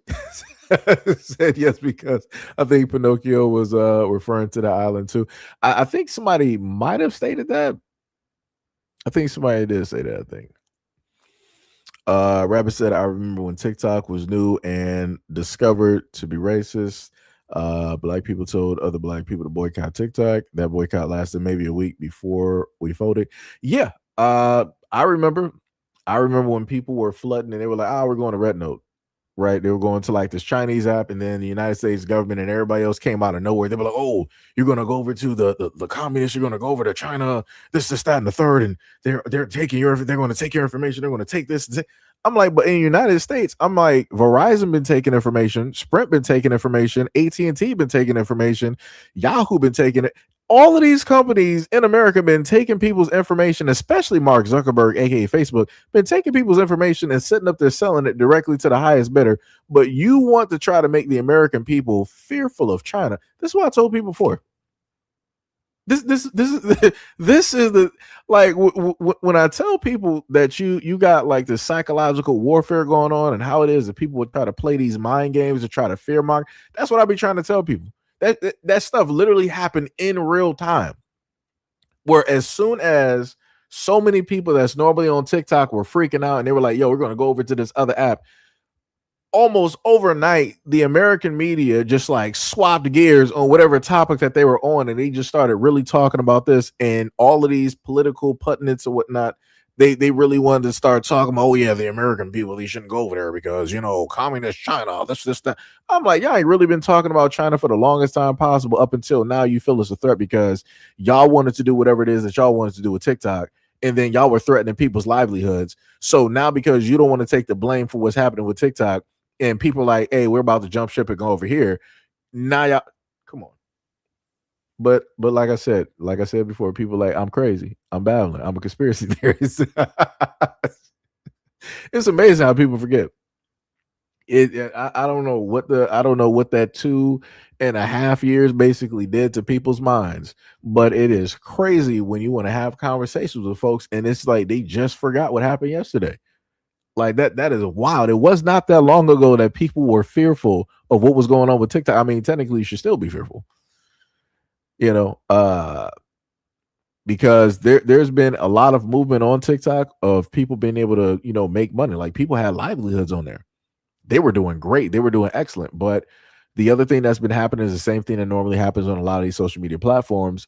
Said yes because I think Pinocchio was referring to the island too. I think somebody might have stated that. I think somebody did say that. I think. Rabbit said, I remember when TikTok was new and discovered to be racist. Black people told other black people to boycott TikTok. That boycott lasted maybe a week before we folded. Yeah. I remember. I remember when people were flooding and they were like, we're going to Red Note. Right. They were going to like this Chinese app, and then the United States government and everybody else came out of nowhere. They were like, oh, you're gonna go over to the communists, you're gonna go over to China, this, that, and the third, and they're taking they're gonna take your information, they're gonna take this. I'm like, but in the United States, I'm like, Verizon been taking information, Sprint been taking information, AT&T been taking information, Yahoo been taking it. All of these companies in America been taking people's information, especially Mark Zuckerberg, aka Facebook, been taking people's information and sitting up there selling it directly to the highest bidder. But you want to try to make the American people fearful of China. This is what I told people before. This is the like when I tell people that you got like this psychological warfare going on, and how it is that people would try to play these mind games to try to fear mock. That's what I be trying to tell people. That stuff literally happened in real time. Where as soon as so many people that's normally on TikTok were freaking out and they were like, yo, we're going to go over to this other app. Almost overnight, the American media just like swapped gears on whatever topic that they were on, and they just started really talking about this, and all of these political pundits or whatnot. They really wanted to start talking about, oh yeah, the American people, they shouldn't go over there because, communist China, this, that. I'm like, y'all ain't really been talking about China for the longest time possible up until now. You feel it's a threat because y'all wanted to do whatever it is that y'all wanted to do with TikTok, and then y'all were threatening people's livelihoods. So now because you don't want to take the blame for what's happening with TikTok, and people are like, hey, we're about to jump ship and go over here. Now y'all, come on. But like I said before, people like, I'm crazy. I'm babbling. I'm a conspiracy theorist. It's amazing how people forget. I don't know what that 2.5 years basically did to people's minds, but it is crazy when you want to have conversations with folks and it's like they just forgot what happened yesterday. Like that is wild. It was not that long ago that people were fearful of what was going on with TikTok. I mean, technically you should still be fearful. Because there's been a lot of movement on TikTok of people being able to, make money. Like people had livelihoods on there. They were doing great. They were doing excellent. But the other thing that's been happening is the same thing that normally happens on a lot of these social media platforms,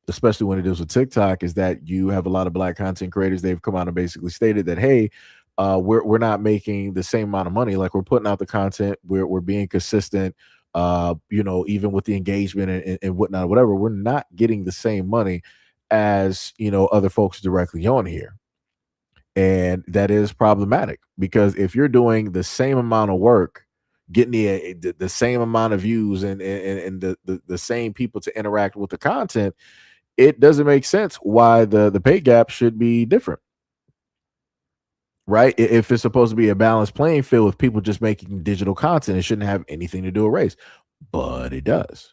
especially when it deals with TikTok, is that you have a lot of black content creators. They've come out and basically stated that, hey, we're not making the same amount of money. Like we're putting out the content, we're being consistent, even with the engagement and whatnot, whatever, we're not getting the same money as other folks directly on here. And that is problematic because if you're doing the same amount of work, getting the same amount of views and the same people to interact with the content, it doesn't make sense why the pay gap should be different. Right? If it's supposed to be a balanced playing field with people just making digital content, it shouldn't have anything to do with race, but it does.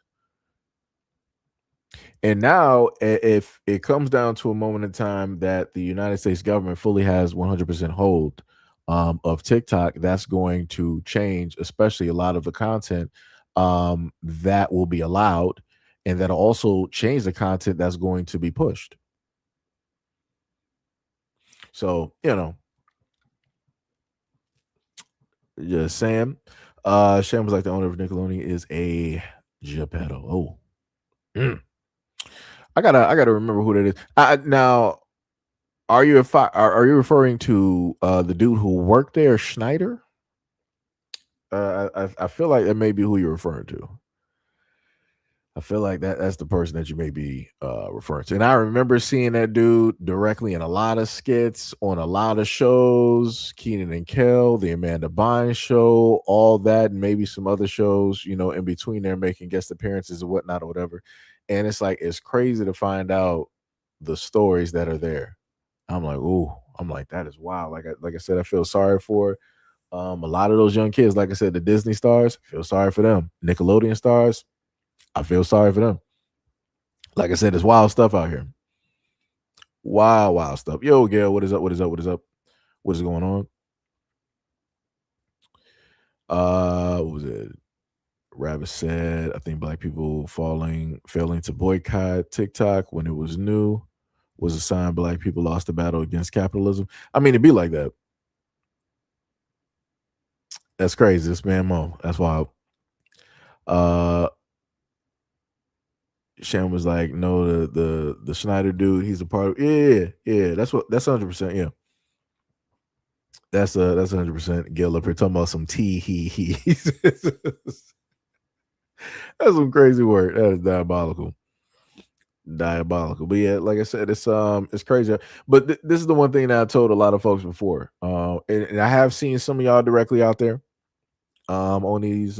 And now, if it comes down to a moment in time that the United States government fully has 100% hold of TikTok, that's going to change, especially a lot of the content that will be allowed, and that'll also change the content that's going to be pushed. So, yeah, Sam was like, the owner of Nickelodeon is a Geppetto. Oh. I gotta remember who that is. Now, are you referring to the dude who worked there, Schneider? I feel like that may be who you're referring to. I feel like that's the person that you may be referring to. And I remember seeing that dude directly in a lot of skits on a lot of shows, Keenan and Kel, the Amanda Bynes show, all that, and maybe some other shows, in between there, making guest appearances and whatnot or whatever. And it's like, it's crazy to find out the stories that are there. I'm like, ooh, that is wild. Like I said, I feel sorry for a lot of those young kids. Like I said, the Disney stars, I feel sorry for them. Nickelodeon stars, I feel sorry for them. Like I said, there's wild stuff out here. Wild stuff. Yo, Gail, what is up? What is going on? What was it? Rabbit said, I think black people failing to boycott TikTok when it was new was a sign black people lost the battle against capitalism. I mean, it'd be like that. That's crazy. This man Mo. That's wild. Shan was like, no, the Schneider dude, he's a part of yeah. That's 100%. Yeah. That's 100%. Gil up here talking about some he. That's some crazy word. That is diabolical. But yeah, like I said, it's crazy. But this is the one thing that I told a lot of folks before. And I have seen some of y'all directly out there on these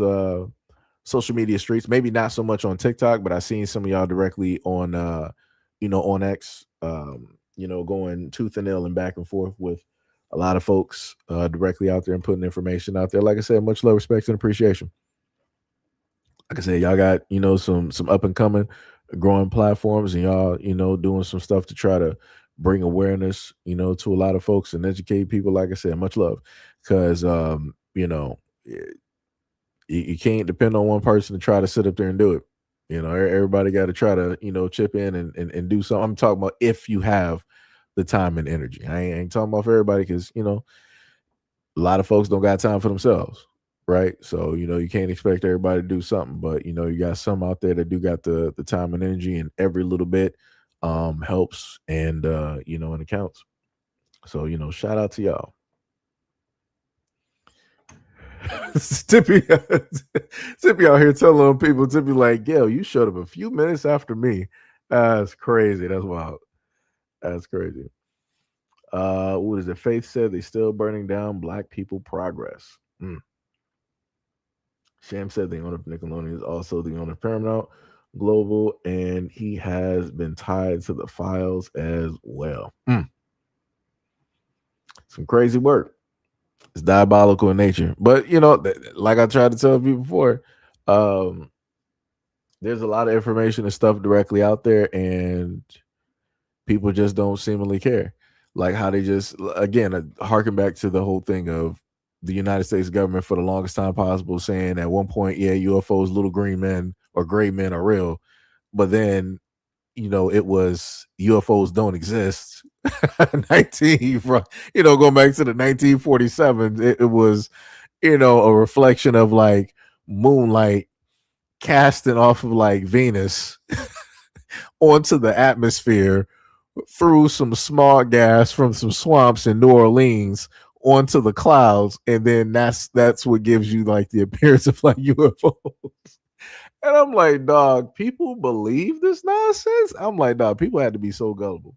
social media streets. Maybe not so much on TikTok, but I've seen some of y'all directly on on X, going tooth and nail and back and forth with a lot of folks directly out there and putting information out there. Like I said, much love, respect, and appreciation. Like I said, y'all got some up and coming growing platforms, and y'all doing some stuff to try to bring awareness to a lot of folks and educate people. Like I said, much love, because you can't depend on one person to try to sit up there and do it. Everybody got to try to chip in and do something. I'm talking about if you have the time and energy. I ain't talking about for everybody, because a lot of folks don't got time for themselves. Right. So, you can't expect everybody to do something, but you got some out there that do got the time and energy, and every little bit helps and and accounts. So, shout out to y'all. Tippy out here telling people, Tippy like, Gail, you showed up a few minutes after me. That's crazy. That's wild. That's crazy. What is it? Faith said they still burning down Black people progress. Sham said the owner of Nickelodeon is also the owner of Paramount Global, and he has been tied to the files as well. Some crazy work. It's diabolical in nature. But, like I tried to tell you before, there's a lot of information and stuff directly out there, and people just don't seemingly care. Like how they just, again, harken back to the whole thing of the United States government for the longest time possible saying at one point, yeah, UFOs, little green men or gray men are real. But then, it was UFOs don't exist. Going back to the 1947, it was, a reflection of like moonlight casting off of like Venus onto the atmosphere through some smog gas from some swamps in New Orleans onto the clouds, and then that's what gives you like the appearance of like UFOs. And I'm like, dog, people believe this nonsense? I'm like, dog, people had to be so gullible.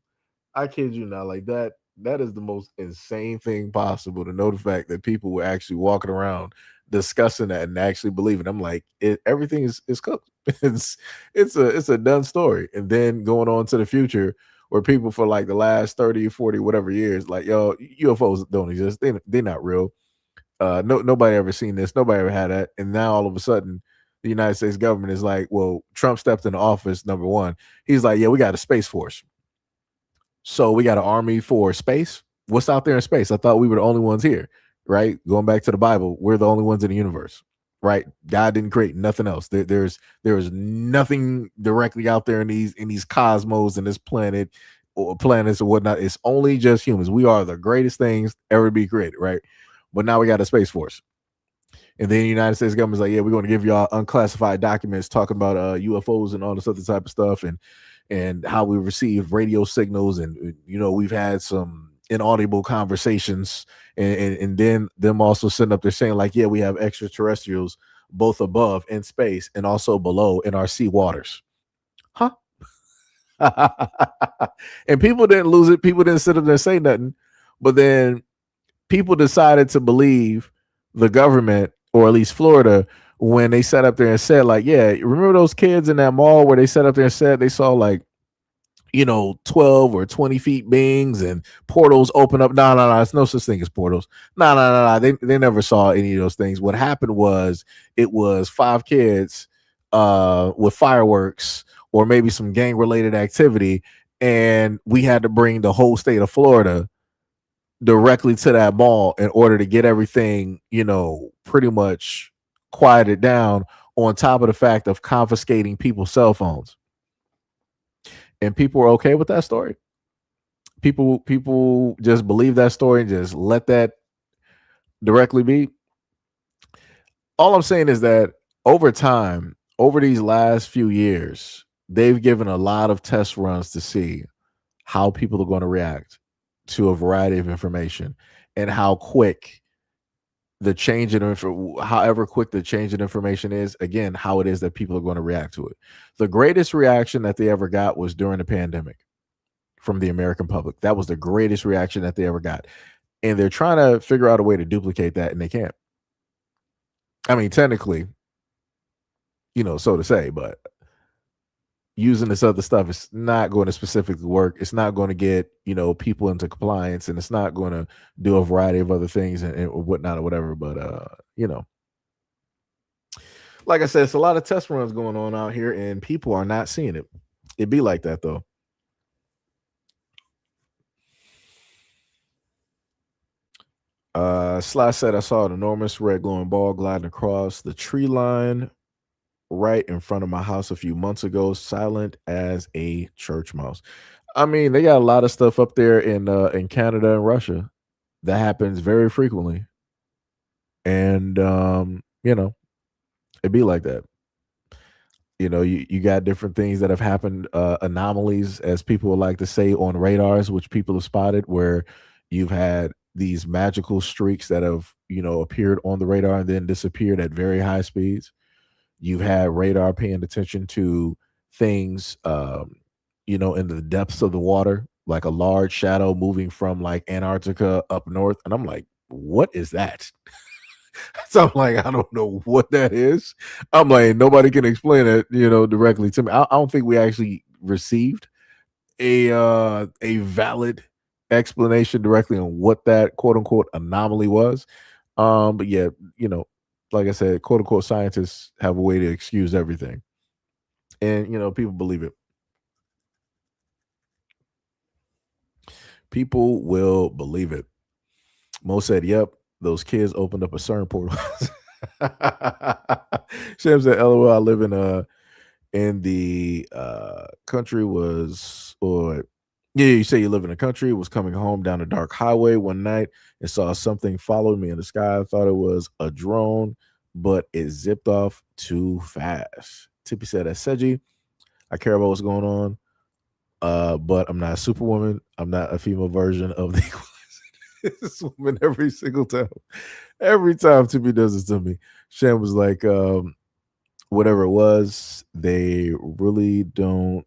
I kid you not. Like that is the most insane thing possible, to know the fact that people were actually walking around discussing that and actually believing. I'm like, everything is cooked. It's a done story. And then going on to the future, where people for like the last 30, 40, whatever years, like, yo, UFOs don't exist. They're not real. Nobody ever seen this. Nobody ever had that. And now all of a sudden, the United States government is like, well, Trump stepped into office, number one. He's like, yeah, we got a space force. So we got an army for space. What's out there in space? I thought we were the only ones here, right? Going back to the Bible, we're the only ones in the universe, right? God didn't create nothing else. There's nothing directly out there in these cosmos and this planet or planets or whatnot. It's only just humans. We are the greatest things ever to be created, right? But now we got a space force. And then the United States government's like, yeah, we're going to give y'all unclassified documents talking about UFOs and all this other type of stuff, and how we receive radio signals, and we've had some inaudible conversations, and then them also sitting up there saying like, yeah, we have extraterrestrials both above in space and also below in our sea waters. Huh? And people didn't lose it. People didn't sit up there and say nothing. But then people decided to believe the government, or at least Florida, when they sat up there and said like, yeah, remember those kids in that mall where they sat up there and said they saw like 12 or 20 feet beings and portals open up? No, it's no such thing as portals. No. They never saw any of those things. What happened was, it was 5 kids with fireworks or maybe some gang related activity, and we had to bring the whole state of Florida directly to that mall in order to get everything, pretty much quieted down, on top of the fact of confiscating people's cell phones. And people were okay with that story. people just believe that story and just let that directly be. All I'm saying is that over time, over these last few years, they've given a lot of test runs to see how people are going to react to a variety of information and how quick the change in however quick the change in information is, again, how it is that people are going to react to it. The greatest reaction that they ever got was during the pandemic from the American public. That was the greatest reaction that they ever got. And they're trying to figure out a way to duplicate that, and they can't. I mean, technically, so to say, but using this other stuff is not going to specifically work. It's not going to get, people into compliance, and it's not going to do a variety of other things and whatnot or whatever. But, like I said, it's a lot of test runs going on out here, and people are not seeing it. It'd be like that, though. Sly said, I saw an enormous red glowing ball gliding across the tree line right in front of my house a few months ago, silent as a church mouse. I mean, they got a lot of stuff up there in Canada and Russia that happens very frequently. And it'd be like that. You got different things that have happened, anomalies, as people would like to say, on radars, which people have spotted, where you've had these magical streaks that have, appeared on the radar and then disappeared at very high speeds. You've had radar paying attention to things, in the depths of the water, like a large shadow moving from like Antarctica up north. And I'm like, what is that? So I'm like, I don't know what that is. I'm like, nobody can explain it, directly to me. I don't think we actually received a valid explanation directly on what that quote unquote anomaly was. But yeah, like I said, quote unquote scientists have a way to excuse everything. And people believe it. People will believe it. Mo said, yep, those kids opened up a CERN portal. Shem said, LOL, I live in the country or yeah, you say you live in the country, was coming home down a dark highway one night and saw something follow me in the sky. I thought it was a drone, but it zipped off too fast. Tippy said, that's Seiji. I care about what's going on. But I'm not a superwoman. I'm not a female version of the equalizer. This woman every single time. Every time Tippy does this to me, Shem was like, whatever it was, they really don't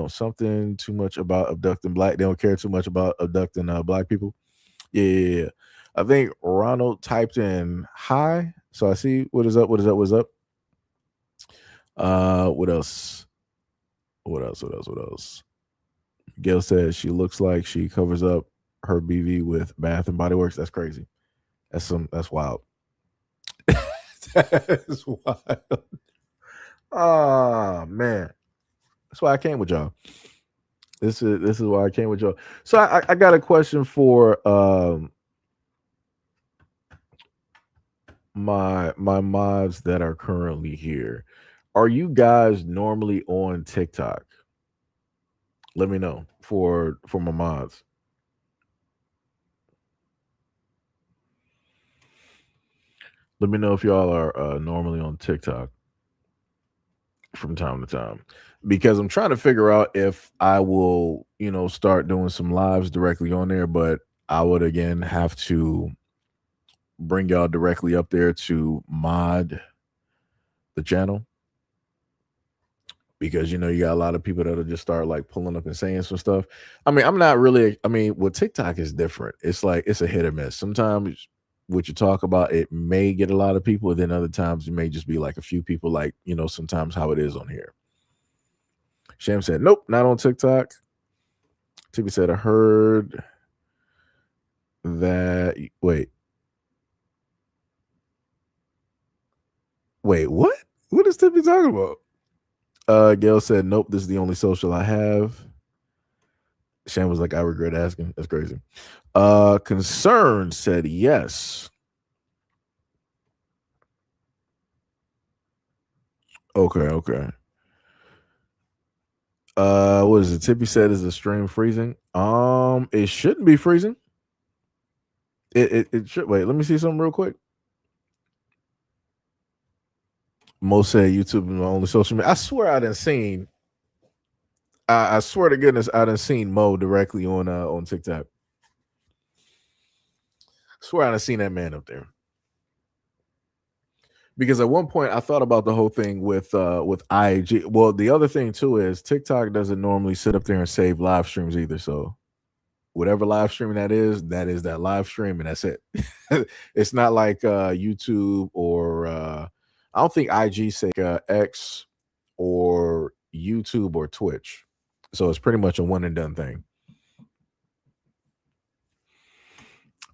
something too much about abducting black. They don't care too much about abducting black people. Yeah. I think Ronald typed in hi. So I see what is up. What is up? What else? What else? Gail says she looks like she covers up her BV with Bath and Body Works. That's crazy. That's wild. That is wild. Oh man. That's why I came with y'all. This is why I came with y'all. So I got a question for my mods that are currently here. Are you guys normally on TikTok? Let me know for my mods. Let me know if y'all are normally on TikTok from time to time, because I'm trying to figure out if I will, start doing some lives directly on there, but I would again have to bring y'all directly up there to mod the channel, because you got a lot of people that'll just start like pulling up and saying some stuff. I mean, I'm not really. I mean, with TikTok is different. It's like it's a hit or miss. Sometimes what you talk about, it may get a lot of people, then other times it may just be like a few people. Like sometimes how it is on here. Sham said, nope, not on TikTok. Tippy said, I heard that. Wait, what? What is Tippy talking about? Gail said, nope, this is the only social I have. Sham was like, I regret asking. That's crazy. Concern said yes. Okay. What is it? Tippy said, is the stream freezing? It shouldn't be freezing. It should. Wait, let me see something real quick. Mo said YouTube is my only social media. I swear I didn't seen. I swear to goodness I didn't seen Mo directly on TikTok. Swear I didn't seen that man up there. Because at one point I thought about the whole thing with IG. Well, the other thing too is TikTok doesn't normally sit up there and save live streams either. So whatever live streaming that is that live stream, and that's it. It's not like YouTube or I don't think IG say X or YouTube or Twitch. So it's pretty much a one and done thing.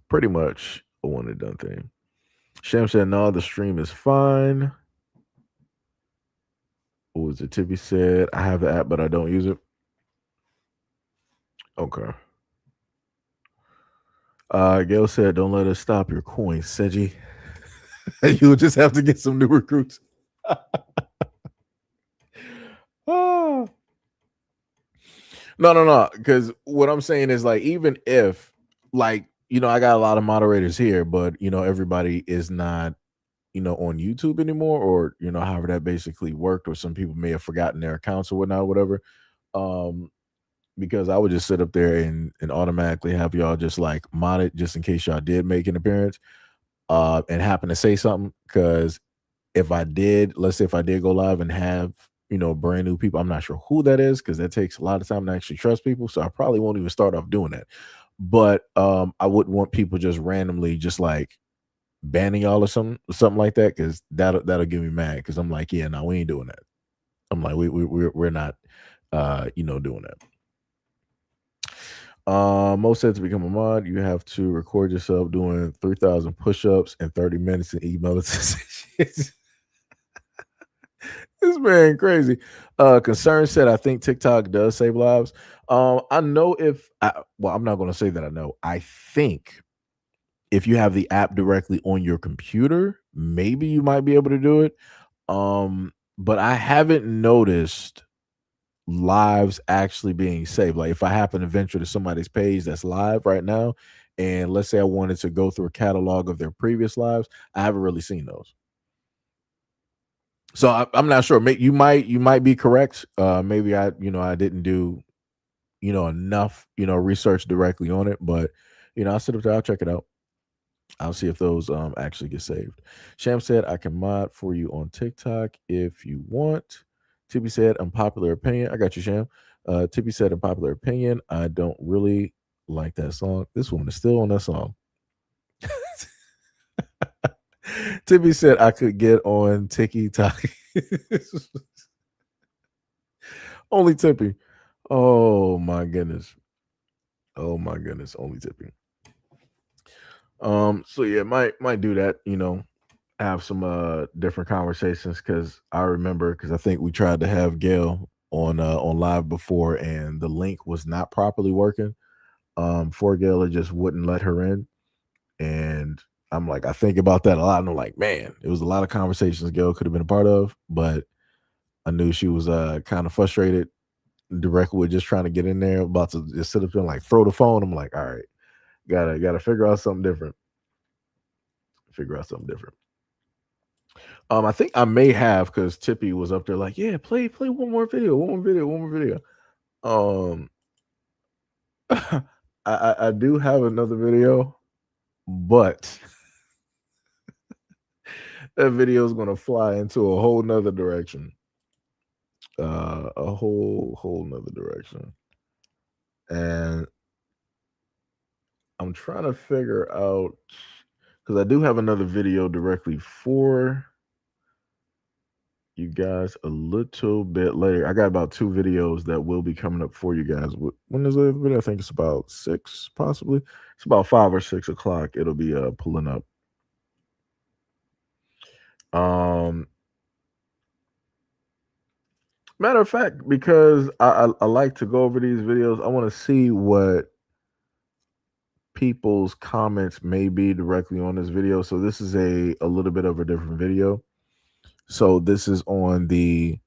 Pretty much a one and done thing. Sham said, no, the stream is fine. What was it? Tippy said, I have the app, but I don't use it. Okay. Gail said, don't let us stop your coins, Seji. You'll just have to get some new recruits. No. Because what I'm saying is, like, even if, like, you know, I got a lot of moderators here, but, you know, everybody is not, you know, on YouTube anymore, or, you know, however that basically worked, or some people may have forgotten their accounts or whatnot, or whatever. Because I would just sit up there and automatically have y'all just like mod it just in case y'all did make an appearance and happen to say something. Because if I did, let's say if I did go live and have, you know, brand new people, I'm not sure who that is, because that takes a lot of time to actually trust people. So I probably won't even start off doing that. But I wouldn't want people just randomly just like banning y'all or something like that, because that'll get me mad, because I'm like, yeah, no, we ain't doing that. I'm like, we're not you know, doing that. Mo said, to become a mod, you have to record yourself doing 3,000 push-ups in 30 minutes and email it to this man crazy. Concern said, I think TikTok does save lives. I know I'm not going to say that I know. I think if you have the app directly on your computer, maybe you might be able to do it. But I haven't noticed lives actually being saved. Like if I happen to venture to somebody's page that's live right now, and let's say I wanted to go through a catalog of their previous lives, I haven't really seen those. So I'm not sure. You might be correct. Maybe I didn't do, you know, enough, you know, research directly on it, but you know, I'll sit up there, I'll check it out. I'll see if those actually get saved. Sham said, I can mod for you on TikTok if you want. Tippy said, unpopular opinion. I got you, Sham. Tippy said, unpopular opinion. I don't really like that song. This woman is still on that song. Tippy said, I could get on TikTok. Only Tippy. Oh my goodness. Only Tippy. So yeah, might do that, you know, have some different conversations, because I remember, because I think we tried to have Gail on live before, and the link was not properly working for Gail. It just wouldn't let her in, and I'm like, I think about that a lot, and I'm like, man, it was a lot of conversations Gail could have been a part of, but I knew she was kind of frustrated directly with just trying to get in there, about to just sit up there and like throw the phone. I'm like, all right, gotta figure out something different. I think I may have, because Tippy was up there like, yeah, play one more video. I do have another video, but that video is gonna fly into a whole nother direction. A whole nother direction. And I'm trying to figure out, because I do have another video directly for you guys a little bit later. I got about 2 videos that will be coming up for you guys. When is the video? I think it's about 6, possibly. It's about 5 or 6 o'clock. It'll be pulling up. Matter of fact, because I like to go over these videos, I want to see what people's comments may be directly on this video. So this is a little bit of a different video. So this is on the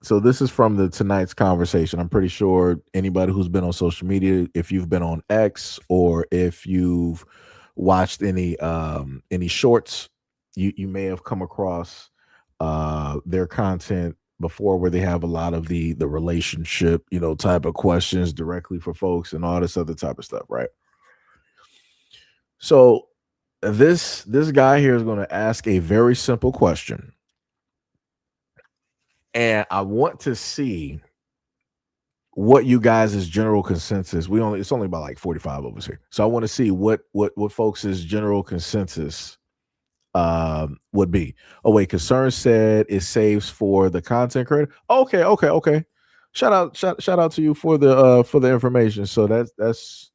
So this is from the tonight's conversation. I'm pretty sure anybody who's been on social media, if you've been on X or if you've watched any shorts, you may have come across their content before, where they have a lot of the relationship, type of questions directly for folks and all this other type of stuff, right? So this guy here is going to ask a very simple question, and I want to see what you guys' general consensus. It's only about like 45 of us here, so I want to see what folks' general consensus would be. Oh wait, Concern said it saves for the content creator. Okay. Shout out to you for the information. So that's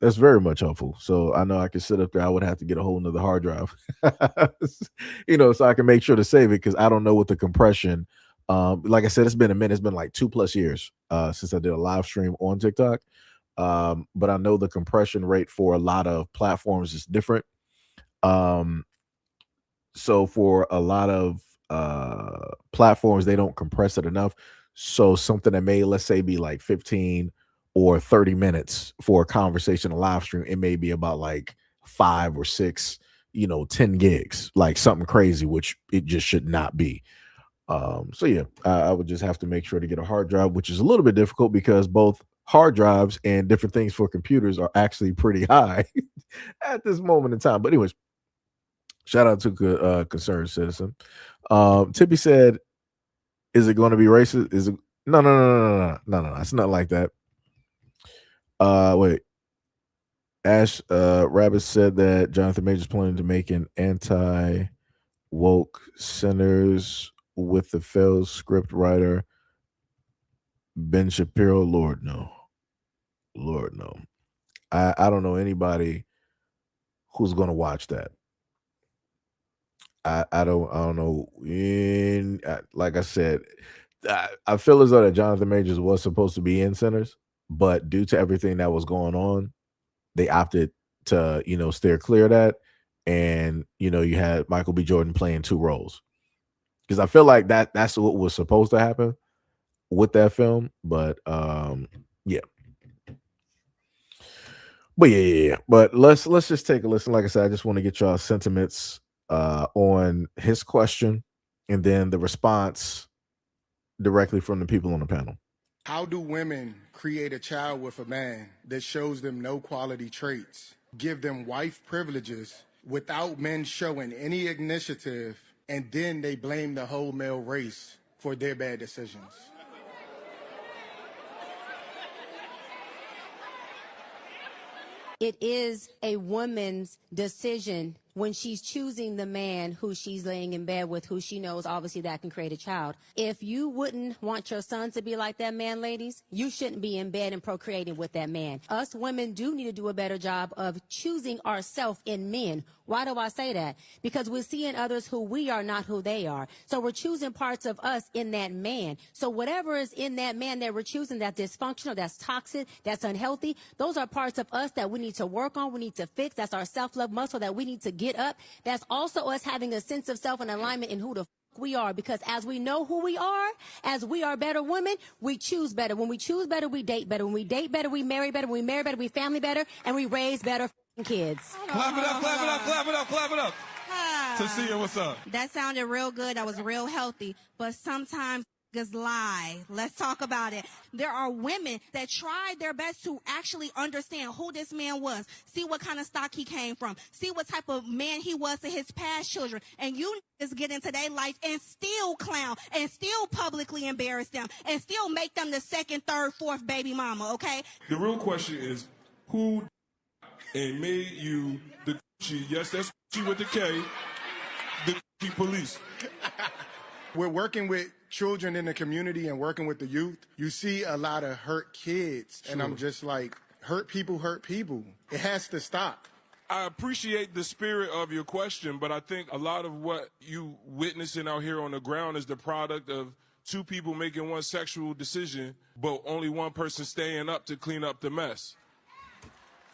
very much helpful. So I know I can sit up there. I would have to get a whole nother hard drive, so I can make sure to save it, because I don't know what the compression. Like I said, it's been a minute. It's been like 2+ years since I did a live stream on TikTok. But I know the compression rate for a lot of platforms is different. So for a lot of platforms, they don't compress it enough. So something that may, let's say, be like 15 or 30 minutes for a conversation, a live stream, it may be about like 5 or 6, 10 gigs, like something crazy, which it just should not be. So yeah, I would just have to make sure to get a hard drive, which is a little bit difficult because both hard drives and different things for computers are actually pretty high at this moment in time. But anyways, shout out to Concerned Citizen. Tippy said, "Is it going to be racist? Is it? No. It's not like that." Wait. Ash Rabbit said that Jonathan Major's planning to make an anti-woke centers with the failed script writer Ben Shapiro. Lord no. I don't know anybody who's going to watch that. I don't know. Like I said, I feel as though that Jonathan Majors was supposed to be in centers, but due to everything that was going on, they opted to steer clear of that. And you had Michael B. Jordan playing 2 roles, because I feel like that's what was supposed to happen with that film. But yeah. But yeah. But let's just take a listen. Like I said, I just want to get y'all sentiments on his question, and then the response directly from the people on the panel. How do women create a child with a man that shows them no quality traits, give them wife privileges without men showing any initiative, and then they blame the whole male race for their bad decisions? It is a woman's decision when she's choosing the man who she's laying in bed with, who she knows obviously that can create a child. If you wouldn't want your son to be like that man, ladies, you shouldn't be in bed and procreating with that man. Us women do need to do a better job of choosing ourselves in men. Why do I say that? Because we're seeing others who we are, not who they are. So we're choosing parts of us in that man. So whatever is in that man that we're choosing that's dysfunctional, that's toxic, that's unhealthy, those are parts of us that we need to work on, we need to fix. That's our self-love muscle that we need to get up. That's also us having a sense of self and alignment in who the we are, because as we know who we are, as we are better women, we choose better. When we choose better, we date better. When we date better, we marry better. When we marry better, we family better, and we raise better kids. Clap it up, clap it up, clap it up, clap it up. Tasia, what's up? That sounded real good. That was real healthy. But sometimes niggas lie. Let's talk about it. There are women that tried their best to actually understand who this man was, see what kind of stock he came from, see what type of man he was to his past children. And you niggas get into their life and still clown and still publicly embarrass them and still make them the second, third, fourth baby mama, okay? The real question is, who and made you the Gucci? Yes, that's Gucci with the K, the Gucci police. We're working with children in the community and working with the youth. You see a lot of hurt kids, and I'm just like, hurt people. It has to stop. I appreciate the spirit of your question, but I think a lot of what you witnessing out here on the ground is the product of 2 people making one sexual decision, but only one person staying up to clean up the mess.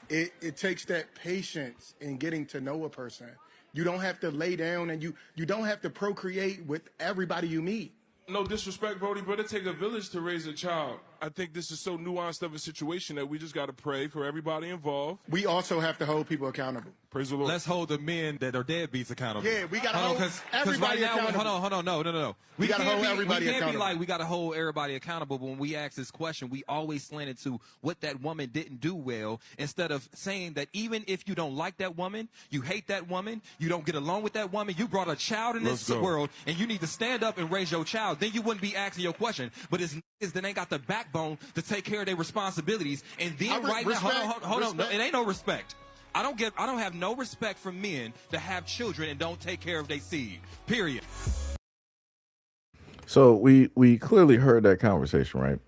It takes that patience in getting to know a person. You don't have to lay down, and you don't have to procreate with everybody you meet. No disrespect, Brody, but it take a village to raise a child. I think this is so nuanced of a situation that we just got to pray for everybody involved. We also have to hold people accountable. Praise the Lord. Let's hold the men that are deadbeats accountable. Yeah, we got to hold everybody accountable. Hold on, no. We got to hold everybody we can't accountable. be like, we got to hold everybody accountable, but when we ask this question, we always slant it to what that woman didn't do well, instead of saying that even if you don't like that woman, you hate that woman, you don't get along with that woman, you brought a child in this world, and you need to stand up and raise your child, then you wouldn't be asking your question. But it's niggas that ain't got the backbone to take care of their responsibilities, and then now, hold on, no, it ain't no respect. I don't have no respect for men that have children and don't take care of their seed. Period. So we clearly heard that conversation, right?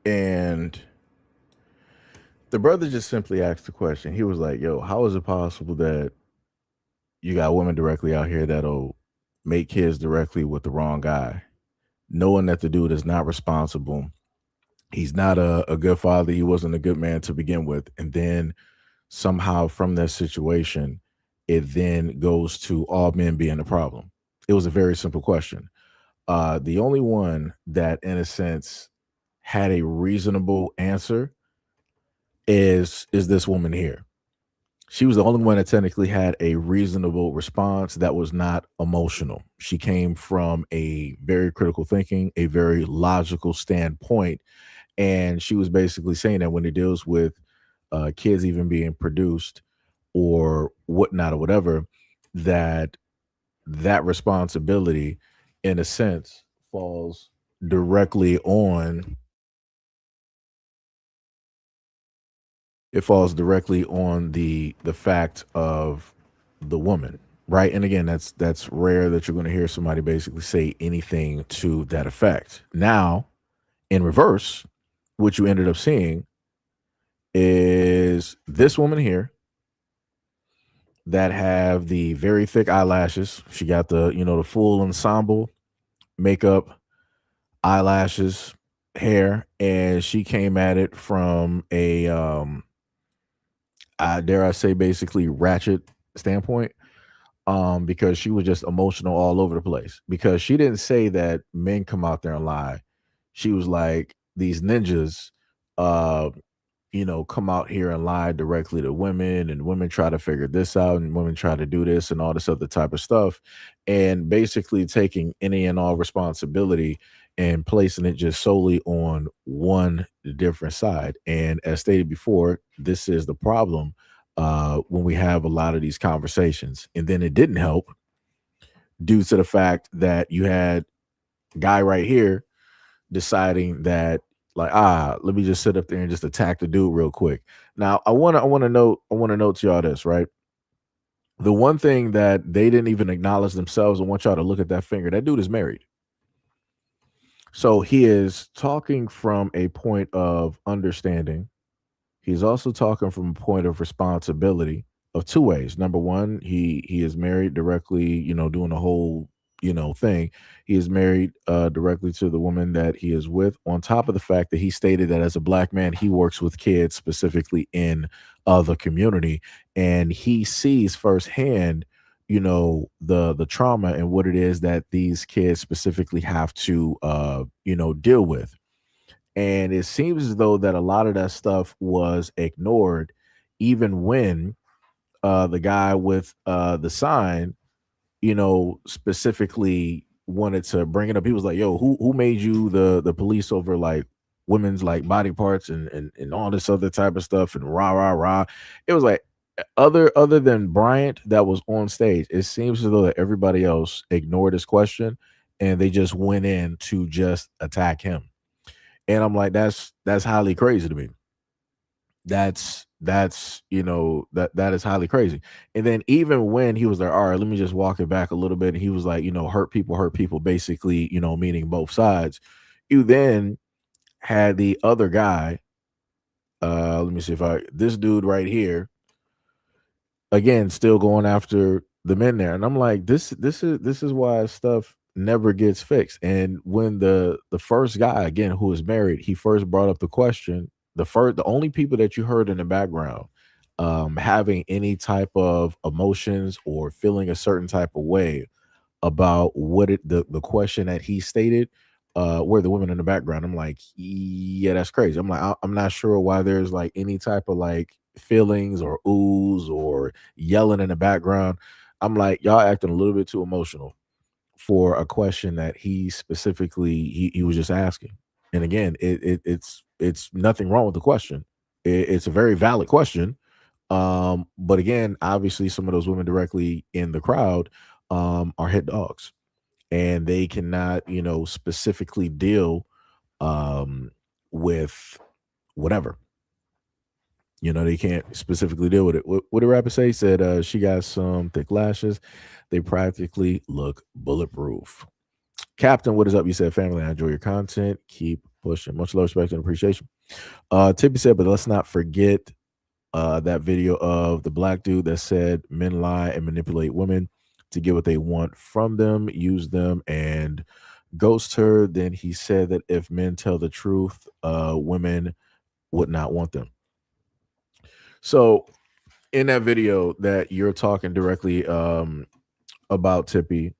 And the brother just simply asked the question. He was like, yo, how is it possible that you got women directly out here that'll make kids directly with the wrong guy, knowing that the dude is not responsible? He's not a good father. He wasn't a good man to begin with. And then somehow from that situation, it then goes to all men being the problem. It was a very simple question. The only one that, in a sense, had a reasonable answer is this woman here. She was the only one that technically had a reasonable response that was not emotional. She came from a very critical thinking, a very logical standpoint. And she was basically saying that when it deals with kids even being produced or whatnot or whatever, that responsibility, in a sense, falls directly on the fact of the woman, right? And again, that's rare that you're going to hear somebody basically say anything to that effect. Now, in reverse, what you ended up seeing is this woman here that have the very thick eyelashes. She got the full ensemble, makeup, eyelashes, hair, and she came at it from a dare I say basically ratchet standpoint, because she was just emotional all over the place, because she didn't say that men come out there and lie. She was like, these ninjas come out here and lie directly to women, and women try to figure this out, and women try to do this and all this other type of stuff, and basically taking any and all responsibility and placing it just solely on one different side. And as stated before, this is the problem when we have a lot of these conversations. And then it didn't help due to the fact that you had a guy right here deciding that, like, let me just sit up there and just attack the dude real quick. Now, I want to note to y'all this, right? The one thing that they didn't even acknowledge themselves, I want y'all to look at that finger. That dude is married. So he is talking from a point of understanding. He's also talking from a point of responsibility of two ways. Number one, he is married directly, doing the whole thing. He is married directly to the woman that he is with, on top of the fact that he stated that as a black man, he works with kids specifically in the community, and he sees firsthand the trauma and what it is that these kids specifically have to deal with. And it seems as though that a lot of that stuff was ignored, even when the guy with the sign specifically wanted to bring it up. He was like, yo, who made you the police over like women's like body parts and all this other type of stuff, and rah rah rah. It was like, other than Bryant that was on stage, it seems as though that everybody else ignored his question and they just went in to just attack him. And I'm like, that's highly crazy to me. That's that is highly crazy. And then even when he was like, all right, let me just walk it back a little bit, and he was like, hurt people, basically, meaning both sides. You then had the other guy, let me see this dude right here, again, still going after the men there. And I'm like, this is why stuff never gets fixed. And when the first guy, again, who is married, he first brought up the question, the only people that you heard in the background having any type of emotions or feeling a certain type of way about what the question that he stated, were the women in the background. I'm like, yeah, that's crazy. I'm like, I'm not sure why there's like any type of like feelings or oohs or yelling in the background. I'm like, y'all acting a little bit too emotional for a question that he specifically he was just asking. And again, it's nothing wrong with the question. It's a very valid question. But again, obviously, some of those women directly in the crowd are hit dogs, and they cannot, specifically deal with whatever. They can't specifically deal with it. What did rapper say? He said she got some thick lashes. They practically look bulletproof. Captain, what is up? You said, family, I enjoy your content. Keep pushing. Much love, respect, and appreciation. Tippy said, but let's not forget that video of the black dude that said men lie and manipulate women to get what they want from them, use them, and ghost her. Then he said that if men tell the truth, women would not want them. So in that video that you're talking directly about, Tippy,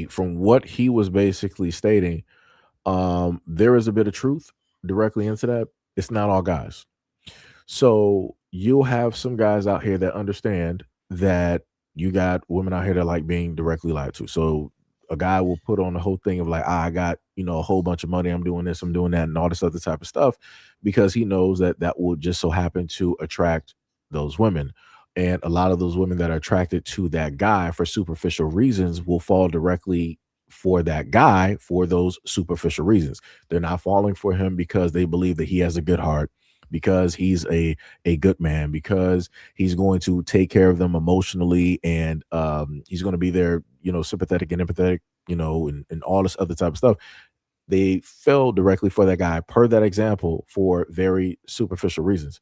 from what he was basically stating, there is a bit of truth directly into that. It's not all guys. So you'll have some guys out here that understand that you got women out here that like being directly lied to. So a guy will put on the whole thing of like, I got, a whole bunch of money. I'm doing this, I'm doing that, and all this other type of stuff, because he knows that that will just so happen to attract those women. And a lot of those women that are attracted to that guy for superficial reasons will fall directly for that guy for those superficial reasons. They're not falling for him because they believe that he has a good heart, because he's a good man, because he's going to take care of them emotionally, and he's going to be there, sympathetic and empathetic, and all this other type of stuff. They fell directly for that guy per that example for very superficial reasons.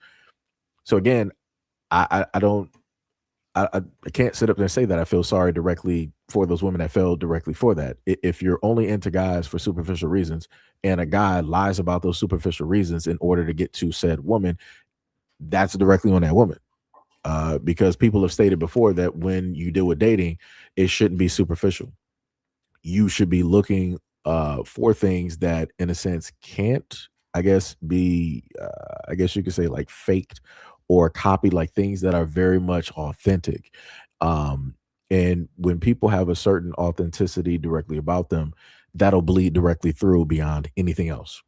So again, I can't sit up there and say that I feel sorry directly for those women that fell directly for that. If you're only into guys for superficial reasons, and a guy lies about those superficial reasons in order to get to said woman, that's directly on that woman. Because people have stated before that when you deal with dating, it shouldn't be superficial. You should be looking for things that, in a sense, can't, I guess, be, I guess you could say, like faked or copied, like things that are very much authentic. And when people have a certain authenticity directly about them, that'll bleed directly through beyond anything else.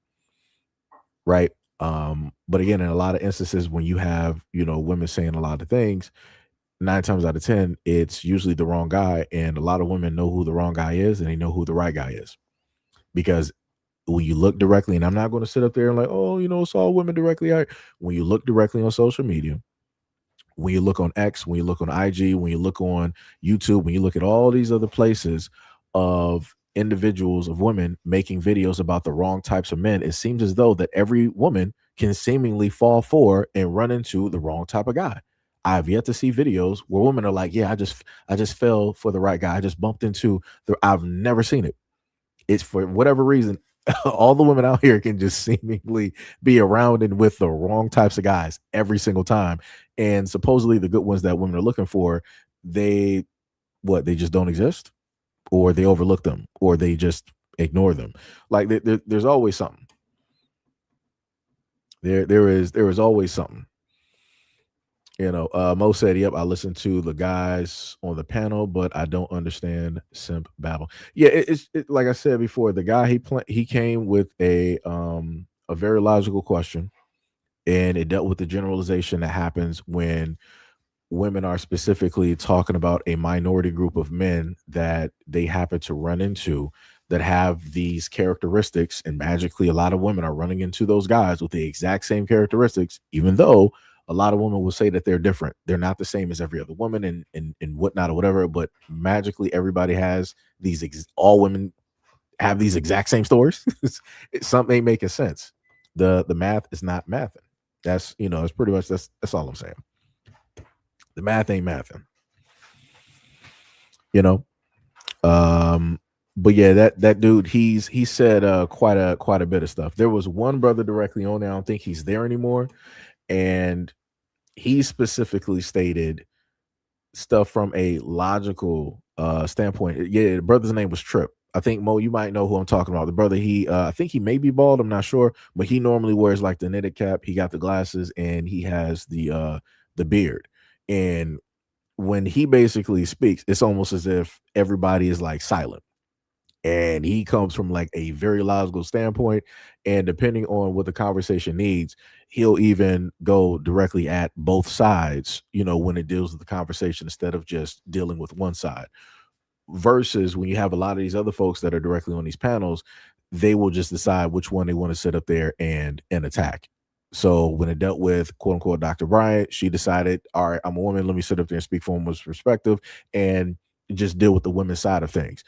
Right. But again, in a lot of instances, when you have, women saying a lot of things, 9 times out of 10, it's usually the wrong guy. And a lot of women know who the wrong guy is, and they know who the right guy is. Because when you look directly, and I'm not going to sit up there and like, oh, it's all women directly. When you look directly on social media, when you look on X, when you look on IG, when you look on YouTube, when you look at all these other places of individuals, of women making videos about the wrong types of men, it seems as though that every woman can seemingly fall for and run into the wrong type of guy. I've yet to see videos where women are like, yeah, I just fell for the right guy. I just bumped into I've never seen it. It's for whatever reason, all the women out here can just seemingly be around and with the wrong types of guys every single time. And supposedly the good ones that women are looking for, they just don't exist, or they overlook them, or they just ignore them. Like there's always something. There is always something. Mo said, yep, I listened to the guys on the panel, but I don't understand simp babble. Yeah, it's like I said before, the guy he came with a very logical question, and it dealt with the generalization that happens when women are specifically talking about a minority group of men that they happen to run into that have these characteristics, and magically a lot of women are running into those guys with the exact same characteristics, even though a lot of women will say that they're different. They're not the same as every other woman and whatnot or whatever, but magically everybody has all women have these exact same stories. Something ain't making sense. The math is not mathing. That's, it's pretty much, that's all I'm saying. The math ain't mathing. But yeah, that dude, he said quite a bit of stuff. There was one brother directly on there. I don't think he's there anymore. And he specifically stated stuff from a logical standpoint, yeah, the brother's name was Trip. I think Mo, you might know who I'm talking about. The brother, I think he may be bald. I'm not sure, but he normally wears like the knitted cap. He got the glasses and he has the beard. And when he basically speaks, it's almost as if everybody is like silent. And he comes from like a very logical standpoint. And depending on what the conversation needs, he'll even go directly at both sides, when it deals with the conversation instead of just dealing with one side. Versus when you have a lot of these other folks that are directly on these panels, they will just decide which one they want to sit up there and attack. So when it dealt with quote unquote Dr. Bryant, she decided, all right, I'm a woman, let me sit up there and speak from a woman's perspective and just deal with the women's side of things.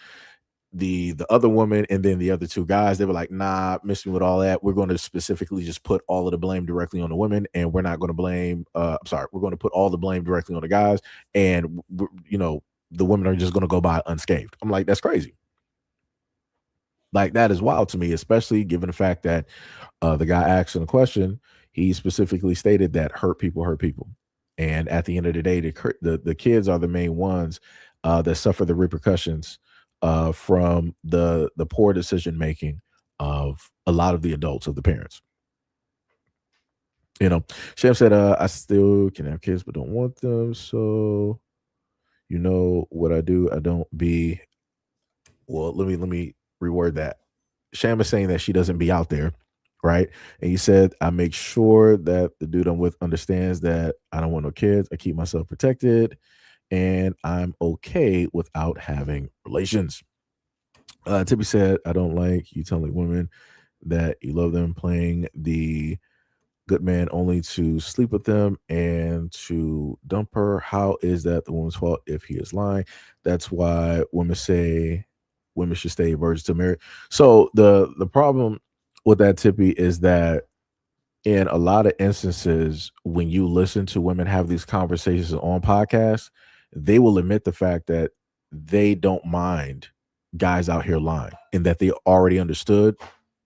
The other woman and then the other two guys, they were like, nah, miss me with all that. We're going to specifically just put all of the blame directly on the women, and we're not going to blame we're going to put all the blame directly on the guys, and the women are just going to go by unscathed. I'm like, that's crazy. Like, that is wild to me, especially given the fact that the guy asking the question, he specifically stated that hurt people hurt people. And at the end of the day, the kids are the main ones that suffer the repercussions from the poor decision making of a lot of the adults, of the parents. Sham said, I still can have kids but don't want them. So what I do, I don't be. Well, let me reword that. Sham is saying that she doesn't be out there, right? And you said, I make sure that the dude I'm with understands that I don't want no kids. I keep myself protected and I'm okay without having relations. Tippy said, I don't like you telling women that you love them, playing the good man only to sleep with them and to dump her. How is that the woman's fault if he is lying? That's why women say women should stay virgins to marry. So the problem with that, Tippy, is that in a lot of instances, when you listen to women have these conversations on podcasts, they will admit the fact that they don't mind guys out here lying and that they already understood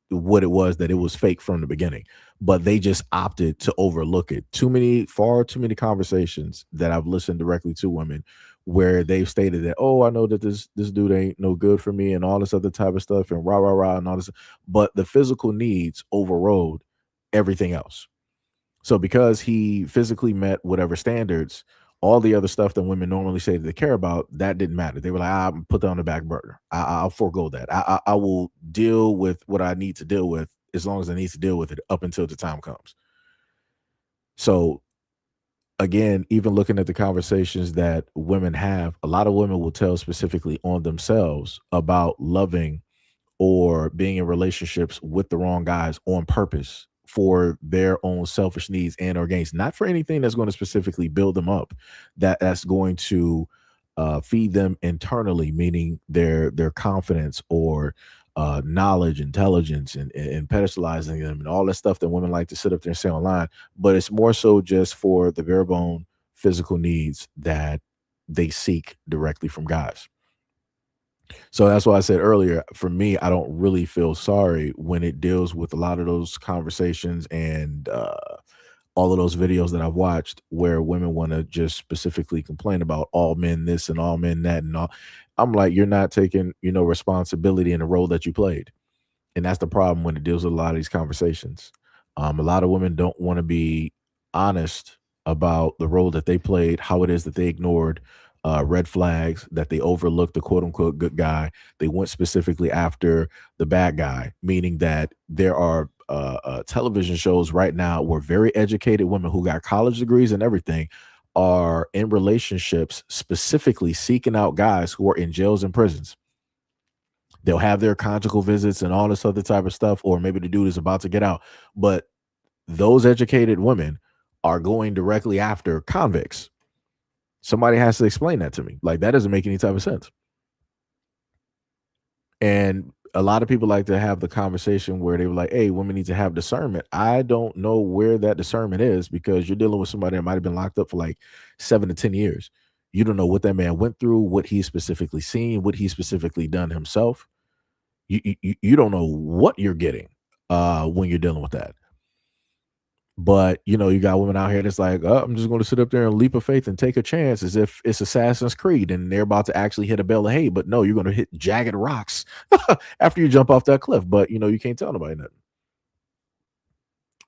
what it was, that it was fake from the beginning, but they just opted to overlook it. Far too many conversations that I've listened directly to women where they've stated that, oh, I know that this dude ain't no good for me and all this other type of stuff and rah, rah, rah, and all this, but the physical needs overrode everything else. So because he physically met whatever standards, all the other stuff that women normally say that they care about, that didn't matter. They were like, I'll put that on the back burner. I'll forego that. I will deal with what I need to deal with as long as I need to deal with it up until the time comes. So again, even looking at the conversations that women have, a lot of women will tell specifically on themselves about loving or being in relationships with the wrong guys on purpose for their own selfish needs and or gains, not for anything that's going to specifically build them up, that's going to feed them internally, meaning their confidence or knowledge, intelligence, and pedestalizing them and all that stuff that women like to sit up there and say online. But it's more so just for the bare bone physical needs that they seek directly from guys. So that's why I said earlier, for me, I don't really feel sorry when it deals with a lot of those conversations and all of those videos that I've watched where women want to just specifically complain about all men this and all men that and all. I'm like, you're not taking, responsibility in the role that you played. And that's the problem when it deals with a lot of these conversations. A lot of women don't want to be honest about the role that they played, how it is that they ignored red flags, that they overlooked the quote unquote good guy. They went specifically after the bad guy, meaning that there are television shows right now where very educated women who got college degrees and everything are in relationships specifically seeking out guys who are in jails and prisons. They'll have their conjugal visits and all this other type of stuff, or maybe the dude is about to get out. But those educated women are going directly after convicts. Somebody has to explain that to me. Like, that doesn't make any type of sense. And a lot of people like to have the conversation where they were like, hey, women need to have discernment. I don't know where that discernment is, because you're dealing with somebody that might have been locked up for like 7 to 10 years. You don't know what that man went through, what he's specifically seen, what he's specifically done himself. You don't know what you're getting when you're dealing with that. But you know, you got women out here that's like, oh, I'm just going to sit up there and leap of faith and take a chance as if it's Assassin's Creed and they're about to actually hit a bale of hay. But no, you're going to hit jagged rocks after you jump off that cliff. But you know, you can't tell nobody nothing.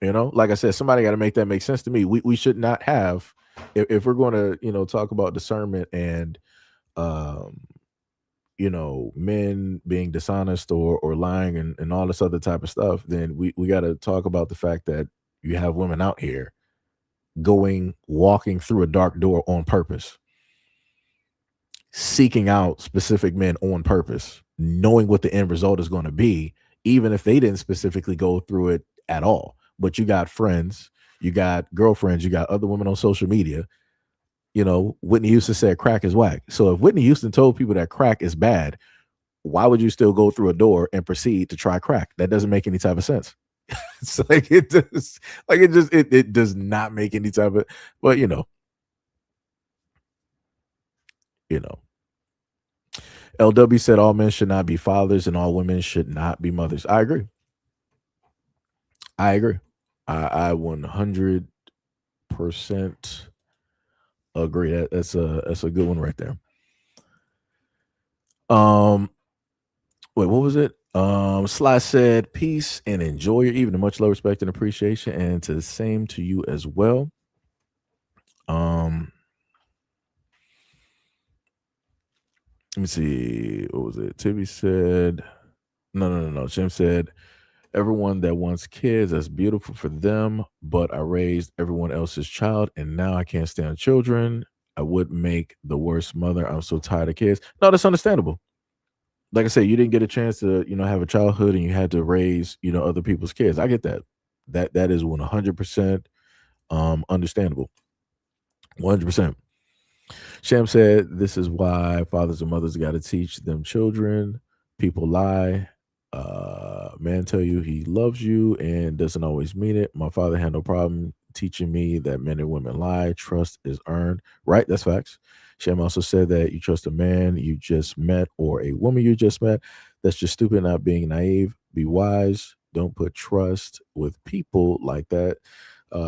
You know, like I said, somebody got to make that make sense to me. We should not have, if we're going to, you know, talk about discernment and you know, men being dishonest or lying and all this other type of stuff, then we got to talk about the fact that you have women out here walking through a dark door on purpose, seeking out specific men on purpose, knowing what the end result is going to be, even if they didn't specifically go through it at all. But you got friends, you got girlfriends, you got other women on social media. You know, Whitney Houston said crack is whack. So if Whitney Houston told people that crack is bad, why would you still go through a door and proceed to try crack? That doesn't make any type of sense. It's like it does not make any type of, but you know. LW said all men should not be fathers and all women should not be mothers. I agree. I 100% agree. That's a good one right there. Wait, what was it? Sly said, peace and enjoy your evening. Much love, respect, and appreciation. And to the same to you as well. Let me see. What was it? Tibby said, no. Jim said, everyone that wants kids, that's beautiful for them. But I raised everyone else's child and now I can't stand children. I would make the worst mother. I'm so tired of kids. No, that's understandable. Like I said, you didn't get a chance to, you know, have a childhood and you had to raise, you know, other people's kids. I get that. That is 100% understandable. 100%. Sham said, this is why fathers and mothers got to teach them children. People lie. Man tell you he loves you and doesn't always mean it. My father had no problem teaching me that men and women lie. Trust is earned. Right? That's facts. Sham also said that you trust a man you just met or a woman you just met. That's just stupid, not being naive. Be wise. Don't put trust with people like that.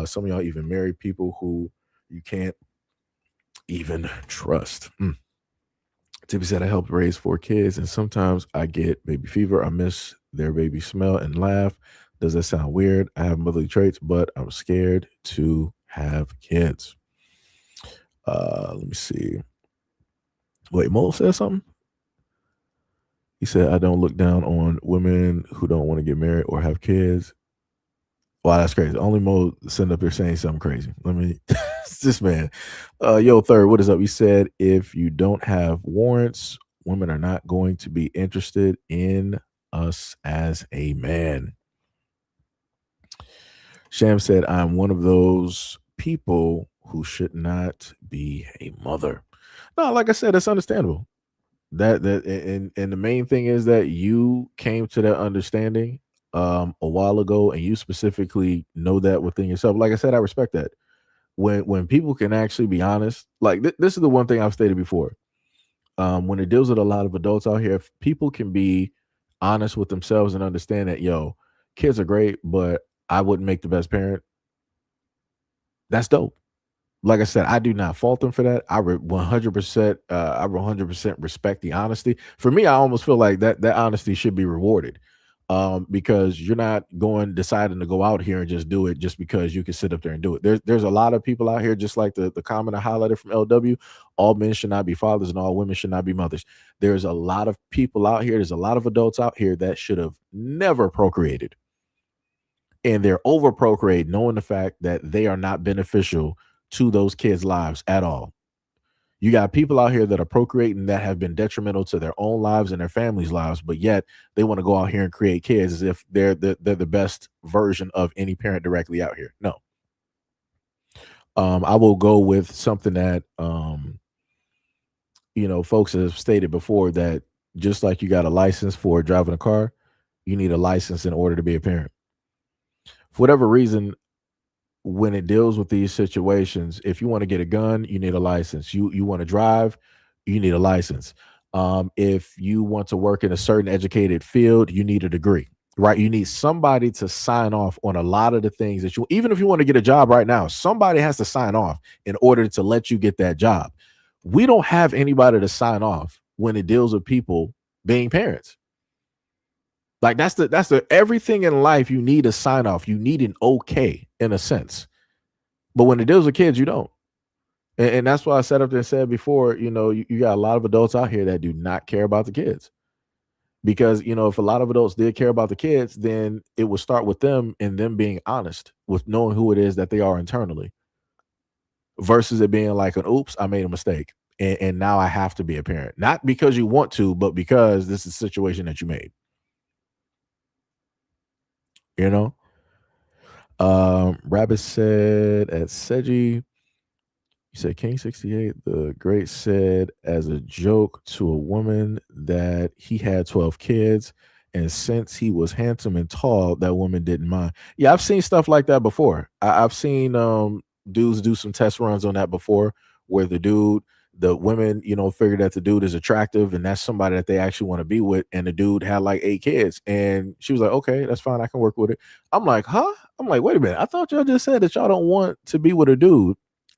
Some of y'all even marry people who you can't even trust. Tippy said, I helped raise 4 kids, and sometimes I get baby fever. I miss their baby smell and laugh. Does that sound weird? I have motherly traits, but I'm scared to have kids. Let me see. Wait, Mo said something? He said, I don't look down on women who don't want to get married or have kids. Wow, that's crazy. Only Mo sitting up here saying something crazy. Let me, this man. Yo, Third, what is up? He said, if you don't have warrants, women are not going to be interested in us as a man. Sham said, I'm one of those people who should not be a mother. No, like I said, that's understandable. And the main thing is that you came to that understanding a while ago, and you specifically know that within yourself. Like I said, I respect that. When people can actually be honest, like this is the one thing I've stated before. When it deals with a lot of adults out here, if people can be honest with themselves and understand that, yo, kids are great, but I wouldn't make the best parent. That's dope. Like I said, I do not fault them for that. I 100% respect the honesty. For me, I almost feel like that honesty should be rewarded, because you're not deciding to go out here and just do it just because you can sit up there and do it. There's a lot of people out here, just like the comment I highlighted from LW. All men should not be fathers and all women should not be mothers. There's a lot of people out here. There's a lot of adults out here that should have never procreated, and they're over procreating, knowing the fact that they are not beneficial to those kids' lives at all. You got people out here that are procreating that have been detrimental to their own lives and their families' lives, but yet they want to go out here and create kids as if they're the best version of any parent directly out here. No. I will go with something that folks have stated before, that just like you got a license for driving a car, you need a license in order to be a parent. For whatever reason, when it deals with these situations, if you want to get a gun, you need a license. You want to drive, you need a license. If you want to work in a certain educated field, you need a degree. right? You need somebody to sign off on a lot of the things that even if you want to get a job right now, somebody has to sign off in order to let you get that job. We don't have anybody to sign off when it deals with people being parents. Like that's the everything in life you need a sign off. You need an okay in a sense. But when it deals with kids, you don't. And that's why I sat up there and said before, you got a lot of adults out here that do not care about the kids. Because, if a lot of adults did care about the kids, then it would start with them and them being honest with knowing who it is that they are internally versus it being like an oops, I made a mistake. And now I have to be a parent. Not because you want to, but because this is a situation that you made. Rabbit said at Seji, he said, King 68, the great said as a joke to a woman that he had 12 kids. And since he was handsome and tall, that woman didn't mind. Yeah, I've seen stuff like that before. I've seen dudes do some test runs on that before where the women, figured that the dude is attractive and that's somebody that they actually want to be with. And the dude had like 8 kids. And she was like, okay, that's fine. I can work with it. I'm like, huh? I'm like, wait a minute. I thought y'all just said that y'all don't want to be with a dude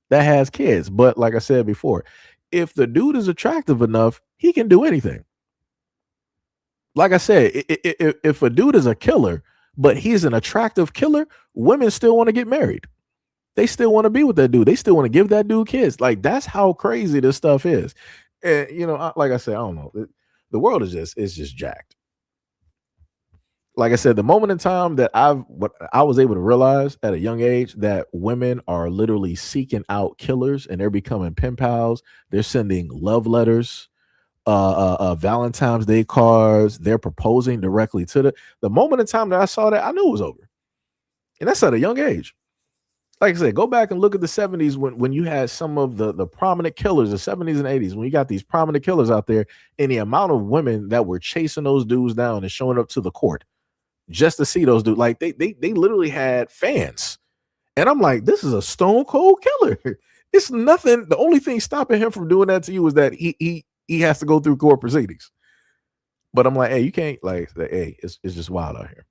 that has kids. But like I said before, if the dude is attractive enough, he can do anything. Like I said, if a dude is a killer, but he's an attractive killer, women still want to get married. They still want to be with that dude. They still want to give that dude kids. Like that's how crazy this stuff is. And like I said, I don't know. The world is just jacked. Like I said, the moment in time that I was able to realize at a young age that women are literally seeking out killers and they're becoming pen pals. They're sending love letters, Valentine's Day cards. They're proposing directly to the moment in time that I saw that, I knew it was over. And that's at a young age. Like I said, go back and look at the 70s when you had some of the prominent killers, the 70s and 80s, when you got these prominent killers out there, and the amount of women that were chasing those dudes down and showing up to the court just to see those dudes. Like they literally had fans. And I'm like, this is a stone cold killer. It's nothing. The only thing stopping him from doing that to you is that he has to go through court proceedings. But I'm like, hey, you can't hey, it's just wild out here.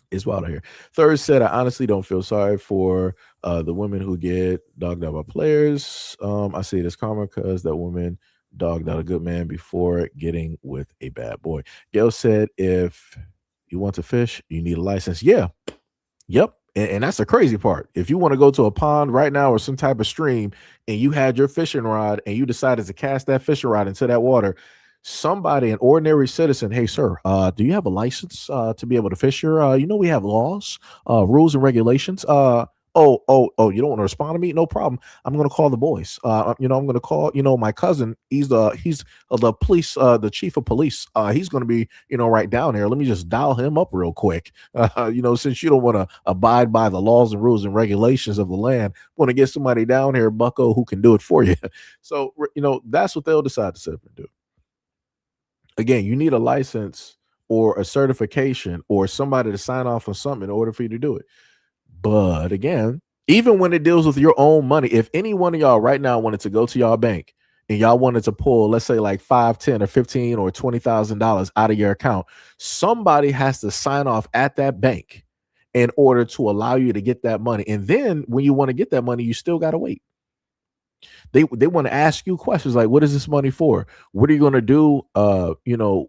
It's wild out here. Third said, I honestly don't feel sorry for the women who get dogged out by players. I see it as karma because that woman dogged out a good man before getting with a bad boy. Gail said, if you want to fish, you need a license. Yeah. Yep. And that's the crazy part. If you want to go to a pond right now or some type of stream and you had your fishing rod and you decided to cast that fishing rod into that water, somebody, an ordinary citizen, hey, sir, do you have a license to be able to fish here? We have laws, rules and regulations. You don't want to respond to me? No problem. I'm going to call the boys. I'm going to call, my cousin. He's the police, the chief of police. He's going to be, right down here. Let me just dial him up real quick. Since you don't want to abide by the laws and rules and regulations of the land, want to get somebody down here, bucko, who can do it for you. So, that's what they'll decide to sit up and do. Again, you need a license or a certification or somebody to sign off on something in order for you to do it. But again, even when it deals with your own money, if any one of y'all right now wanted to go to y'all bank and y'all wanted to pull, let's say like $5, $10, or $15 or $20,000 out of your account, somebody has to sign off at that bank in order to allow you to get that money. And then when you want to get that money, you still got to wait. They want to ask you questions like, what is this money for? What are you going to do,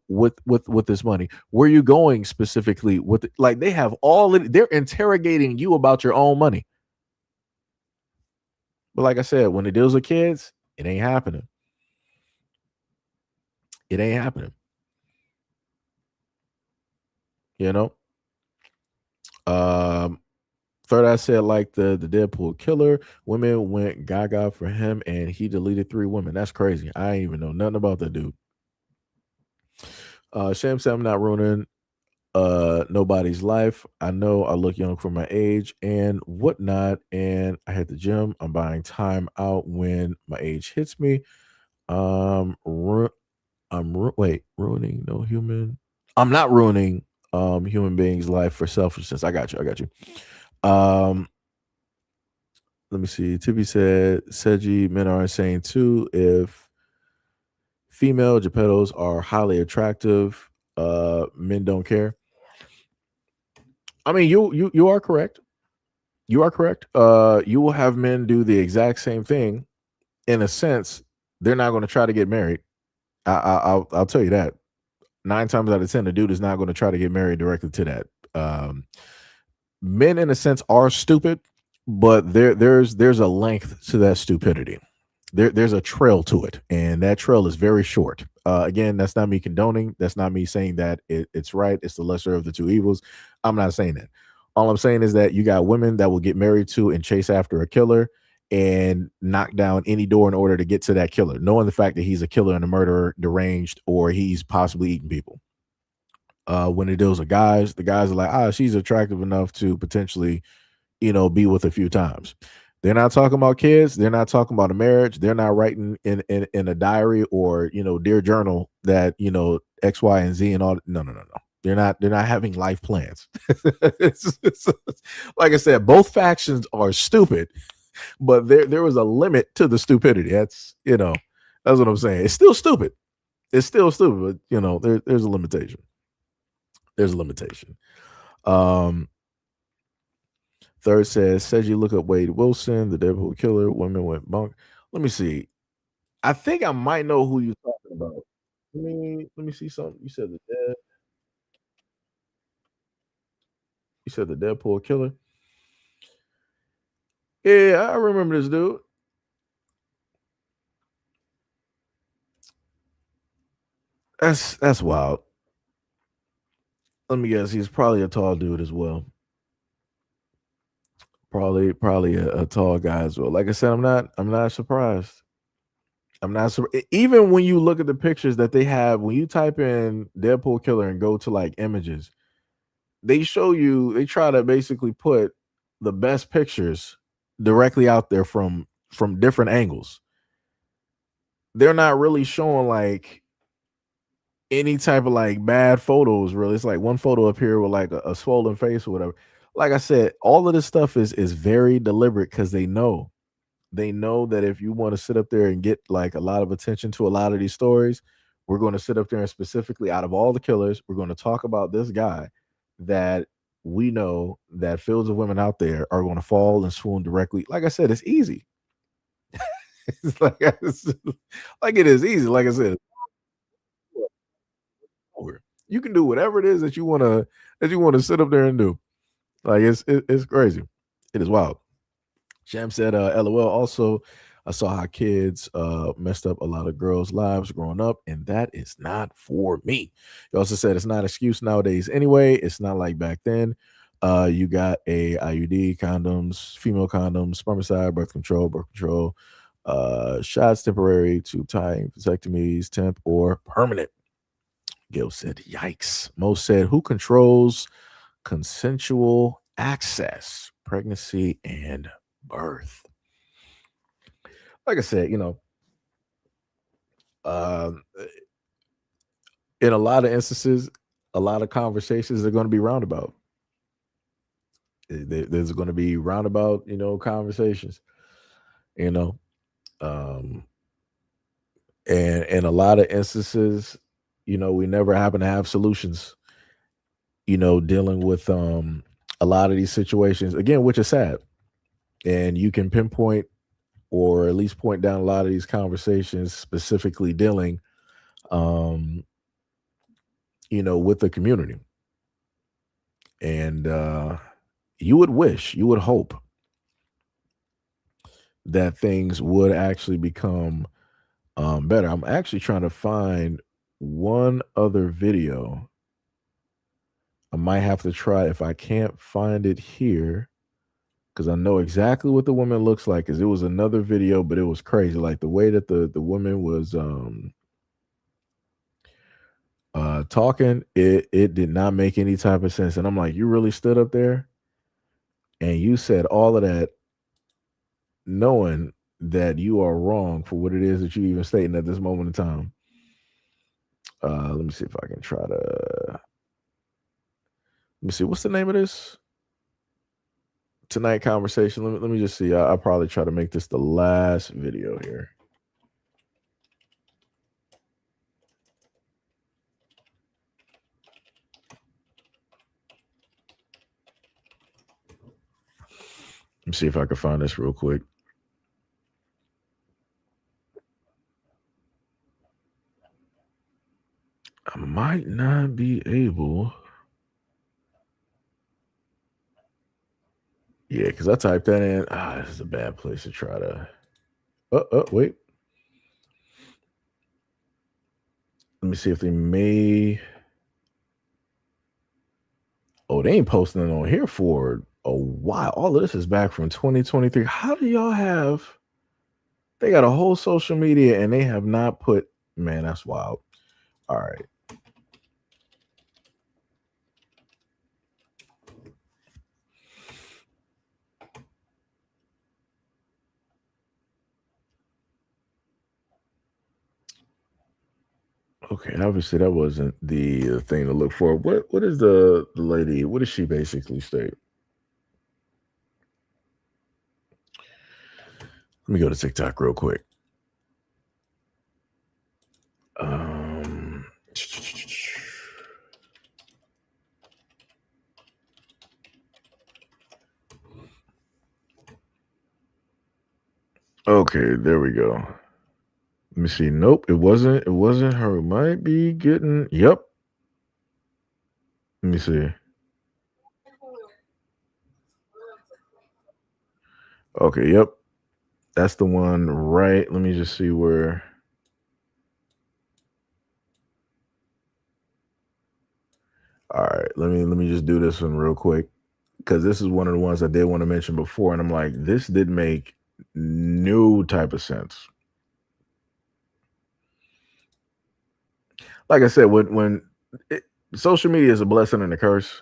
with this money? Where are you going specifically with it? Like they have they're interrogating you about your own money. But like I said, when it deals with kids, it ain't happening. It ain't happening. Third, I said like the Deadpool killer, women went gaga for him and he deleted 3 women. That's crazy. I ain't even know nothing about that dude. Sham said, I'm not ruining nobody's life. I know I look young for my age and whatnot, and I hit the gym. I'm buying time out when my age hits me. Ruining no human. I'm not ruining human beings' life for selfishness. I got you. Let me see. Tippy said, Seji, men are insane too. If female Geppettos are highly attractive, men don't care. I mean, you are correct. You are correct. You will have men do the exact same thing. In a sense, they're not going to try to get married. I'll tell you that. 9 times out of 10, the dude is not going to try to get married directly to that. Men, in a sense, are stupid, but there's a length to that stupidity. There's a trail to it, and that trail is very short. Again, that's not me condoning. That's not me saying that it's right. It's the lesser of the two evils. I'm not saying that. All I'm saying is that you got women that will get married to and chase after a killer and knock down any door in order to get to that killer, knowing the fact that he's a killer and a murderer, deranged, or he's possibly eating people. When it deals with guys, the guys are like, she's attractive enough to potentially, be with a few times. They're not talking about kids. They're not talking about a marriage. They're not writing in a diary or, dear journal that, X, Y, and Z and all. No. They're not having life plans. It's like I said, both factions are stupid, but there was a limit to the stupidity. That's what I'm saying. It's still stupid. It's still stupid, but there's a limitation. There's a limitation. Third says you look up Wade Wilson, the Deadpool killer. Women went bunk. Let me see. I think I might know who you're talking about. Let me see something. You said the Deadpool killer. Yeah, I remember this dude. That's wild. Let me guess. He's probably a tall dude as well. Probably a tall guy as well. Like I said, I'm not surprised. I'm not surprised. Even when you look at the pictures that they have, when you type in Deadpool killer and go to like images, they try to basically put the best pictures directly out there from different angles. They're not really showing like any type of like bad photos, really. It's like one photo up here with like a swollen face or whatever. Like I said, all of this stuff is very deliberate because they know that if you want to sit up there and get like a lot of attention to a lot of these stories, we're going to sit up there and specifically out of all the killers, we're going to talk about this guy that we know that fields of women out there are going to fall and swoon directly. Like I said, it's easy. It's like it is easy. Like I said, you can do whatever it is that you want to sit up there and do. Like it's crazy. It is wild. Sham said, LOL. Also, I saw how kids messed up a lot of girls' lives growing up, and that is not for me. He also said it's not an excuse nowadays anyway. It's not like back then. You got a IUD, condoms, female condoms, spermicide, birth control, shots temporary, tube tying, vasectomies, temp or permanent. Gil said, yikes. Mo said, who controls consensual access, pregnancy, and birth? Like I said, in a lot of instances, a lot of conversations are going to be roundabout. There's going to be roundabout, conversations, and in a lot of instances, we never happen to have solutions, dealing with a lot of these situations, again, which is sad. And you can pinpoint or at least point down a lot of these conversations specifically dealing, with the community. And you would hope that things would actually become better. I'm actually trying to find one other video. I might have to try if I can't find it here, because I know exactly what the woman looks like. Because it was another video, but it was crazy. Like the way that the woman was talking, it did not make any type of sense. And I'm like, you really stood up there and you said all of that, knowing that you are wrong for what it is that you even stating at this moment in time. Let me see if I can try to. Let me see. What's the name of this? Tonight conversation. Let me just see. I'll probably try to make this the last video here. me see if I can find this real quick. I might not be able. Yeah, because I typed that in. This is a bad place to try to. Wait. Let me see if they may. Oh, they ain't posting it on here for a while. All of this is back from 2023. How do y'all have? They got a whole social media and they have not put. Man, that's wild. All right. Okay, obviously that wasn't the thing to look for. What is the lady? What does she basically state? Let me go to TikTok real quick. Okay, there we go. Let me see. Nope, it wasn't. It wasn't her. Might be getting. Yep. Let me see. Okay, yep. That's the one, right? Let me just see where. All right, let me just do this one real quick because this is one of the ones I did want to mention before, and I'm like, this did make no type of sense. Like I said, social media is a blessing and a curse,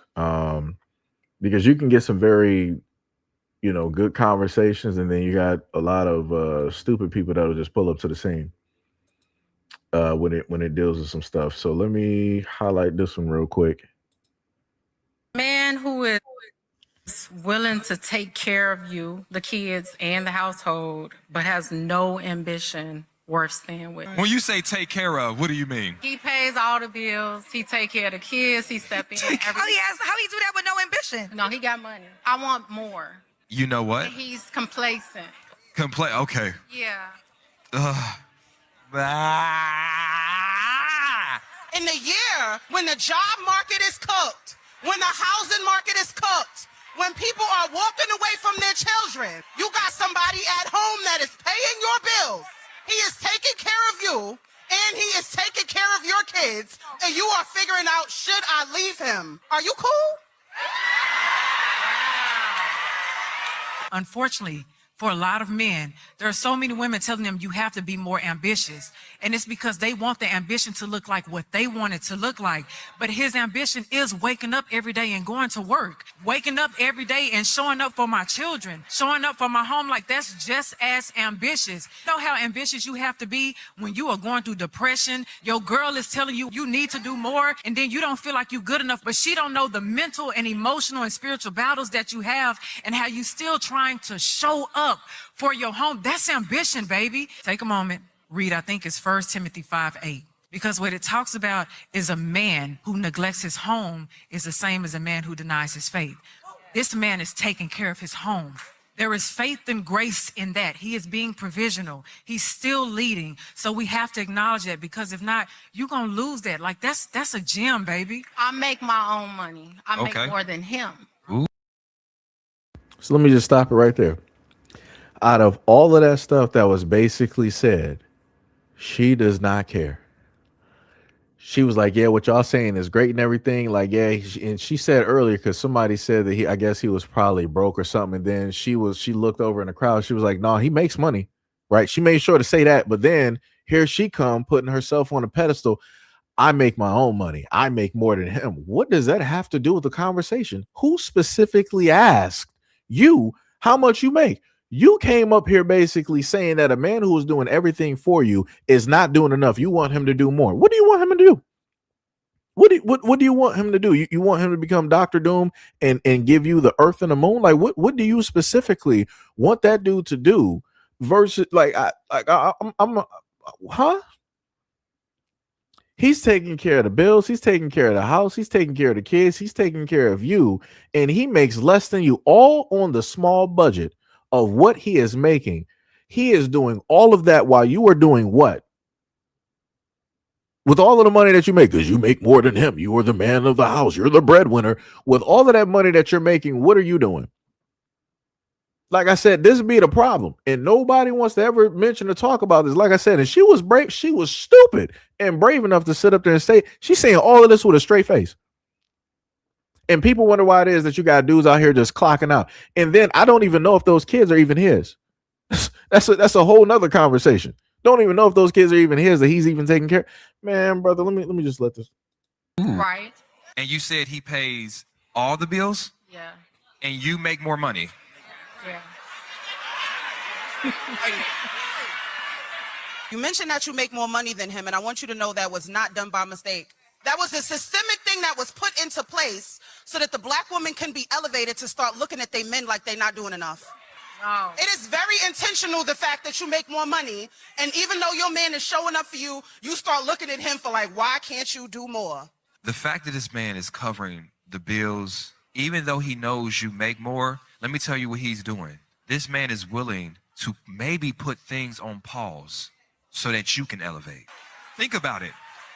because you can get some very, good conversations, and then you got a lot of stupid people that'll just pull up to the scene when it deals with some stuff. So let me highlight this one real quick. Man who is willing to take care of you, the kids, and the household, but has no ambition worth staying with. When you say take care of, what do you mean? He pays all the bills. He take care of the kids. He step in. How he do that with no ambition? No, he got money. I want more. You know what? He's complacent. Okay. Yeah. In the year when the job market is cooked, when the housing market is cooked, when people are walking away from their children, you got somebody at home that is paying your bills. He is taking care of you, and he is taking care of your kids, and you are figuring out, should I leave him? Are you cool? Unfortunately, for a lot of men, there are so many women telling them you have to be more ambitious. And it's because they want the ambition to look like what they want it to look like. But his ambition is waking up every day and going to work, waking up every day and showing up for my children, showing up for my home. Like, that's just as ambitious. You know how ambitious you have to be when you are going through depression. Your girl is telling you you need to do more, and then you don't feel like you're good enough, but she don't know the mental and emotional and spiritual battles that you have and how you still trying to show up for your home. That's ambition, baby. Take a moment, read, I think it's 1 Timothy 5:8. Because what it talks about is a man who neglects his home is the same as a man who denies his faith. This man is taking care of his home. There is faith and grace in that. He is being provisional. He's still leading. So we have to acknowledge that, because if not, you're going to lose that. Like, that's a gem, baby. I make my own money. I make more than him. So let me just stop it right there. Out of all of that stuff that was basically said, she does not care. She was like, yeah, what y'all saying is great and everything. Like, yeah. And she said earlier, because somebody said that I guess he was probably broke or something. And then she looked over in the crowd. She was like, no, he makes money, right? She made sure to say that. But then here she come putting herself on a pedestal. I make my own money. I make more than him. What does that have to do with the conversation? Who specifically asked you how much you make? You came up here basically saying that a man who is doing everything for you is not doing enough. You want him to do more. What do you want him to do? What do you want him to do? You want him to become Dr. Doom and give you the earth and the moon? Like, what do you specifically want that dude to do? Versus, like, huh? He's taking care of the bills. He's taking care of the house. He's taking care of the kids. He's taking care of you. And he makes less than you, all on the small budget of what he is making. He is doing all of that while you are doing what? With all of the money that you make, because you make more than him. You are the man of the house. You're the breadwinner. With all of that money that you're making, what are you doing? Like I said, this would be the problem. And nobody wants to ever mention or talk about this. Like I said, and she was brave. She was stupid and brave enough to sit up there and say, she's saying all of this with a straight face. And people wonder why it is that you got dudes out here just clocking out. And then I don't even know if those kids are even his. That's a whole nother conversation. Don't even know if those kids are even his, that he's even taking care. Man, brother, let me just let this. Right. And you said he pays all the bills? Yeah. And you make more money. Yeah. You mentioned that you make more money than him, and I want you to know that was not done by mistake. That was a systemic thing that was put into place so that the black woman can be elevated to start looking at their men like they're not doing enough. No. It is very intentional, the fact that you make more money, and even though your man is showing up for you, you start looking at him for like, why can't you do more? The fact that this man is covering the bills, even though he knows you make more, let me tell you what he's doing. This man is willing to maybe put things on pause so that you can elevate. Think about it.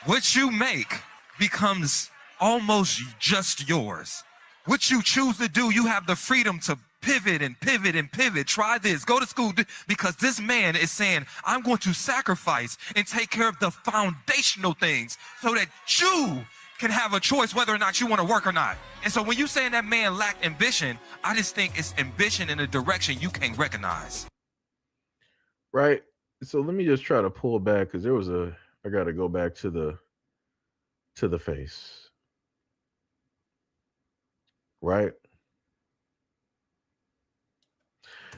What you make becomes almost just yours. What you choose to do, you have the freedom to pivot and pivot and pivot. Try this, go to school, because this man is saying, I'm going to sacrifice and take care of the foundational things so that you can have a choice whether or not you want to work or not. And so when you saying that man lacked ambition, I just think it's ambition in a direction you can't recognize. Right. So let me just try to pull back, because I got to go back to the face. Right.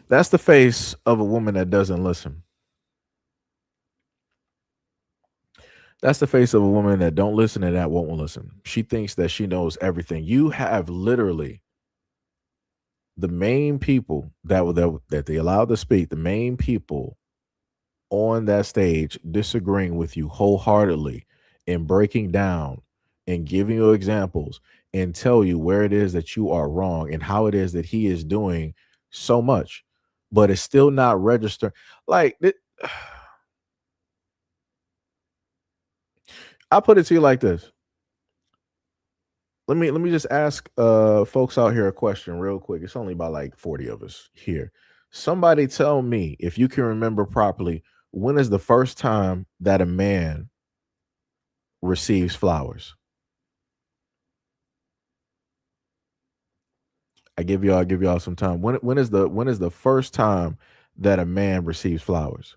That's the face of a woman that doesn't listen. That's the face of a woman that don't listen and that won't listen. She thinks that she knows everything. You have literally the main people that they allowed to speak, the main people on that stage disagreeing with you wholeheartedly and breaking down and giving you examples and tell you where it is that you are wrong and how it is that he is doing so much, but it's still not registering. Like I'll put it to you like this. Let me just ask folks out here a question real quick. It's only about like 40 of us here. Somebody tell me, if you can remember properly, when is the first time that a man receives flowers? I'll give y'all some time. When is the first time that a man receives flowers?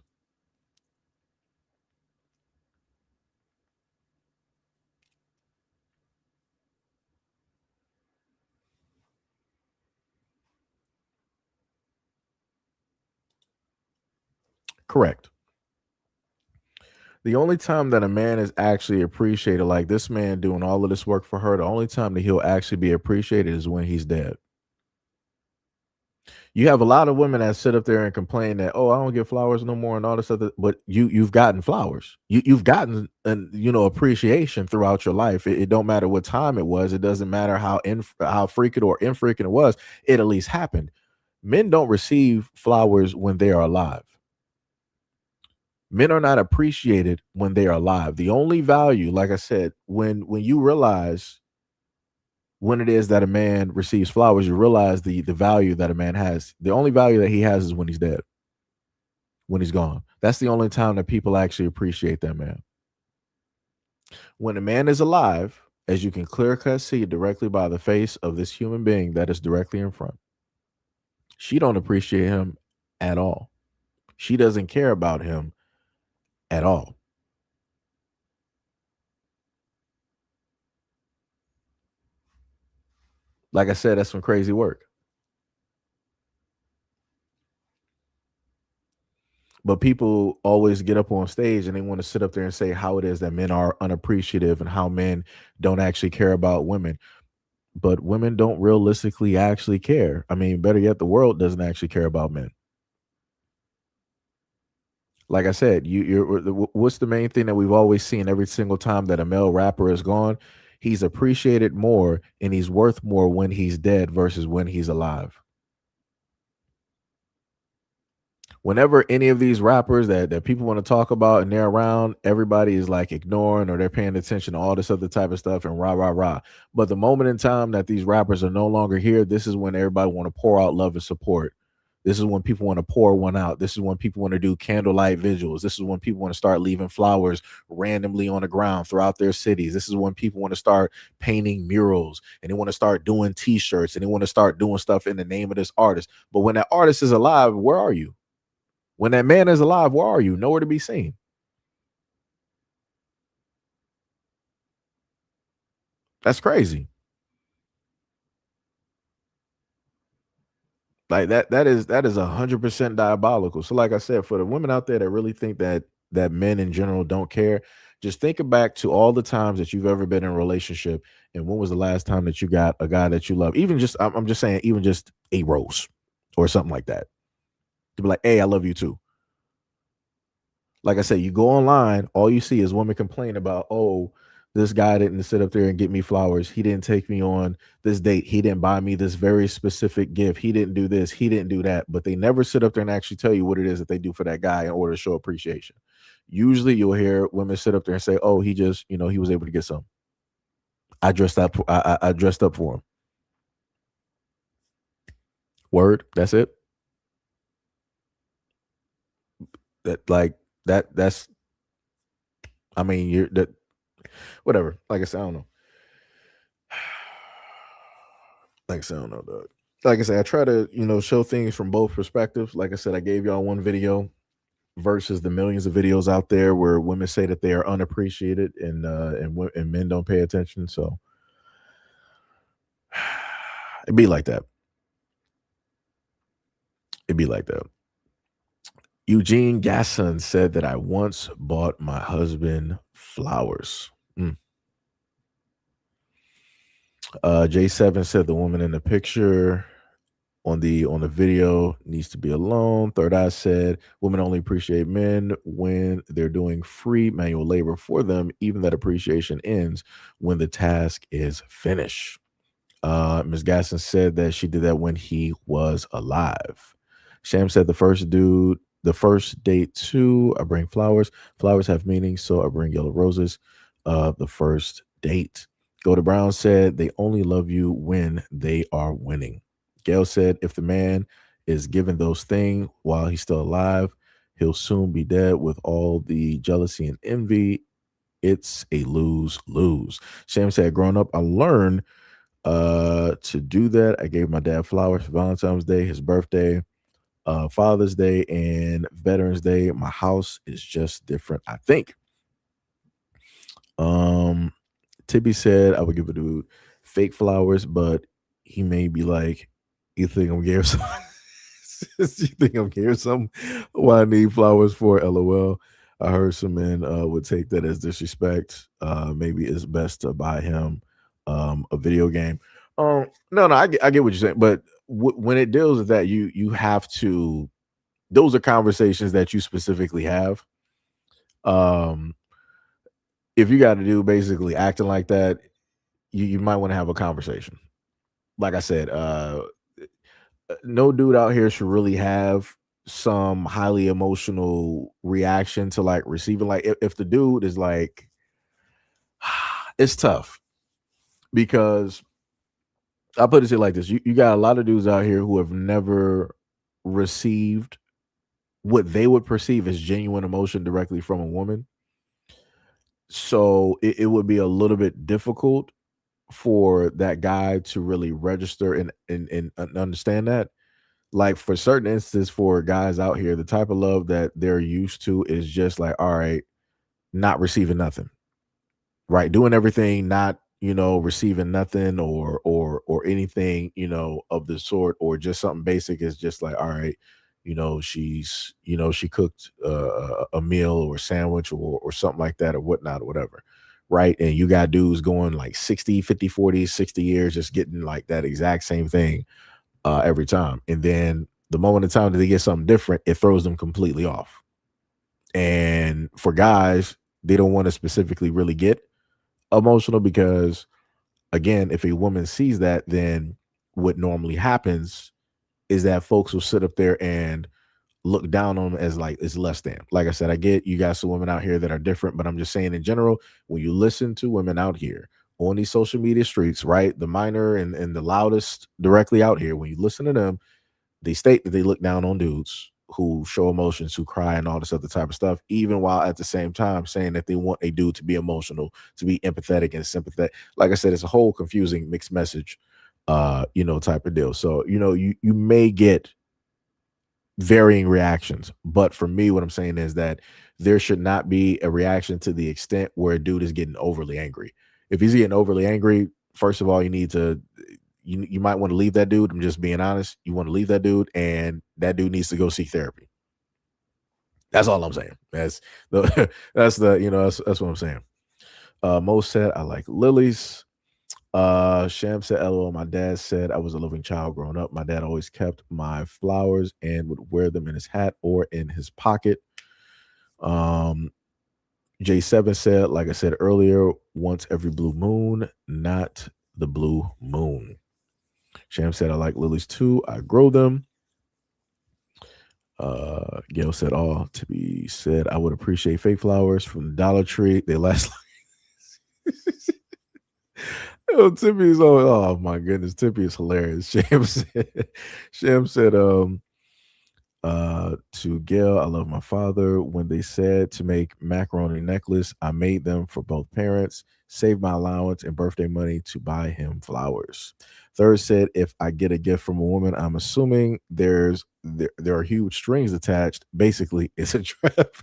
Correct. The only time that a man is actually appreciated, like this man doing all of this work for her, the only time that he'll actually be appreciated is when he's dead. You have a lot of women that sit up there and complain that, oh, I don't get flowers no more and all this other, but you've gotten flowers. You've gotten appreciation throughout your life. It don't matter what time it was. It doesn't matter how frequent or infrequent it was. It at least happened. Men don't receive flowers when they are alive. Men are not appreciated when they are alive. The only value, like I said, when you realize when it is that a man receives flowers, you realize the value that a man has. The only value that he has is when he's dead, when he's gone. That's the only time that people actually appreciate that man. When a man is alive, as you can clear-cut see directly by the face of this human being that is directly in front, she don't appreciate him at all. She doesn't care about him at all. Like I said, that's some crazy work. But people always get up on stage and they want to sit up there and say how it is that men are unappreciative and how men don't actually care about women. But women don't realistically actually care. I mean, better yet, the world doesn't actually care about men. Like I said, what's the main thing that we've always seen every single time that a male rapper is gone? He's appreciated more and he's worth more when he's dead versus when he's alive. Whenever any of these rappers that people want to talk about and they're around, everybody is like ignoring or they're paying attention to all this other type of stuff and rah rah rah. But the moment in time that these rappers are no longer here, this is when everybody want to pour out love and support. This is when people want to pour one out. This is when people want to do candlelight vigils. This is when people want to start leaving flowers randomly on the ground throughout their cities. This is when people want to start painting murals and they want to start doing t-shirts and they want to start doing stuff in the name of this artist. But when that artist is alive, where are you? When that man is alive, where are you? Nowhere to be seen. That's crazy. Like that is 100% diabolical. So like I said, for the women out there that really think that men in general don't care, just think back to all the times that you've ever been in a relationship and when was the last time that you got a guy that you love? Even just I'm just saying, even just a rose or something like that. To be like, hey, I love you too. Like I said, you go online, all you see is women complain about, oh, this guy didn't sit up there and get me flowers. He didn't take me on this date. He didn't buy me this very specific gift. He didn't do this. He didn't do that. But they never sit up there and actually tell you what it is that they do for that guy in order to show appreciation. Usually you'll hear women sit up there and say, oh, he just, he was able to get some. I dressed up. I dressed up for him. Word. That's it. That's I mean, you're that whatever. Like I said, I don't know. Like I said, I don't know, dog. Like I said, I try to, show things from both perspectives. Like I said, I gave y'all one video versus the millions of videos out there where women say that they are unappreciated and men don't pay attention. So it'd be like that. It'd be like that. Eugene Gasson said that I once bought my husband flowers. J7 said the woman in the picture on the video needs to be alone. Third Eye said women only appreciate men when they're doing free manual labor for them. Even that appreciation ends when the task is finished. Ms. Gasson said that she did that when he was alive. Sham said the first date too, I bring flowers. Flowers have meaning, so I bring yellow roses. The first date. Go to Brown said they only love you when they are winning. Gail said if the man is given those things while he's still alive, he'll soon be dead with all the jealousy and envy. It's a lose-lose. Sham said, growing up, I learned to do that. I gave my dad flowers for Valentine's Day, his birthday, Father's Day, and Veterans Day. My house is just different, I think. Tibby said I would give a dude fake flowers, but he may be like, you think I'm giving some? You think I'm giving some? Why I need flowers for? LOL. I heard some men would take that as disrespect. Maybe it's best to buy him a video game. No, I get what you're saying, but when it deals with that, you have to. Those are conversations that you specifically have. If you got to do basically acting like that, you might want to have a conversation. Like I said, no dude out here should really have some highly emotional reaction to like receiving. Like if the dude is like, it's tough because I put it like this: you got a lot of dudes out here who have never received what they would perceive as genuine emotion directly from a woman. So it would be a little bit difficult for that guy to really register and understand that. Like for certain instances, for guys out here, the type of love that they're used to is just like, all right, not receiving nothing, right? Doing everything, not receiving nothing or anything of the sort, or just something basic is just like, all right, she cooked a meal or a sandwich or something like that or whatnot or whatever, right? And you got dudes going like 60, 50, 40, 60 years just getting like that exact same thing every time. And then the moment in time that they get something different, it throws them completely off. And for guys, they don't want to specifically really get emotional because, again, if a woman sees that, then what normally happens is that folks will sit up there and look down on them as like it's less than. Like I said, I get you got some women out here that are different, but I'm just saying in general, when you listen to women out here on these social media streets, right? The minor and the loudest directly out here, when you listen to them, they state that they look down on dudes who show emotions, who cry, and all this other type of stuff, even while at the same time saying that they want a dude to be emotional, to be empathetic and sympathetic. Like I said, it's a whole confusing mixed message, type of deal. So, you may get varying reactions, but for me, what I'm saying is that there should not be a reaction to the extent where a dude is getting overly angry. If he's getting overly angry, first of all, you need to you might want to leave that dude. I'm just being honest. You want to leave that dude, and that dude needs to go seek therapy. That's all I'm saying. That's the that's what I'm saying. Mo said I like lilies. Sham said, LOL, my dad said I was a loving child growing up. My dad always kept my flowers and would wear them in his hat or in his pocket. J7 said, like I said earlier, once every blue moon, not the blue moon. Sham said, I like lilies too. I grow them. Gail said, to be said, I would appreciate fake flowers from the Dollar Tree. They last Yo, Tippy is oh my goodness, Tippy is hilarious. Sham said, to Gail, I love my father. When they said to make macaroni necklace, I made them for both parents, saved my allowance and birthday money to buy him flowers. Third said, if I get a gift from a woman, I'm assuming there are huge strings attached. Basically, it's a trap.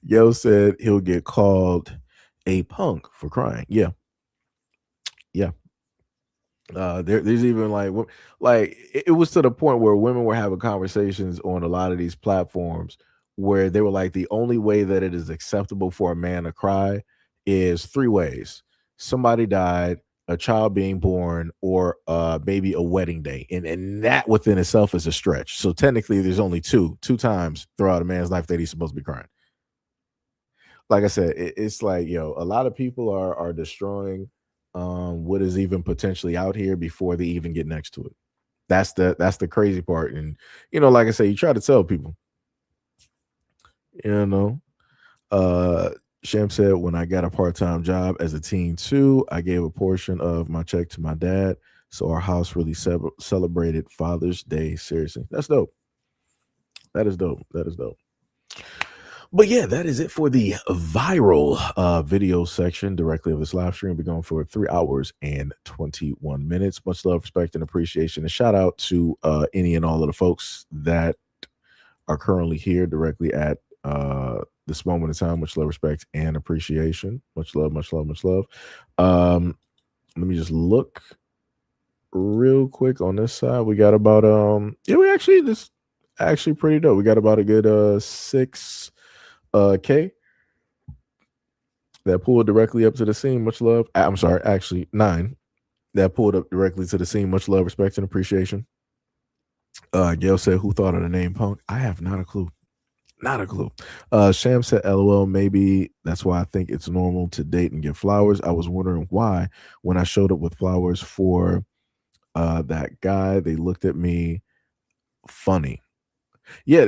Yo said he'll get called a punk for crying. Yeah. There's even like it was to the point where women were having conversations on a lot of these platforms where they were like, the only way that it is acceptable for a man to cry is three ways: somebody died, a child being born, or maybe a wedding day, and that within itself is a stretch. So technically there's only two times throughout a man's life that he's supposed to be crying. Like I said, it's like, a lot of people are destroying what is even potentially out here before they even get next to it. That's the crazy part. And like I say, you try to tell people, Sham said, when I got a part-time job as a teen too, I gave a portion of my check to my dad, so our house really celebrated Father's Day. Seriously, that's dope. That is dope. But yeah, that is it for the viral video section directly of this live stream. We're going for 3 hours and 21 minutes. Much love, respect, and appreciation. And shout out to any and all of the folks that are currently here directly at this moment in time. Much love, respect, and appreciation. Much love, much love, much love. Let me just look real quick on this side. We got about this actually pretty dope. We got about a good 6 K that pulled directly up to the scene. Much love. I'm sorry, actually 9 that pulled up directly to the scene. Much love, respect, and appreciation. Gail said, who thought of the name Punk? I have not a clue. Sham said, LOL, maybe that's why I think it's normal to date and give flowers. I was wondering why when I showed up with flowers for that guy, they looked at me funny. Yeah,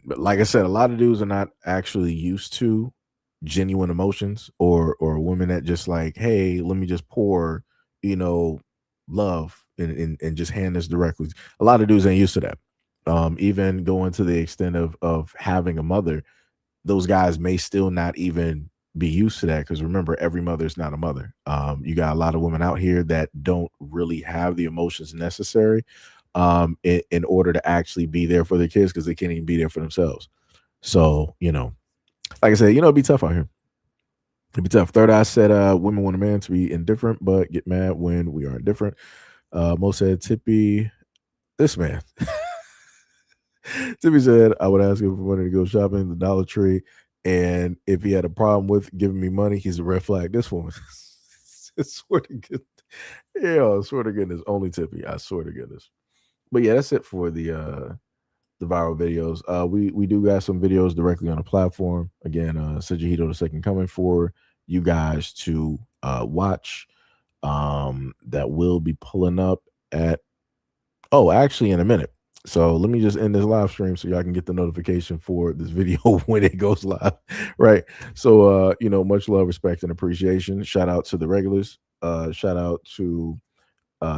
like I said, a lot of dudes are not actually used to genuine emotions or a woman that just like, hey, let me just pour, love and just hand this directly. A lot of dudes ain't used to that. Even going to the extent of having a mother, those guys may still not even be used to that, because remember, every mother is not a mother. You got a lot of women out here that don't really have the emotions necessary in order to actually be there for their kids, because they can't even be there for themselves. So, like I said, it'd be tough out here. It'd be tough. Third Eye said, women want a man to be indifferent, but get mad when we are indifferent. Mo said, Tippy, this man. Tippy said, I would ask him for money to go shopping at the Dollar Tree, and if he had a problem with giving me money, he's a red flag. This woman. I swear to goodness. Yeah, I swear to goodness. Only Tippy. I swear to goodness. But yeah, that's it for the the viral videos. We do got some videos directly on the platform. Again, SEIJIHITO the Second Coming for you guys to watch. That will be pulling up at actually in a minute. So let me just end this live stream so y'all can get the notification for this video when it goes live. Right. So much love, respect, and appreciation. Shout out to the regulars. Shout out to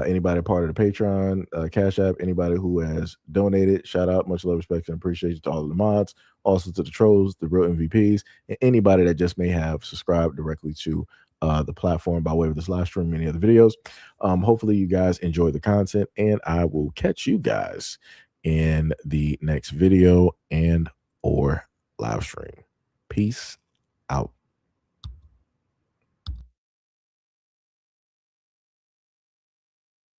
anybody part of the Patreon, Cash App, anybody who has donated. Shout out, much love, respect, and appreciation to all of the mods, also to the trolls, the real MVPs, and anybody that just may have subscribed directly to the platform by way of this live stream and many other videos. Hopefully you guys enjoy the content, and I will catch you guys in the next video and or live stream. Peace out.